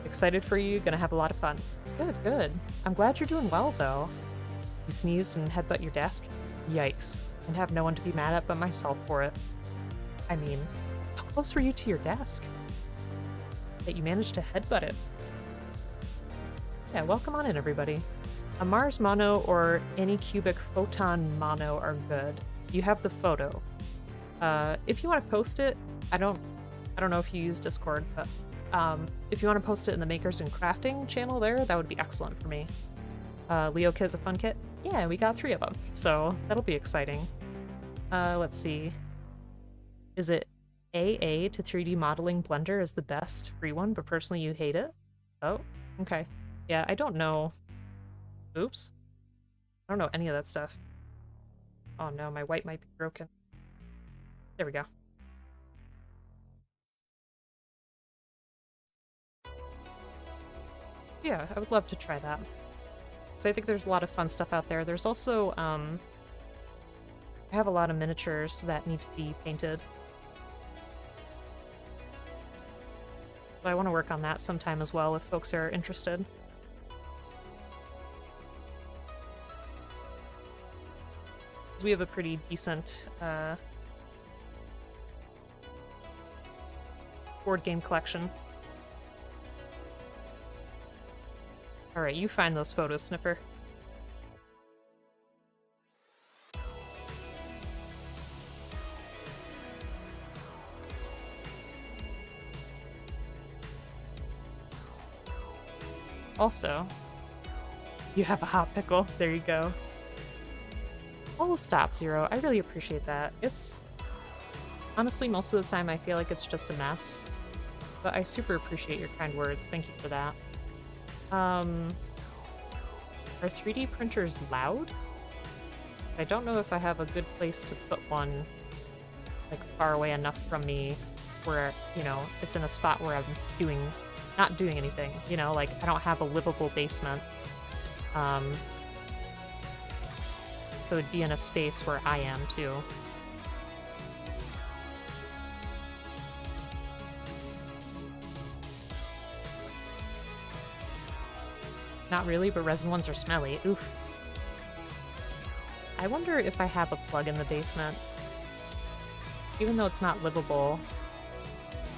Excited for you, gonna have a lot of fun. Good, good. I'm glad you're doing well, though. You sneezed and headbutt your desk? Yikes. And have no one to be mad at but myself for it. I mean, how close were you to your desk? That you managed to headbutt it. Yeah, welcome on in, everybody. A Mars mono or any cubic photon mono are good. You have the photo. If you want to post it, I don't know if you use Discord, but if you want to post it in the Makers and Crafting channel there, that would be excellent for me. Leo Kit's a fun kit? Yeah, we got 3 of them, so that'll be exciting. Let's see. Is it AA to 3D modeling Blender is the best free one, but personally you hate it? Oh, okay. Yeah, I don't know. Oops. I don't know any of that stuff. Oh no, my white might be broken. There we go. Yeah, I would love to try that. Because I think there's a lot of fun stuff out there. There's also, I have a lot of miniatures that need to be painted. But I want to work on that sometime as well if folks are interested. We have a pretty decent board game collection. Alright, you find those photos, Sniffer. Also, you have a hot pickle. There you go. Oh, stop, Zero. I really appreciate that. It's... Honestly, most of the time I feel like it's just a mess. But I super appreciate your kind words. Thank you for that. Are 3D printers loud? I don't know if I have a good place to put one, like, far away enough from me where, you know, it's in a spot where I'm not doing anything, you know? Like, I don't have a livable basement. So it'd be in a space where I am, too. Not really, but resin ones are smelly. Oof. I wonder if I have a plug in the basement. Even though it's not livable,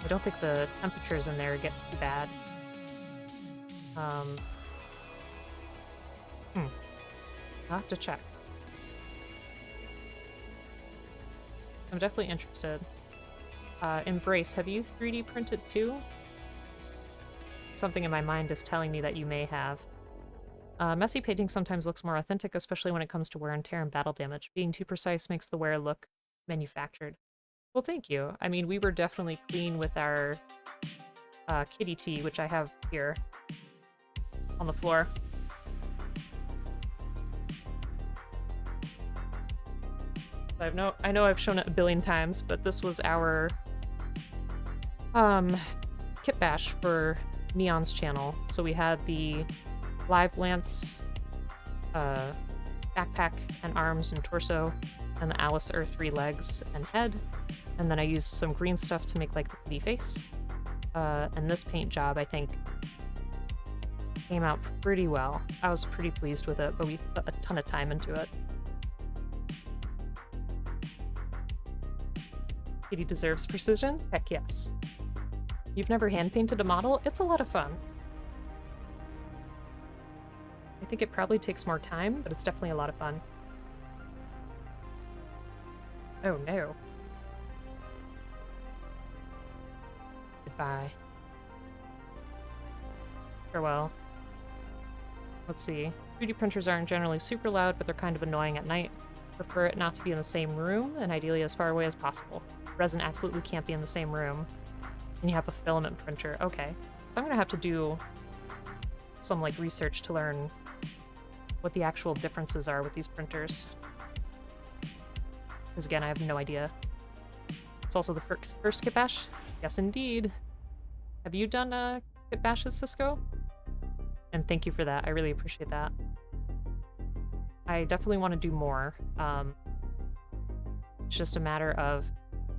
I don't think the temperatures in there get too bad. I'll have to check. I'm definitely interested. Embrace, have you 3D printed too? Something in my mind is telling me that you may have. Messy painting sometimes looks more authentic, especially when it comes to wear and tear and battle damage. Being too precise makes the wear look manufactured. Well, thank you. I mean, we were definitely clean with our kitty tea, which I have here on the floor. I know I've shown it a billion times, but this was our kit bash for Neon's channel. So we had the Live Lance backpack and arms and torso, and the Alice Earth 3 legs and head, and then I used some green stuff to make like the kitty face. And this paint job, I think, came out pretty well. I was pretty pleased with it, but we put a ton of time into it. Kitty deserves precision? Heck yes. You've never hand-painted a model? It's a lot of fun. I think it probably takes more time, but it's definitely a lot of fun. Oh no. Goodbye. Farewell. Let's see. 3D printers aren't generally super loud, but they're kind of annoying at night. Prefer it not to be in the same room, and ideally as far away as possible. Resin absolutely can't be in the same room. And you have a filament printer. Okay. So I'm gonna have to do some, like, research to learn what the actual differences are with these printers. Because again, I have no idea. It's also the first kit bash? Yes, indeed. Have you done kit bashes, Cisco? And thank you for that. I really appreciate that. I definitely want to do more. It's just a matter of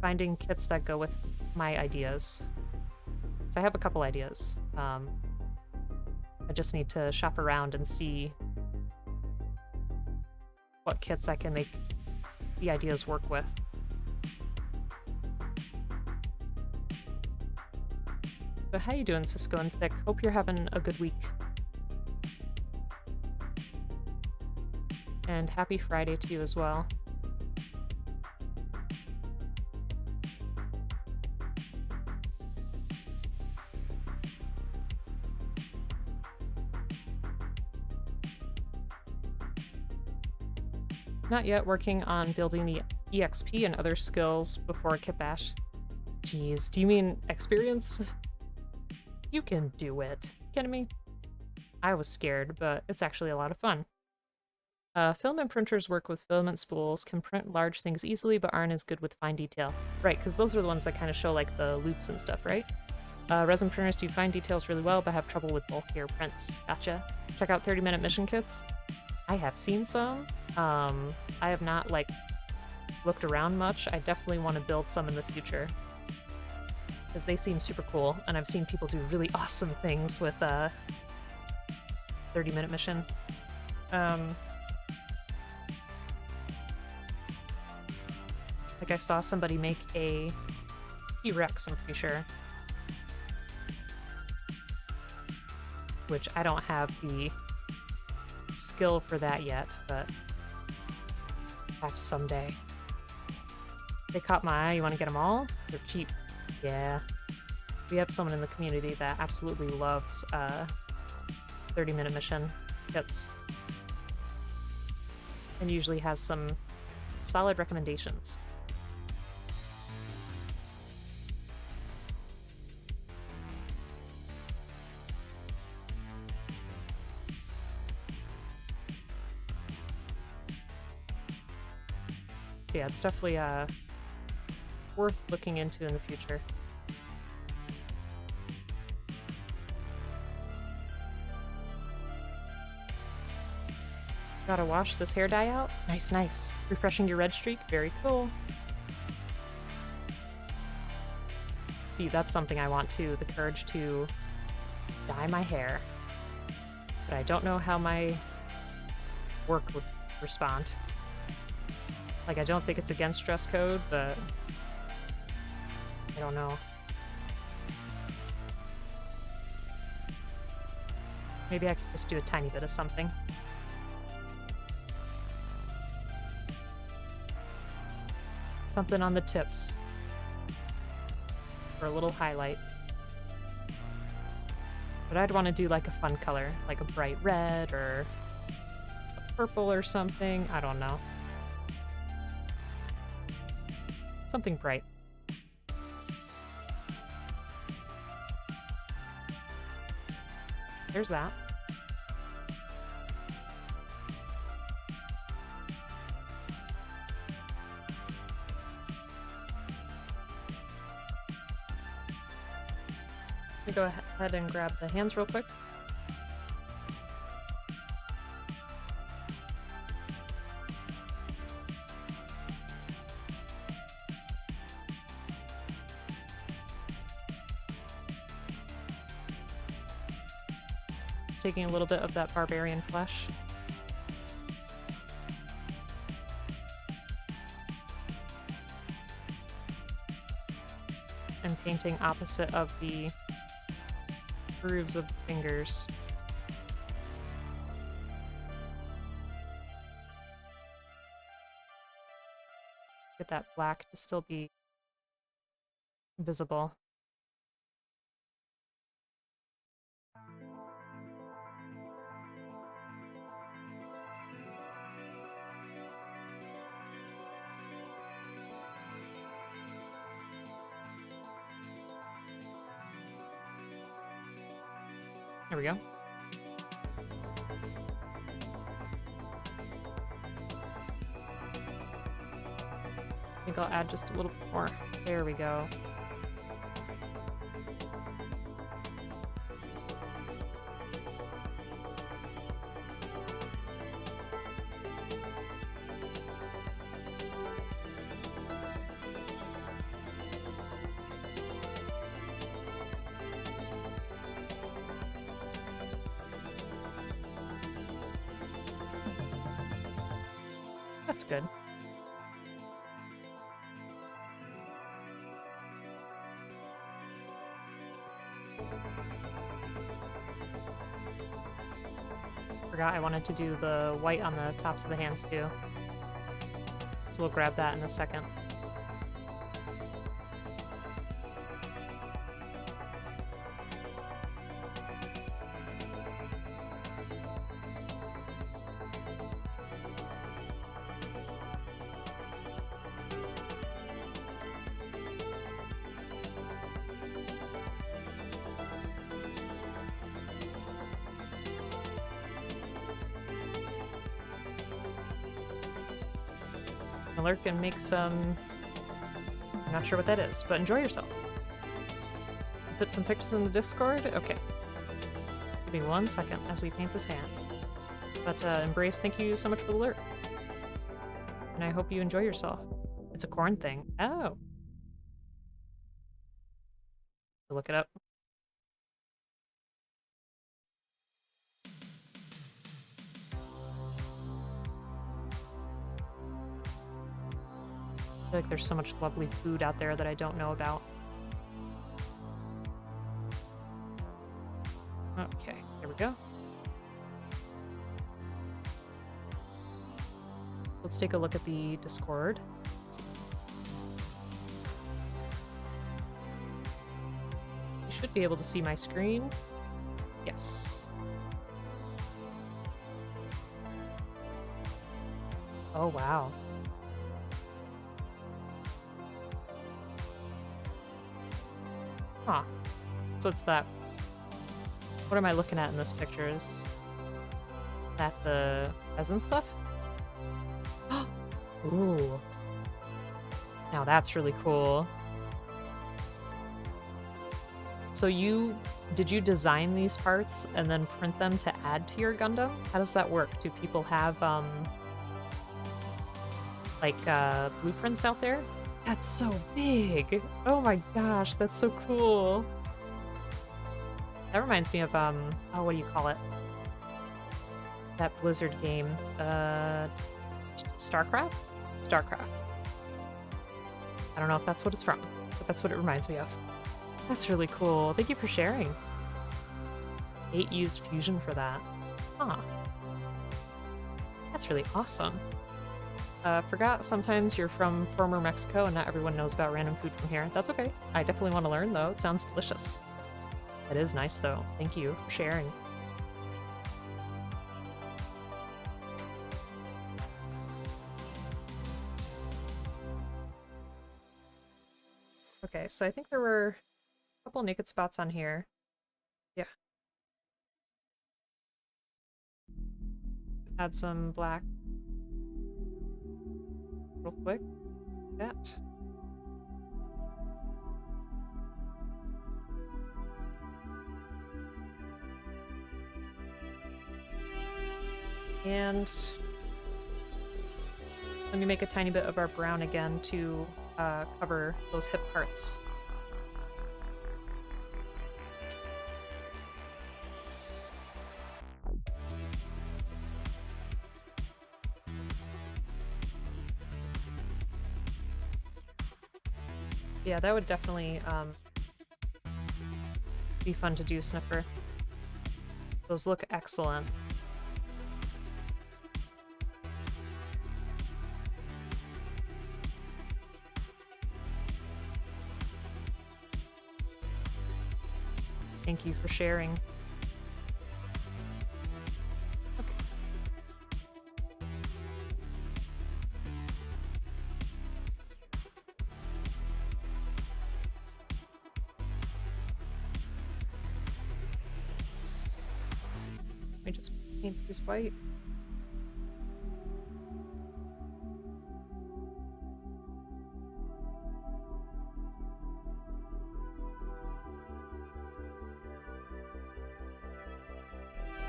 finding kits that go with my ideas. So I have a couple ideas. I just need to shop around and see what kits I can make the ideas work with. So how you doing, Cisco and Thick? Hope you're having a good week. And happy Friday to you as well. Not yet, working on building the EXP and other skills before kit bash. Jeez, do you mean experience? You can do it. You kidding me? I was scared, but it's actually a lot of fun. Filament printers work with filament spools, can print large things easily, but aren't as good with fine detail. Right, because those are the ones that kind of show like the loops and stuff, right? Resin printers do fine details really well, but have trouble with bulkier prints. Gotcha. Check out 30-minute mission kits. I have seen some. I have not, like, looked around much. I definitely want to build some in the future. Because they seem super cool, and I've seen people do really awesome things with 30-minute mission. Like I saw somebody make a T-Rex, I'm pretty sure. Which I don't have the skill for that yet, but perhaps someday. They caught my eye. You want to get them all? They're cheap. Yeah. We have someone in the community that absolutely loves 30-minute mission hits. And usually has some solid recommendations. So yeah, it's definitely worth looking into in the future. Gotta wash this hair dye out? Nice, nice. Refreshing your red streak? Very cool. See, that's something I want too, the courage to dye my hair. But I don't know how my work would respond. Like, I don't think it's against dress code, but I don't know. Maybe I could just do a tiny bit of something. Something on the tips. For a little highlight. But I'd want to do like a fun color, like a bright red or a purple or something. I don't know. Something bright. There's that. Let me go ahead and grab the hands real quick. It's taking a little bit of that barbarian flesh. And painting opposite of the grooves of the fingers. Get that black to still be visible. There we go. I think I'll add just a little bit more. There we go. That's good. Forgot I wanted to do the white on the tops of the hands too. So we'll grab that in a second. Lurk and make some... I'm not sure what that is, but enjoy yourself. Put some pictures in the Discord? Okay. Give me 1 second as we paint this hand. But Embrace, thank you so much for the lurk. And I hope you enjoy yourself. It's a corn thing. Oh. Look it up. I feel like there's so much lovely food out there that I don't know about. Okay, here we go. Let's take a look at the Discord. You should be able to see my screen. Yes. Oh, wow. Huh. So it's that. What am I looking at in this picture? Is that the peasant stuff? Ooh. Now that's really cool. So did you design these parts and then print them to add to your Gundam? How does that work? Do people have blueprints out there? That's so big. Oh my gosh, that's so cool. That reminds me of oh, what do you call it? That Blizzard game, StarCraft? StarCraft. I don't know if that's what it's from, but that's what it reminds me of. That's really cool. Thank you for sharing. 8 used fusion for that. Huh. That's really awesome. Forgot sometimes you're from former Mexico and not everyone knows about random food from here. That's okay. I definitely want to learn though. It sounds delicious. It is nice though. Thank you for sharing. Okay, so I think there were a couple naked spots on here. Yeah. Add some black real quick. That. And let me make a tiny bit of our brown again to cover those hip parts. Yeah, that would definitely be fun to do, Sniffer. Those look excellent. Thank you for sharing. Okay. Let me just paint these white.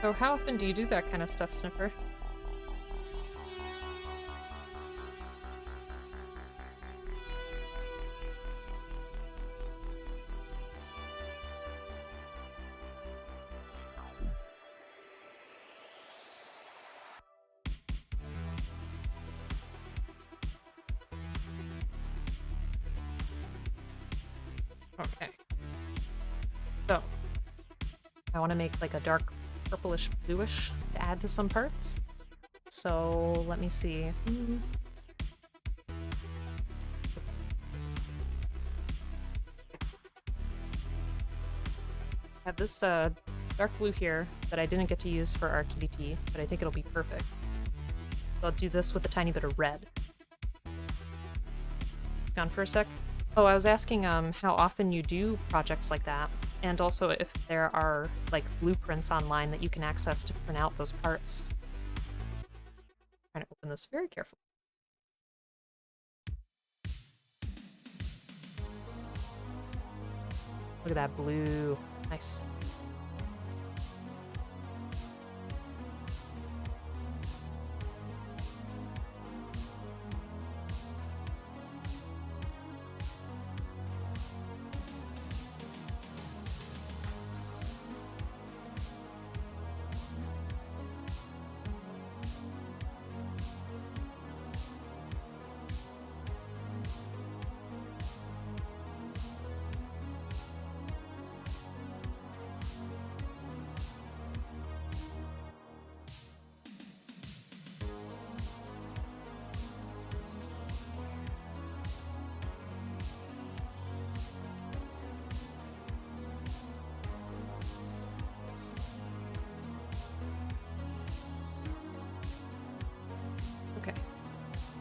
So how often do you do that kind of stuff, Sniffer? Okay. So, I want to make like a dark purplish bluish to add to some parts. So, let me see. I have this dark blue here that I didn't get to use for our KDT, but I think it'll be perfect. So I'll do this with a tiny bit of red. It's gone for a sec. Oh, I was asking how often you do projects like that, and also if there are like blueprints online that you can access to print out those parts. I'm trying to open this very carefully. Look at that blue. Nice.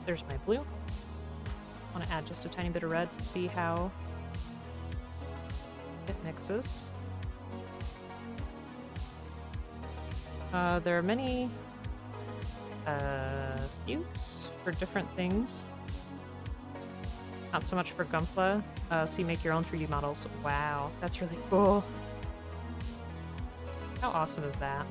There's my blue. I want to add just a tiny bit of red to see how it mixes. There are many hues for different things. Not so much for Gunpla, so you make your own 3D models. Wow, that's really cool. How awesome is that?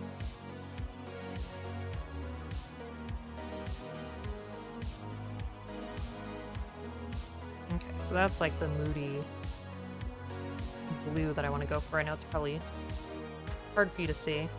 Okay, so that's like the moody blue that I want to go for. I know it's probably hard for you to see.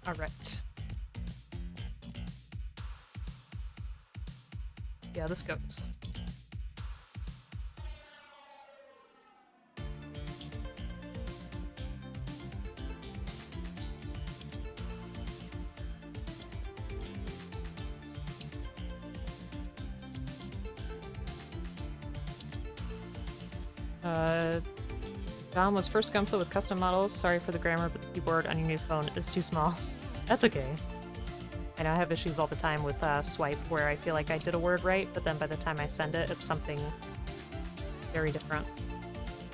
All right. Yeah, this goes. Dom was first Gunpla with custom models. Sorry for the grammar, but the keyboard on your new phone is too small. That's okay. I know I have issues all the time with swipe where I feel like I did a word right, but then by the time I send it, it's something very different.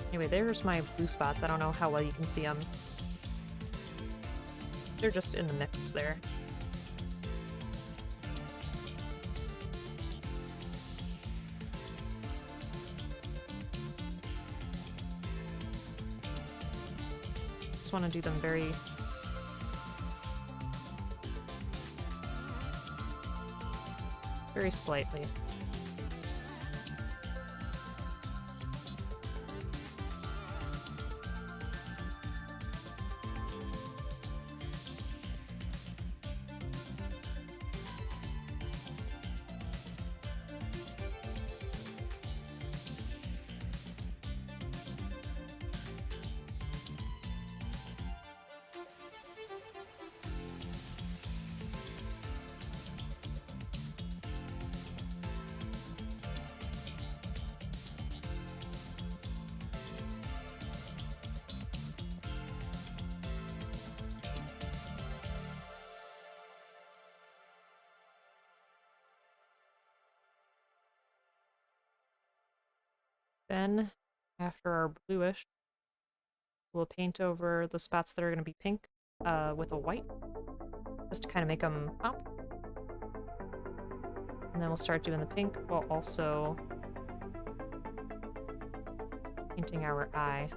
Anyway, there's my blue spots. I don't know how well you can see them. They're just in the mix there. Just want to do them very slightly. Then, after our bluish, we'll paint over the spots that are going to be pink with a white, just to kind of make them pop. And then we'll start doing the pink while also painting our eye.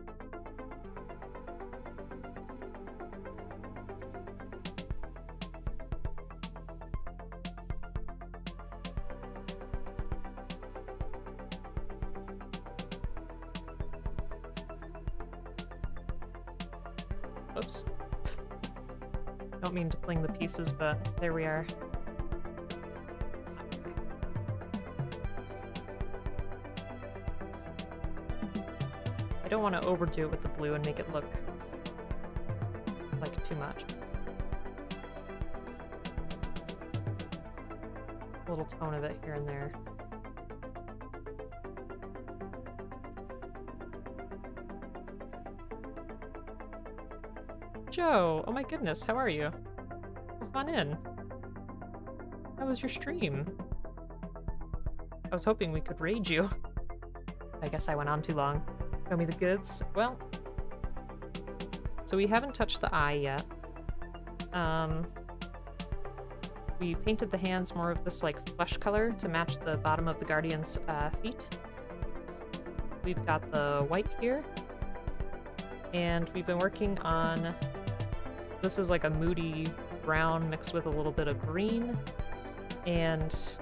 Oops. Don't mean to fling the pieces, but there we are. I don't want to overdo it with the blue and make it look like too much. A little tone of it here and there. Joe, oh my goodness, how are you? Come on in. How was your stream? I was hoping we could raid you. I guess I went on too long. Show me the goods. Well, so we haven't touched the eye yet. We painted the hands more of this like flesh color to match the bottom of the Guardian's feet. We've got the white here. And we've been working on... This is like a moody brown mixed with a little bit of green. And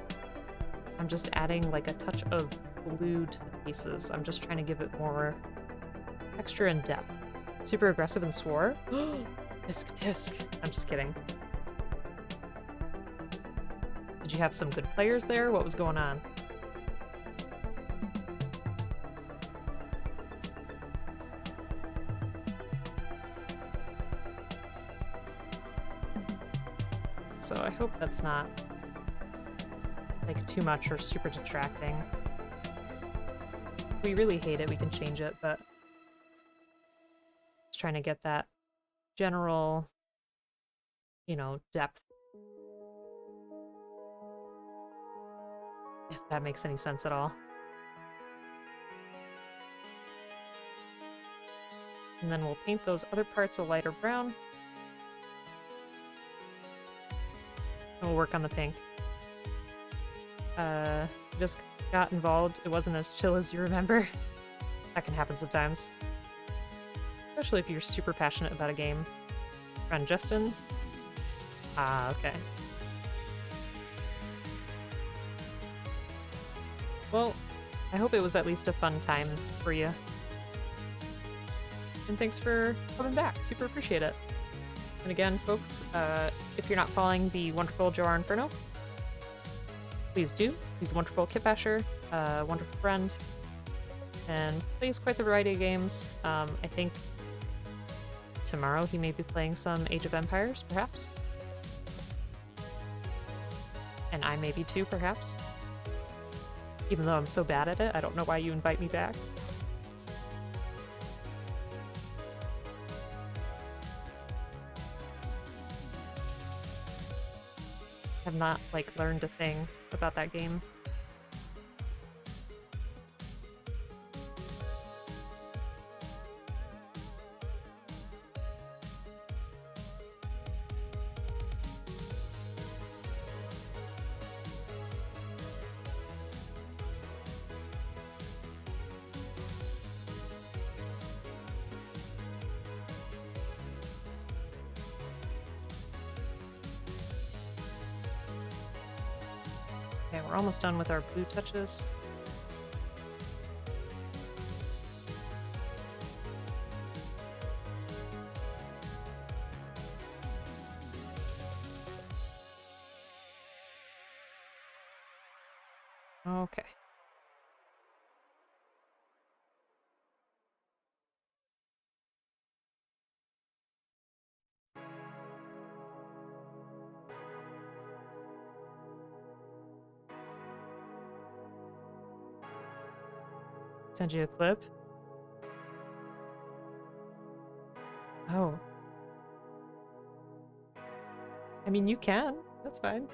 I'm just adding like a touch of blue to the pieces. I'm just trying to give it more texture and depth. Super aggressive and swore. Tisk tisk. I'm just kidding. Did you have some good players there? What was going on? so I hope that's not like too much or super distracting. If we really hate it, we can change it, but just trying to get that general, you know, depth. If that makes any sense at all. And then we'll paint those other parts a lighter brown. And we'll work on the pink. Just got involved. It wasn't as chill as you remember. That can happen sometimes. Especially if you're super passionate about a game. Friend Justin? Ah, okay. Well, I hope it was at least a fun time for you. And thanks for coming back. Super appreciate it. And again, folks, if you're not following the wonderful Joar Inferno, please do. He's a wonderful kit basher, a wonderful friend, and plays quite the variety of games. I think tomorrow he may be playing some Age of Empires, perhaps. And I may be too, perhaps. Even though I'm so bad at it, I don't know why you invite me back. Have not, like, learned a thing about that game. Okay, we're almost done with our blue touches. Okay. Send you a clip. Oh. I mean, you can. That's fine.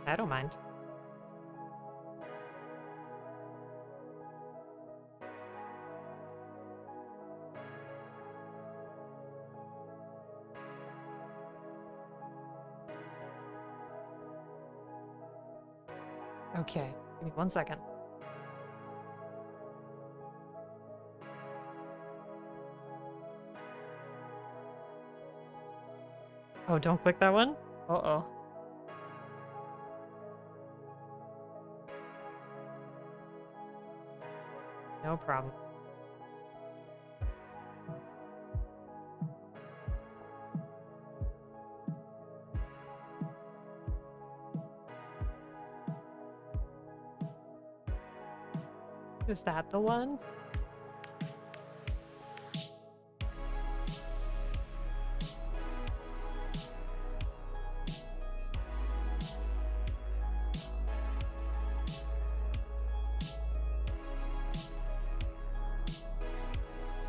I don't mind. Okay, give me 1 second. Oh, don't click that one? Uh-oh. No problem. Is that the one?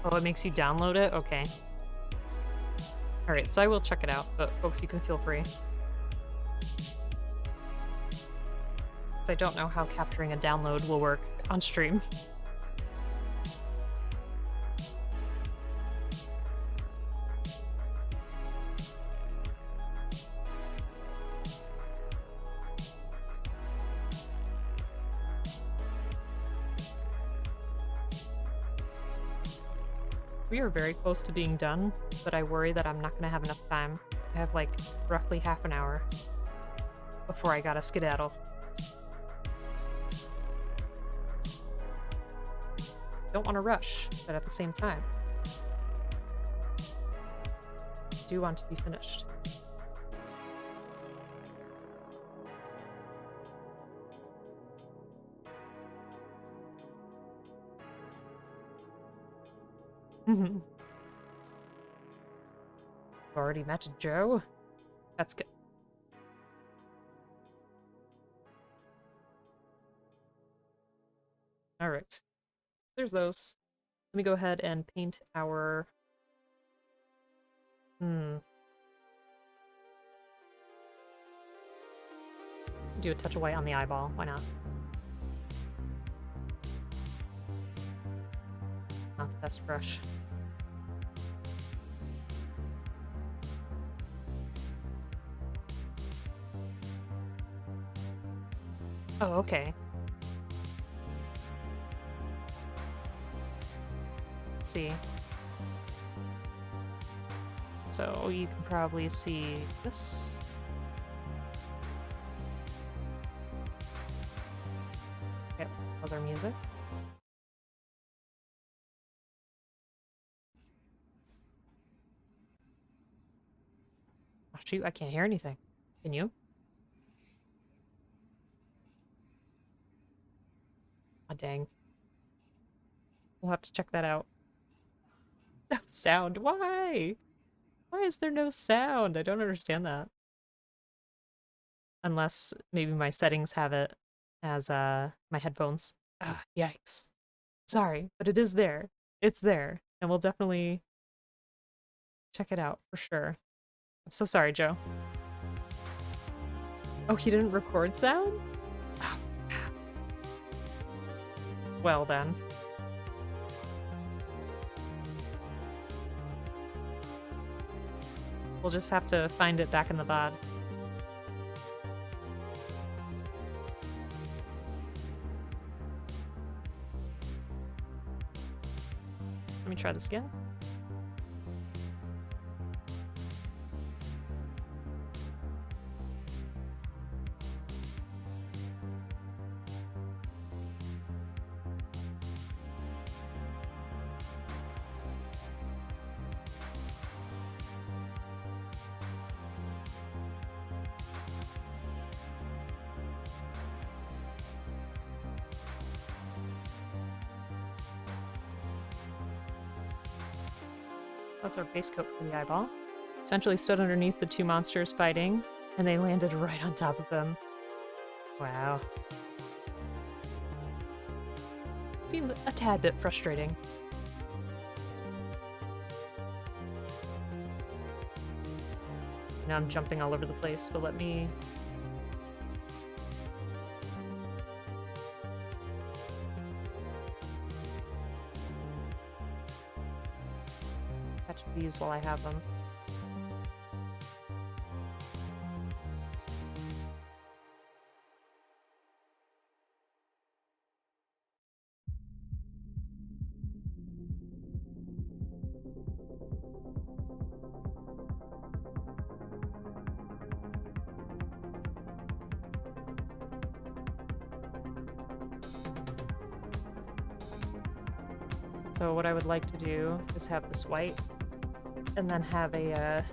Oh, it makes you download it? Okay. Alright, so I will check it out, but folks, you can feel free. Because I don't know how capturing a download will work on stream. We are very close to being done, but I worry that I'm not going to have enough time. I have like roughly half an hour before I gotta skedaddle. Don't want to rush, but at the same time, I do want to be finished. Already met Joe? That's good. Alright. There's those. Let me go ahead and paint our... Do a touch of white on the eyeball. Why not? Not the best brush. Oh, okay. Let's see. So you can probably see this. Okay, how's our music? Oh, shoot, I can't hear anything. Can you? Oh, dang. We'll have to check that out. No sound. Why? Why is there no sound? I don't understand that. Unless maybe my settings have it as my headphones. Ah, yikes. Sorry, but it is there. It's there. And we'll definitely check it out for sure. I'm so sorry, Joe. Oh, he didn't record sound? Oh. Well then. We'll just have to find it back in the VOD. Let me try this again. That's our base coat for the eyeball. Essentially stood underneath the two monsters fighting, and they landed right on top of them. Wow. Seems a tad bit frustrating. Now I'm jumping all over the place, but let me... catch these while I have them. So what I would like to do is have this white, and then have a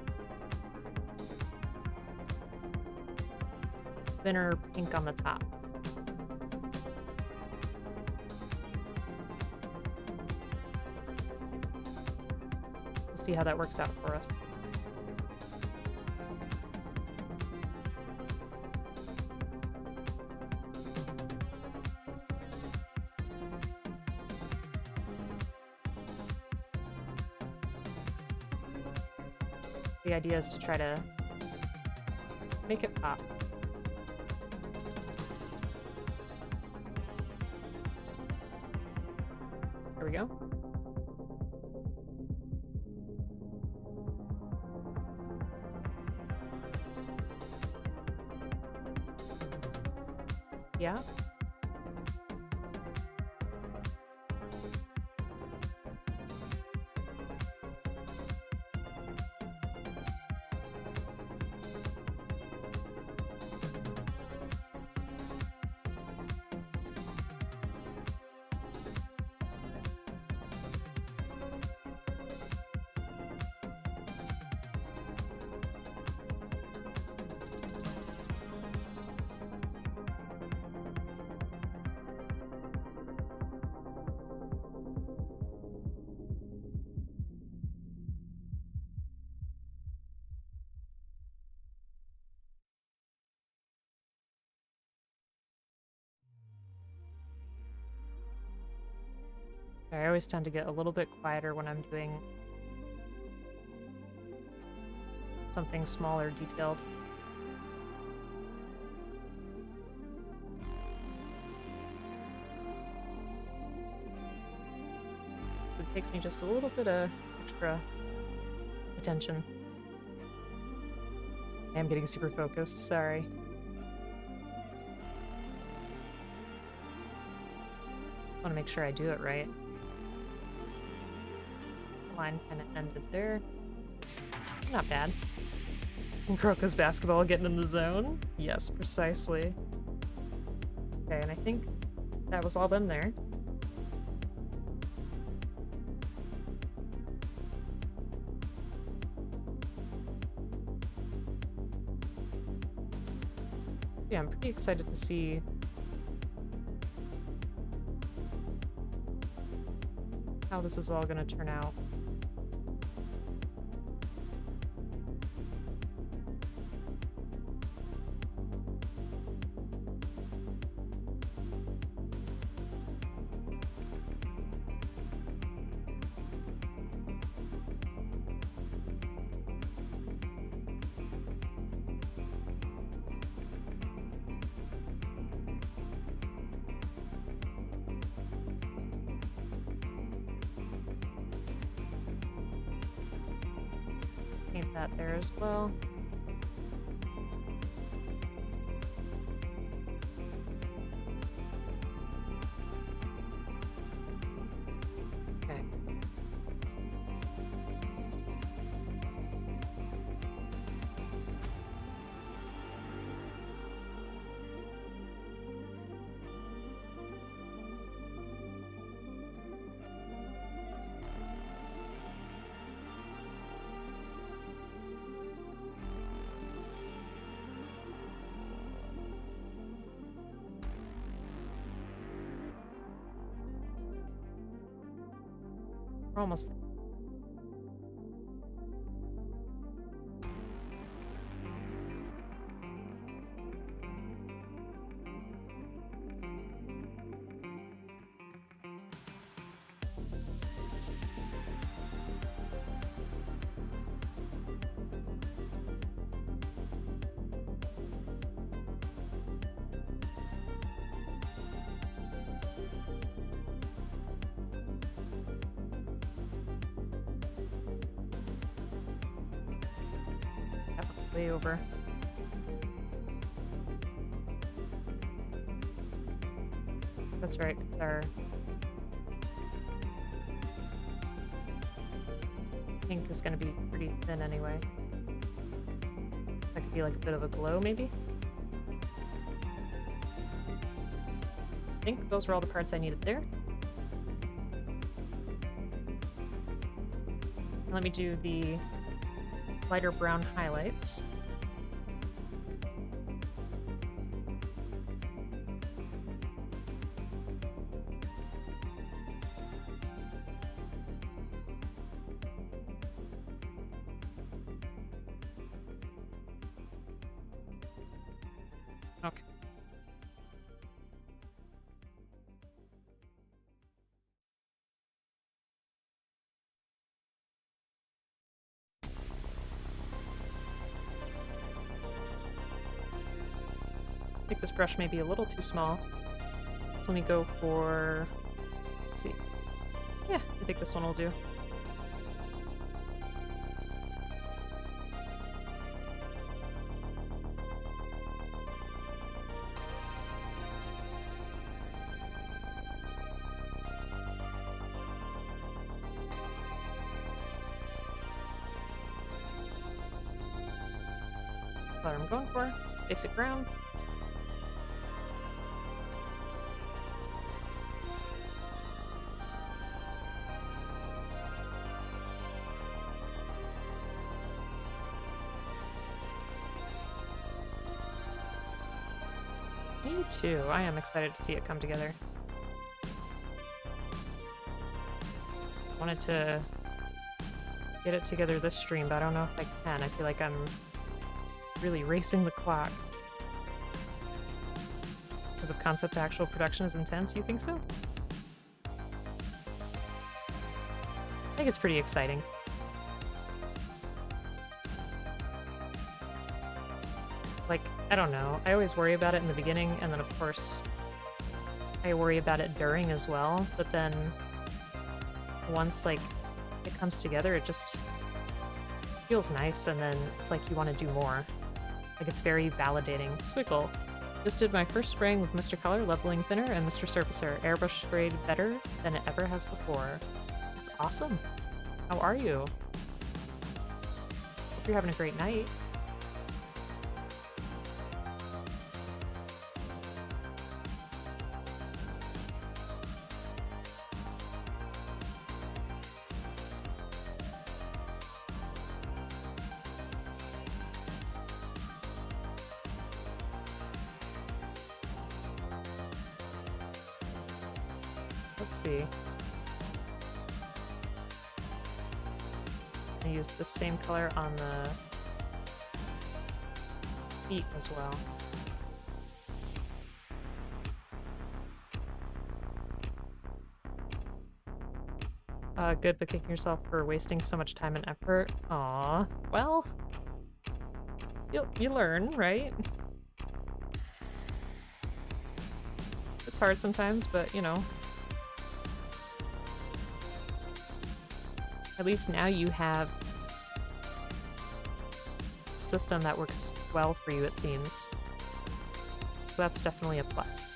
thinner pink on the top. We'll see how that works out for us. The idea is to try to make it pop. There we go. Yeah. Sorry, I always tend to get a little bit quieter when I'm doing something small or detailed. It takes me just a little bit of extra attention. I am getting super focused, sorry. I want to make sure I do it right. The line kind of ended there. Not bad. And Croco's basketball getting in the zone? Yes, precisely. Okay, and I think that was all done there. Yeah, I'm pretty excited to see how this is all gonna turn out. Paint that there as well. Okay. We're almost there. Way over. That's right, 'cause our pink is gonna be pretty thin anyway. That could be like a bit of a glow, maybe? I think those were all the parts I needed there. Let me do the lighter brown highlights. Okay. I think this brush may be a little too small. So let me go for, let's see. Yeah, I think this one will do. That's what I'm going for. It's basic brown. Me too. I am excited to see it come together. Wanted to get it together this stream, but I don't know if I can. I feel like I'm really racing the clock. Because of concept to actual production is intense, you think so? I think it's pretty exciting. Like, I don't know. I always worry about it in the beginning, and then of course I worry about it during as well, but then once, like, it comes together, it just feels nice, and then it's like you want to do more. Like, it's very validating. Squiggle. Just did my first spraying with Mr. Color, Leveling Thinner, and Mr. Surfacer. Airbrush sprayed better than it ever has before. That's awesome. How are you? Hope you're having a great night. Let's see. I use the same color on the feet as well. Good, but kicking yourself for wasting so much time and effort. Aw. Well, you learn, right? It's hard sometimes, but, you know. At least now you have a system that works well for you, it seems. So that's definitely a plus.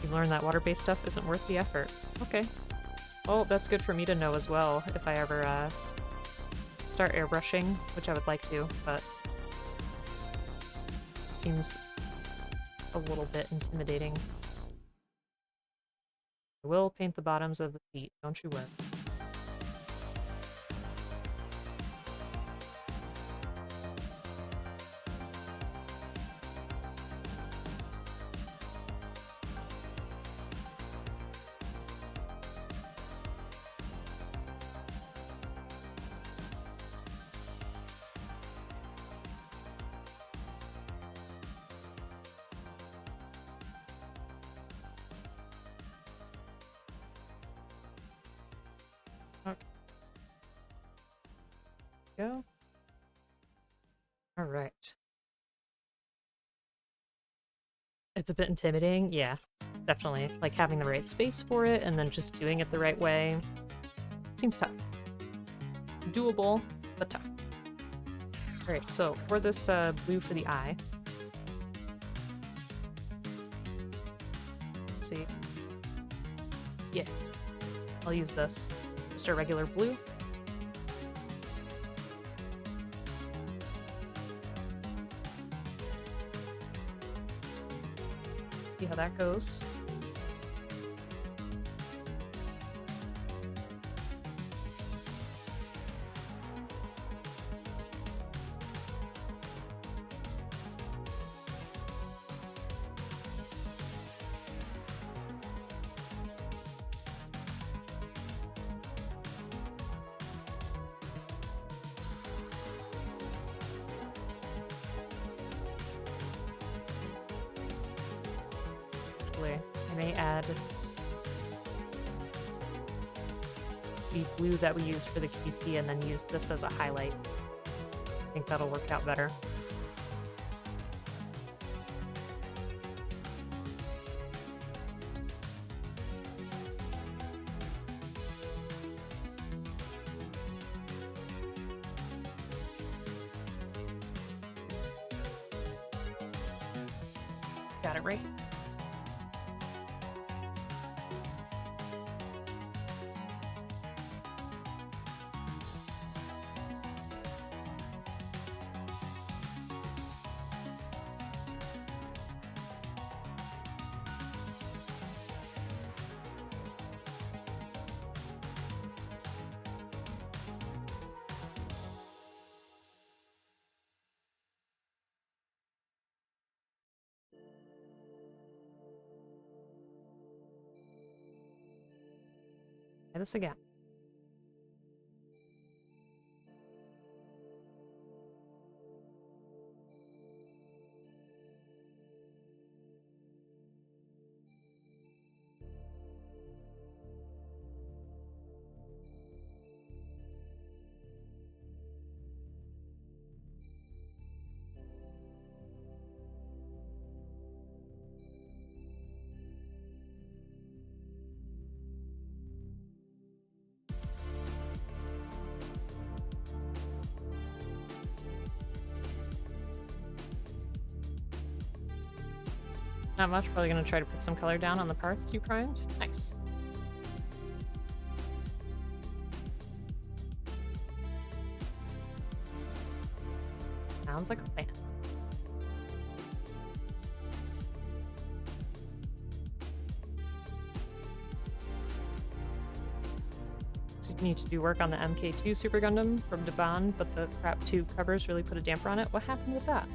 You learn that water-based stuff isn't worth the effort. Okay. Well, that's good for me to know as well if I ever start airbrushing, which I would like to, but it seems a little bit intimidating. I will paint the bottoms of the feet, don't you worry. Okay. Go. All right. It's a bit intimidating, yeah, definitely. Like having the right space for it and then just doing it the right way seems tough. Doable, but tough. All right, so for this blue for the eye, let's see. Yeah, I'll use this. Just a regular blue. See how that goes. I may add the blue that we used for the QT and then use this as a highlight. I think that'll work out better. Got it right? Try this again. Not much. Probably gonna try to put some color down on the parts you primed. Nice. Sounds like a plan. So you need to do work on the MK2 Super Gundam from Daban, but the crap tube covers really put a damper on it. What happened with that?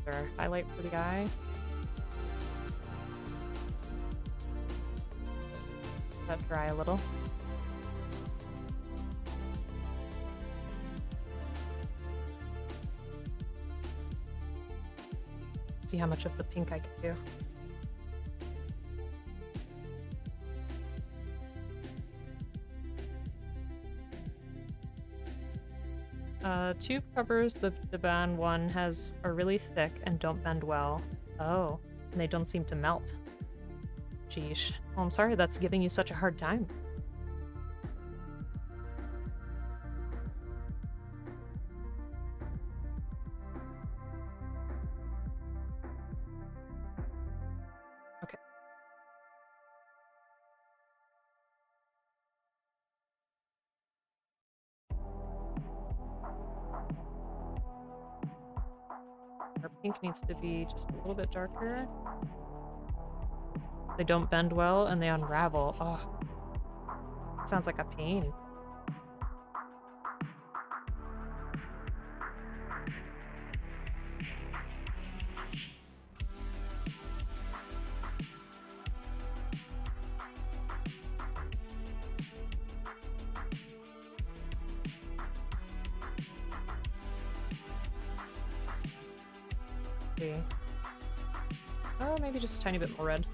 Or highlight for the eye. Let that dry a little. See how much of the pink I can do. Tube covers, the Daban one are really thick and don't bend well. Oh, and they don't seem to melt. Sheesh. Oh, I'm sorry that's giving you such a hard time. Okay. Our pink needs to be just a little bit darker. They don't bend well and they unravel. Oh, sounds like a pain. Oh, maybe just a tiny bit more red.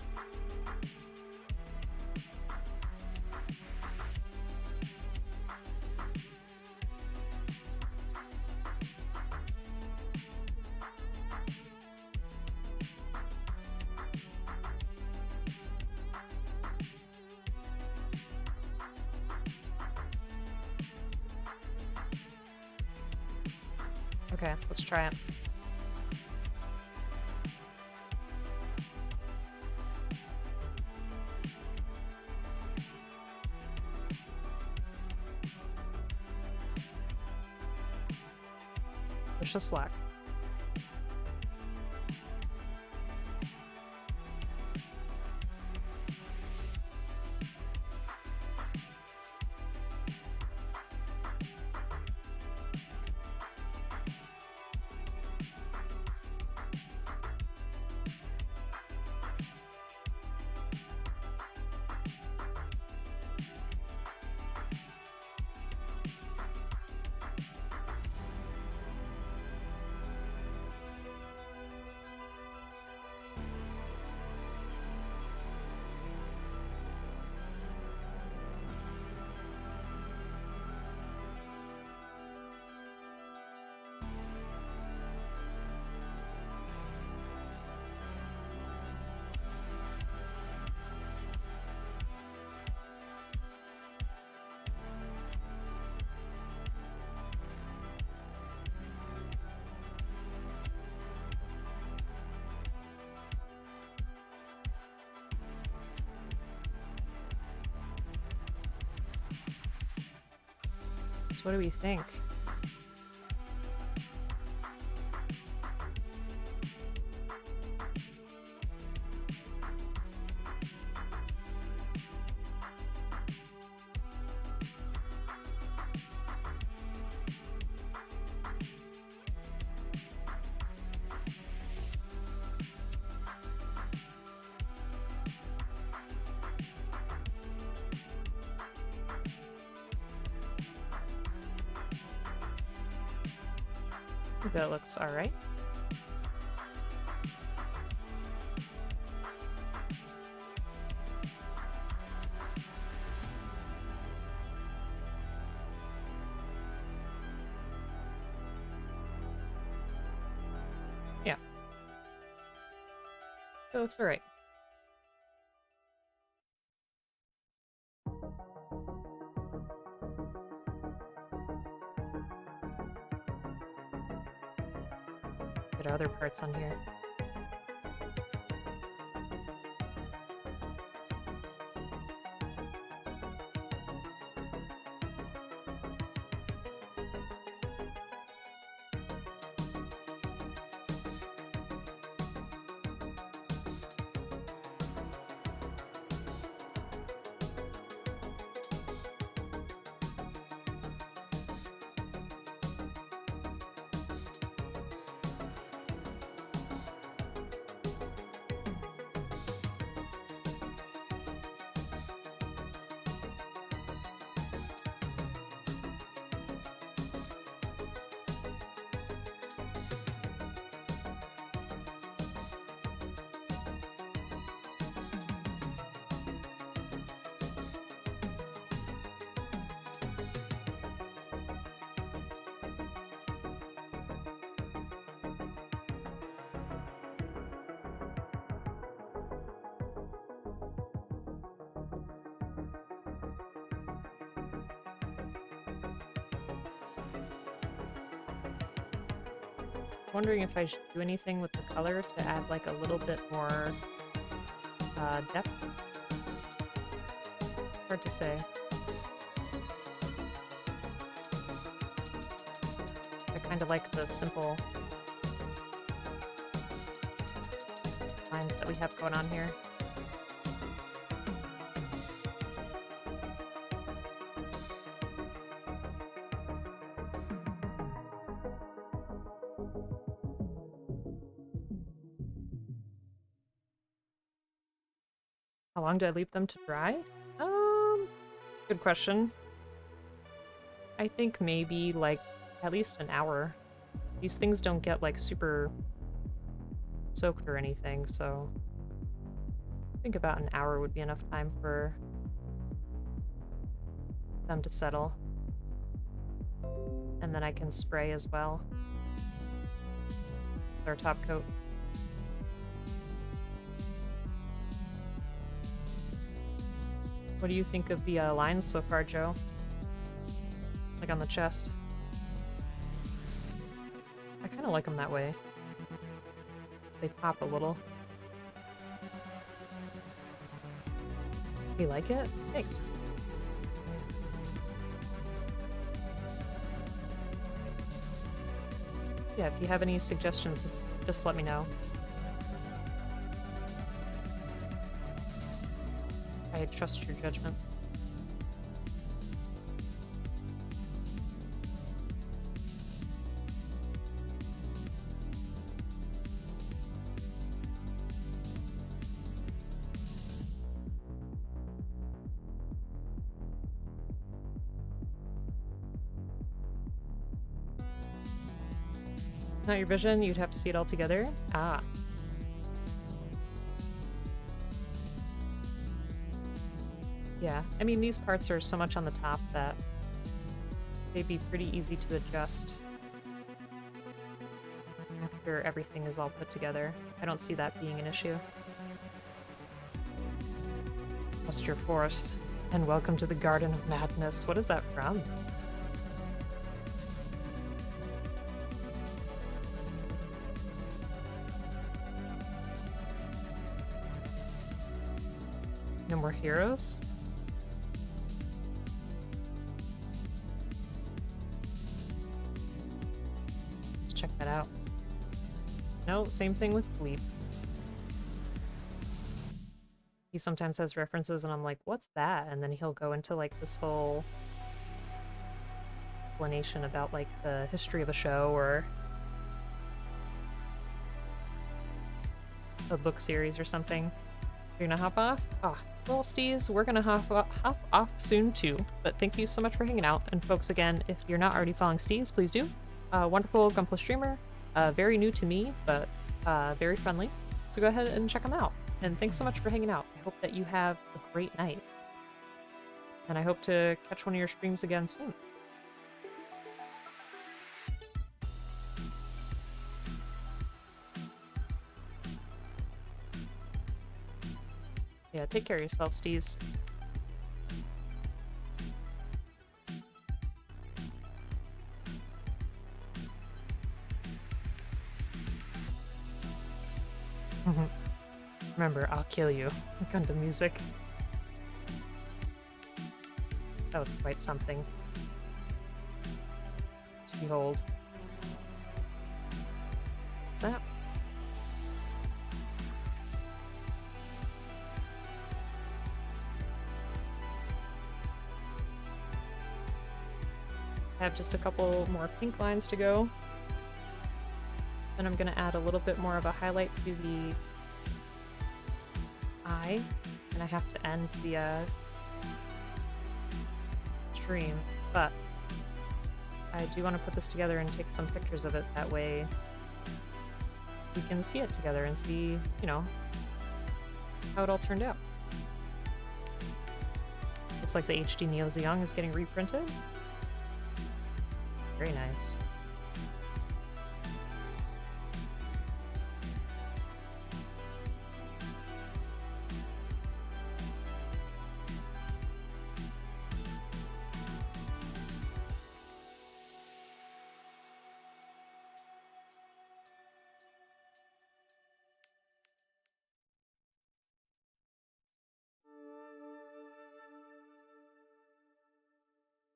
Okay, let's try it. Push the slack. So what do we think? I think that looks alright. It looks alright. There are other parts on here. Wondering if I should do anything with the color to add like a little bit more depth. Hard to say. I kind of like the simple lines that we have going on here. How long do I leave them to dry? Good question. I think maybe like at least an hour. These things don't get like super soaked or anything, so I think about an hour would be enough time for them to settle. And then I can spray as well. Their top coat. What do you think of the lines so far, Joe? Like on the chest. I kind of like them that way. They pop a little. You like it? Thanks. Yeah, if you have any suggestions, just let me know. I trust your judgment. Not your vision, you'd have to see it all together. Ah. Yeah, I mean, these parts are so much on the top that they'd be pretty easy to adjust after everything is all put together. I don't see that being an issue. Trust your force, and welcome to the Garden of Madness. What is that from? No more heroes? Let's check that out. No, same thing with Bleep. He sometimes has references and I'm like, what's that? And then he'll go into like this whole explanation about like the history of a show or a book series or something. You're gonna hop off? Ah, well, Steez, we're gonna hop off soon too. But thank you so much for hanging out. And folks, again, if you're not already following Steez, please do. Wonderful Gunpla streamer. Very new to me, but very friendly. So go ahead and check him out. And thanks so much for hanging out. I hope that you have a great night. And I hope to catch one of your streams again soon. Yeah, take care of yourself, Steez. Remember, I'll kill you. Gundam music. That was quite something to behold. What's that? I have just a couple more pink lines to go. Then I'm gonna add a little bit more of a highlight to the eye, and I have to end the stream, but I do want to put this together and take some pictures of it, that way we can see it together and see, you know, how it all turned out. Looks like the HD Neo Zeong is getting reprinted. Very nice.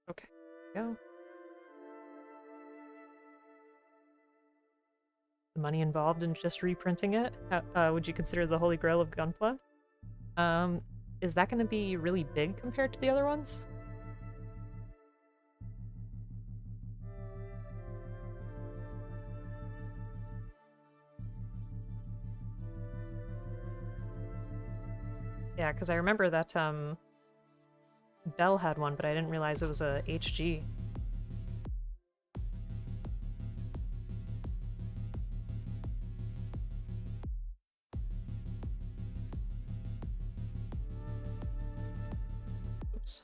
Okay, go. The money involved in just reprinting it? Would you consider the Holy Grail of Gunpla? Is that going to be really big compared to the other ones? Yeah, because I remember that, Bell had one, but I didn't realize it was a HG. Oops.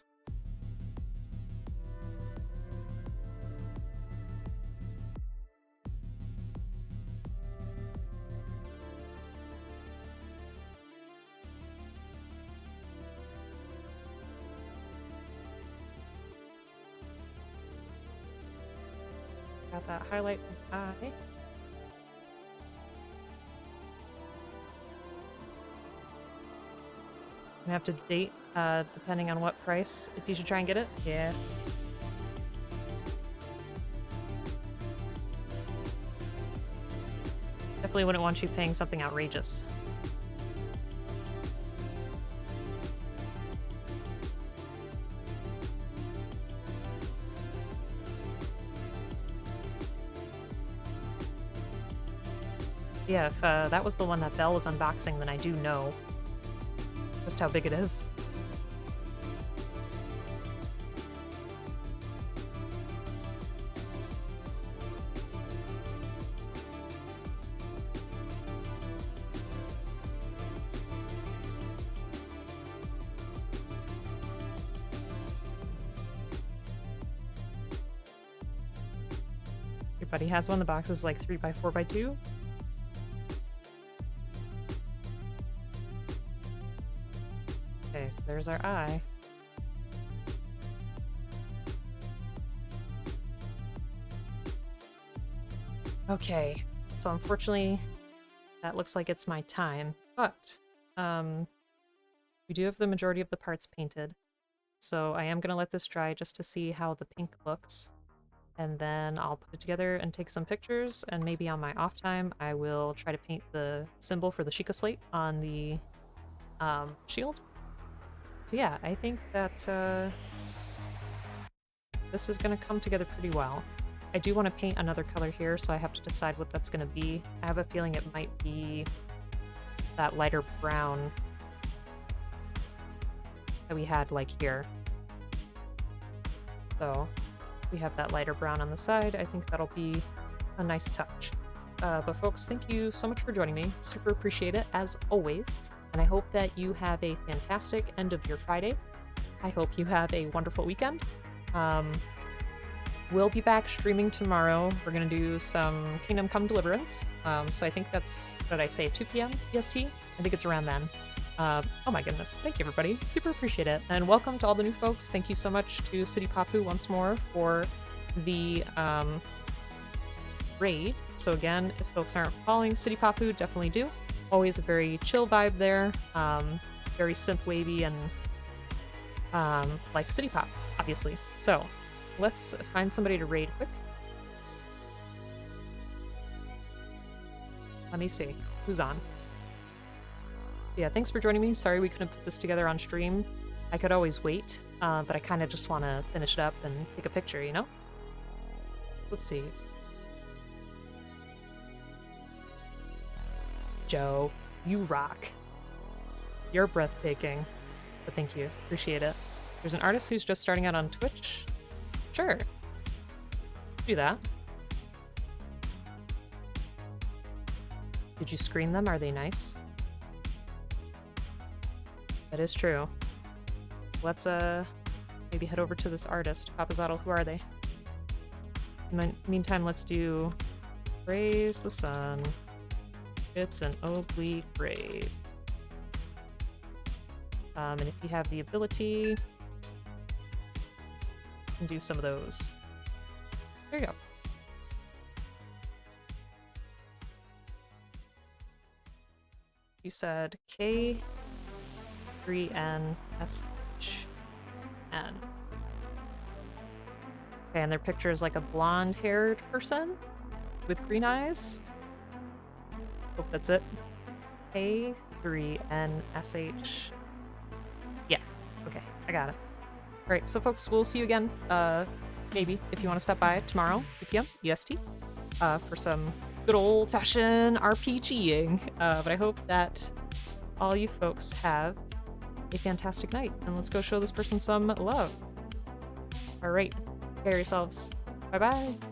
Got that highlight to the eye. I have to debate, depending on what price, if you should try and get it. Yeah. Definitely wouldn't want you paying something outrageous. Yeah, if that was the one that Belle was unboxing, then I do know just how big it is. Your buddy has one. The box is like 3x4x2. Okay, so there's our eye. Okay, so unfortunately, that looks like it's my time, but we do have the majority of the parts painted, so I am going to let this dry just to see how the pink looks, and then I'll put it together and take some pictures, and maybe on my off time I will try to paint the symbol for the Sheikah slate on the shield. So yeah, I think that this is going to come together pretty well. I do want to paint another color here, so I have to decide what that's going to be. I have a feeling it might be that lighter brown that we had, like, here. So we have that lighter brown on the side. I think that'll be a nice touch. But folks, thank you so much for joining me. Super appreciate it, as always. And I hope that you have a fantastic end of your Friday. I hope you have a wonderful weekend. We'll be back streaming tomorrow. We're going to do some Kingdom Come Deliverance. So I think that's, what did I say, 2 p.m. EST? I think it's around then. Oh my goodness. Thank you, everybody. Super appreciate it. And welcome to all the new folks. Thank you so much to City Papu once more for the raid. So again, if folks aren't following City Papu, definitely do. Always a very chill vibe there. Very synth-wavy and like City Pop, obviously. So let's find somebody to raid quick. Let me see. Who's on? Yeah, thanks for joining me. Sorry we couldn't put this together on stream. I could always wait, but I kind of just want to finish it up and take a picture, you know? Let's see. Joe, you rock. You're breathtaking. But thank you. Appreciate it. There's an artist who's just starting out on Twitch. Sure. Do that. Did you screen them? Are they nice? That is true. Let's maybe head over to this artist. Papazaddle, who are they? In the meantime, let's do Praise the Sun. It's an oblique raid. And if you have the ability, you can do some of those. There you go. You said K3NSHN. Okay, and their picture is like a blonde-haired person with green eyes. Hope that's it. K3NSH. Yeah, okay, I got it. All right, so folks, we'll see you again, maybe, if you want to stop by tomorrow, 2 p.m. EST, for some good old-fashioned RPGing. But I hope that all you folks have a fantastic night, and let's go show this person some love. All right, take care of yourselves. Bye-bye.